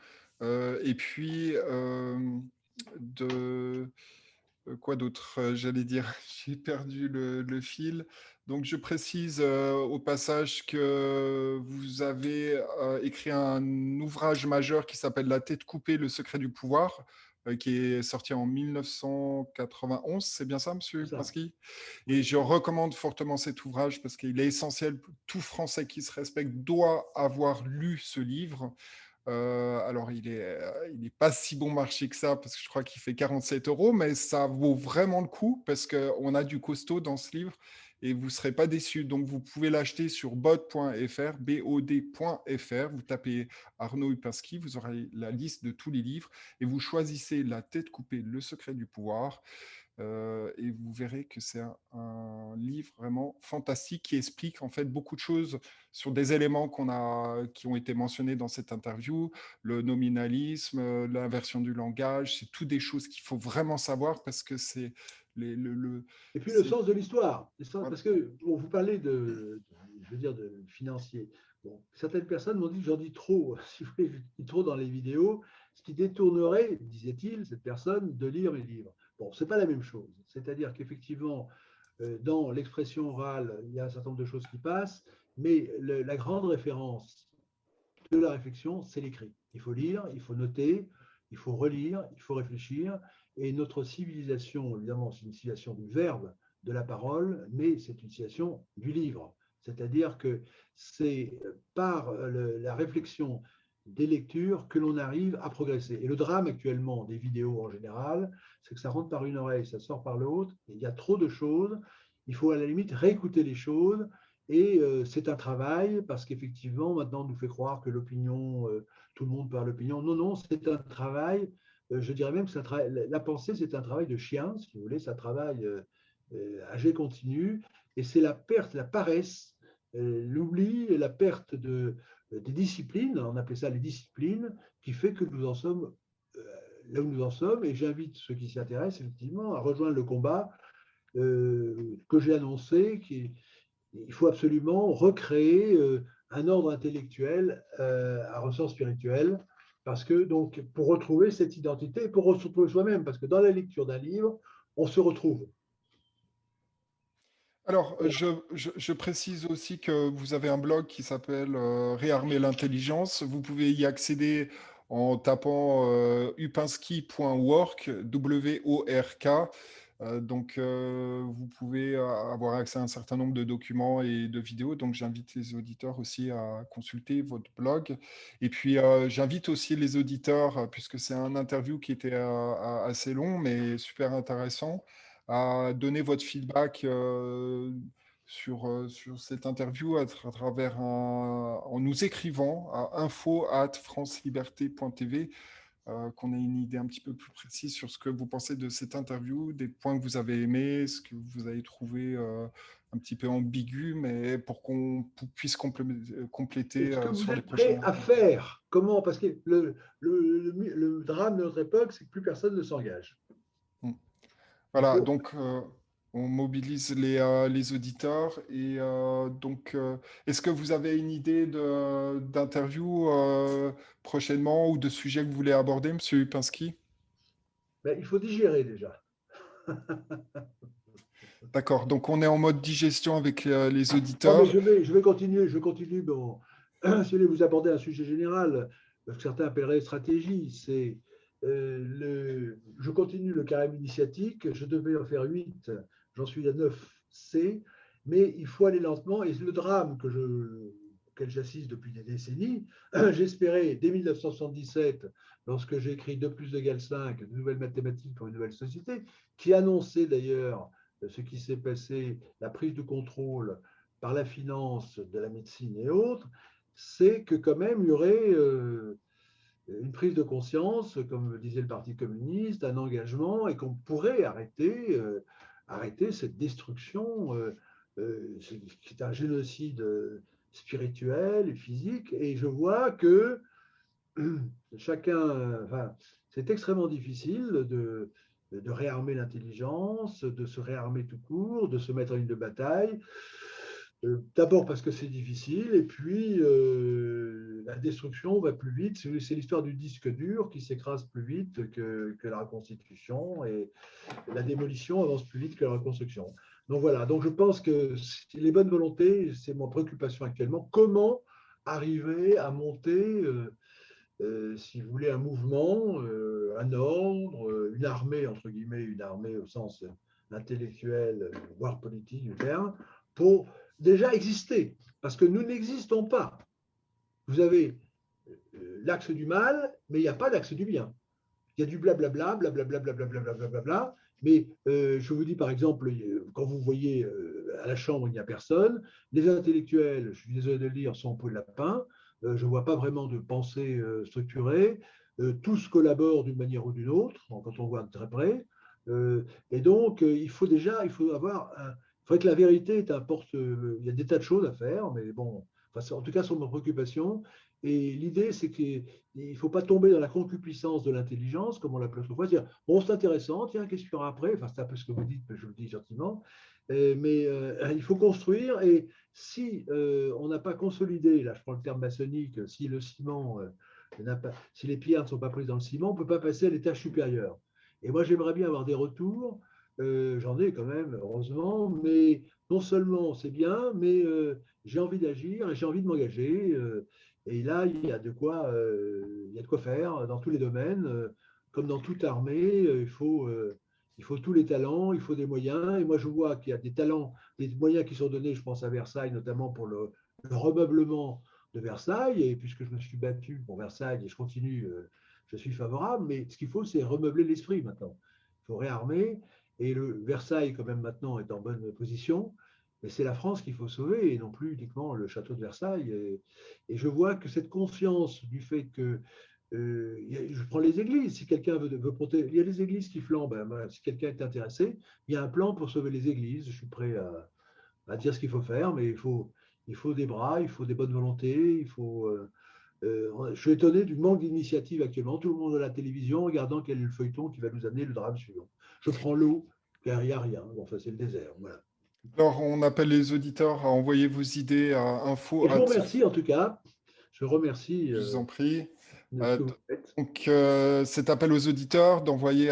[SPEAKER 1] Et puis, de quoi d'autre j'allais dire, j'ai perdu le fil. Donc, je précise au passage que vous avez écrit un ouvrage majeur qui s'appelle La tête coupée, le secret du pouvoir, qui est sorti en 1991. C'est bien ça, Monsieur Lipinski? Et
[SPEAKER 2] Oui.
[SPEAKER 1] je recommande fortement cet ouvrage parce qu'il est essentiel. Tout Français qui se respecte doit avoir lu ce livre. Alors, il est pas si bon marché que ça, parce que je crois qu'il fait 47 €, mais ça vaut vraiment le coup, parce qu'on a du costaud dans ce livre. et vous ne serez pas déçus. Donc, vous pouvez l'acheter sur bod.fr, bod.fr. Vous tapez Arnaud Upinski, vous aurez la liste de tous les livres et vous choisissez La tête coupée, le secret du pouvoir. Et vous verrez que c'est un livre vraiment fantastique qui explique en fait beaucoup de choses sur des éléments qui ont été mentionnés dans cette interview, le nominalisme, l'inversion du langage, c'est tout des choses qu'il faut vraiment savoir parce que c'est
[SPEAKER 2] Et puis le
[SPEAKER 1] c'est-
[SPEAKER 2] sens de l'histoire,
[SPEAKER 1] voilà.
[SPEAKER 2] parce que bon, vous parlez je veux dire, de financier. Bon, certaines personnes m'ont dit que j'en dis trop, si vous voulez, je dis trop dans les vidéos, ce qui détournerait, disait-il, cette personne, de lire mes livres. Bon, c'est pas la même chose. C'est-à-dire qu'effectivement, dans l'expression orale, il y a un certain nombre de choses qui passent, mais la grande référence de la réflexion, c'est l'écrit. Il faut lire, il faut noter, il faut relire, il faut réfléchir. Et notre civilisation, évidemment, c'est une civilisation du verbe, de la parole, mais c'est une civilisation du livre. C'est-à-dire que c'est par la réflexion des lectures que l'on arrive à progresser. Et le drame actuellement des vidéos en général, c'est que ça rentre par une oreille, ça sort par l'autre, il y a trop de choses, il faut à la limite réécouter les choses, et c'est un travail parce qu'effectivement, maintenant, on nous fait croire que l'opinion, tout le monde parle l'opinion. Non, non, c'est un travail, je dirais même que la pensée, c'est un travail de chien, si vous voulez, c'est un travail à jet continu, et c'est la perte, la paresse, l'oubli et la perte des disciplines, on appelait ça les disciplines, qui fait que nous en sommes là où nous en sommes, et j'invite ceux qui s'y intéressent, effectivement, à rejoindre le combat que j'ai annoncé, il faut absolument recréer un ordre intellectuel à ressort spirituel, parce que donc pour retrouver cette identité, pour retrouver soi-même, parce que dans la lecture d'un livre, on se retrouve.
[SPEAKER 1] Alors, je précise aussi que vous avez un blog qui s'appelle Réarmer l'intelligence. Vous pouvez y accéder en tapant upinski.work, W-O-R-K. Donc, vous pouvez avoir accès à un certain nombre de documents et de vidéos. Donc, j'invite les auditeurs aussi à consulter votre blog. Et puis, j'invite aussi les auditeurs, puisque c'est un interview qui était assez long, mais super intéressant, à donner votre feedback sur cette interview à travers en nous écrivant à info@franceliberté.tv, qu'on ait une idée un petit peu plus précise sur ce que vous pensez de cette interview, des points que vous avez aimés, ce que vous avez trouvé un petit peu ambigu, mais pour qu'on puisse
[SPEAKER 2] Et
[SPEAKER 1] compléter
[SPEAKER 2] ce que vous
[SPEAKER 1] sur les
[SPEAKER 2] êtes prêt
[SPEAKER 1] prochaines.
[SPEAKER 2] à faire, comment? Parce que le drame de notre époque, c'est que plus personne ne s'engage. Il
[SPEAKER 1] Voilà,
[SPEAKER 2] faut
[SPEAKER 1] donc on mobilise les auditeurs et donc est-ce que vous avez une idée d'interview prochainement ou de sujet que vous voulez aborder, Monsieur Upinski?
[SPEAKER 2] ben, il faut digérer déjà.
[SPEAKER 1] D'accord, donc on est en mode digestion avec les
[SPEAKER 2] Non, mais
[SPEAKER 1] auditeurs.
[SPEAKER 2] je vais continuer. Je continue. Bon, si vous voulez vous aborder un sujet général, que certains appelleraient stratégie, c'est je continue le carême initiatique. Je devais en faire 8, j'en suis à 9C, mais il faut aller lentement. Et le drame auquel j'assiste depuis des décennies, j'espérais dès 1977, lorsque j'ai écrit 2 plus 2 égale 5, de nouvelles mathématiques pour une nouvelle société, qui annonçait d'ailleurs ce qui s'est passé, la prise de contrôle par la finance de la médecine et autres, c'est que quand même il y aurait une prise de conscience, comme disait le Parti communiste, un engagement, et qu'on pourrait arrêter cette destruction qui est un génocide spirituel et physique. Et je vois que chacun, enfin, c'est extrêmement difficile de réarmer l'intelligence, de se réarmer tout court, de se mettre en ligne de bataille. D'abord parce que c'est difficile, et puis la destruction va plus vite. C'est l'histoire du disque dur qui s'écrase plus vite que la reconstitution, et la démolition avance plus vite que la reconstruction. Donc voilà, donc je pense que les bonnes volontés, c'est mon préoccupation actuellement. Comment arriver à monter si vous voulez, un mouvement, un ordre, une armée, entre guillemets, une armée au sens intellectuel, voire politique du terme, pour déjà exister. Parce que nous n'existons pas. Vous avez l'axe du mal, mais il n'y a pas l'axe du bien. il y a du blablabla, blablabla, blablabla, blablabla. Mais je vous dis par exemple, quand vous voyez à la Chambre, il n'y a personne. Les intellectuels, je suis désolé de le dire, sont en peau de lapin. Je ne vois pas vraiment de pensée structurée. Tous collaborent d'une manière ou d'une autre, quand on voit de très près. Et donc, il faut avoir. Il faudrait que la vérité est un porte. Il y a des tas de choses à faire, mais bon, enfin, en tout cas, c'est mon préoccupation. Et l'idée, c'est qu'il ne faut pas tomber dans la concupiscence de l'intelligence, comme on l'appelle autrefois. Dire, bon, c'est intéressant, tiens, qu'est-ce qu'il y aura après? Enfin, c'est un peu ce que vous dites, mais je le dis gentiment. Mais il faut construire. Et si on n'a pas consolidé, là, je prends le terme maçonnique, si le ciment, si les pierres ne sont pas prises dans le ciment, on ne peut pas passer à l'étage supérieur. Et moi, j'aimerais bien avoir des retours. J'en ai quand même, heureusement, mais non seulement c'est bien, mais j'ai envie d'agir et j'ai envie de m'engager. Et là, il y a de quoi faire dans tous les domaines. Comme dans toute armée, il faut tous les talents, il faut des moyens. Et moi, je vois qu'il y a des talents, des moyens qui sont donnés, je pense à Versailles, notamment pour le remeublement de Versailles. Et puisque je me suis battu pour Versailles et je continue, je suis favorable. Mais ce qu'il faut, c'est remeubler l'esprit maintenant. Il faut réarmer. Et le Versailles, quand même, maintenant, est en bonne position. Mais c'est la France qu'il faut sauver et non plus uniquement le château de Versailles. Et je vois que cette confiance du fait que je prends les églises, si quelqu'un veut protéger, il y a des églises qui flambent, ben, si quelqu'un est intéressé, il y a un plan pour sauver les églises, je suis prêt à dire ce qu'il faut faire, mais il faut des bras, il faut des bonnes volontés, je suis étonné du manque d'initiative actuellement, tout le monde à la télévision regardant quel est le feuilleton qui va nous amener le drame suivant. Je prends l'eau, car il n'y a rien, bon, enfin c'est le désert, voilà.
[SPEAKER 1] Alors, on appelle les auditeurs à envoyer vos idées à info.
[SPEAKER 2] Et je vous remercie en tout cas, je remercie
[SPEAKER 1] Je vous en prie.
[SPEAKER 2] de ce
[SPEAKER 1] Euh,
[SPEAKER 2] que vous faites.
[SPEAKER 1] donc, cet appel aux auditeurs d'envoyer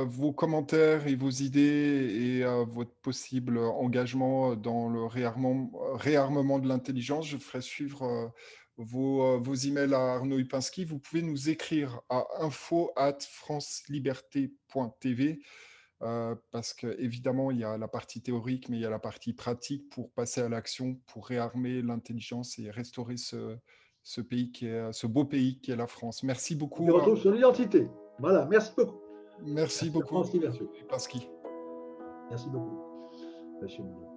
[SPEAKER 1] vos commentaires et vos idées et votre possible engagement dans le réarmement de l'intelligence. Je ferai suivre vos emails à Arnaud Upinski. Vous pouvez nous écrire à info@franceliberté.tv parce qu'évidemment, il y a la partie théorique, mais il y a la partie pratique pour passer à l'action, pour réarmer l'intelligence et restaurer ce pays ce beau pays qui est la France. Merci
[SPEAKER 2] Il
[SPEAKER 1] beaucoup.
[SPEAKER 2] retrouve son identité. Voilà, merci beaucoup.
[SPEAKER 1] Merci
[SPEAKER 2] Merci à
[SPEAKER 1] beaucoup,
[SPEAKER 2] France Liberté.
[SPEAKER 1] Upinski.
[SPEAKER 2] Merci beaucoup, monsieur Mignon.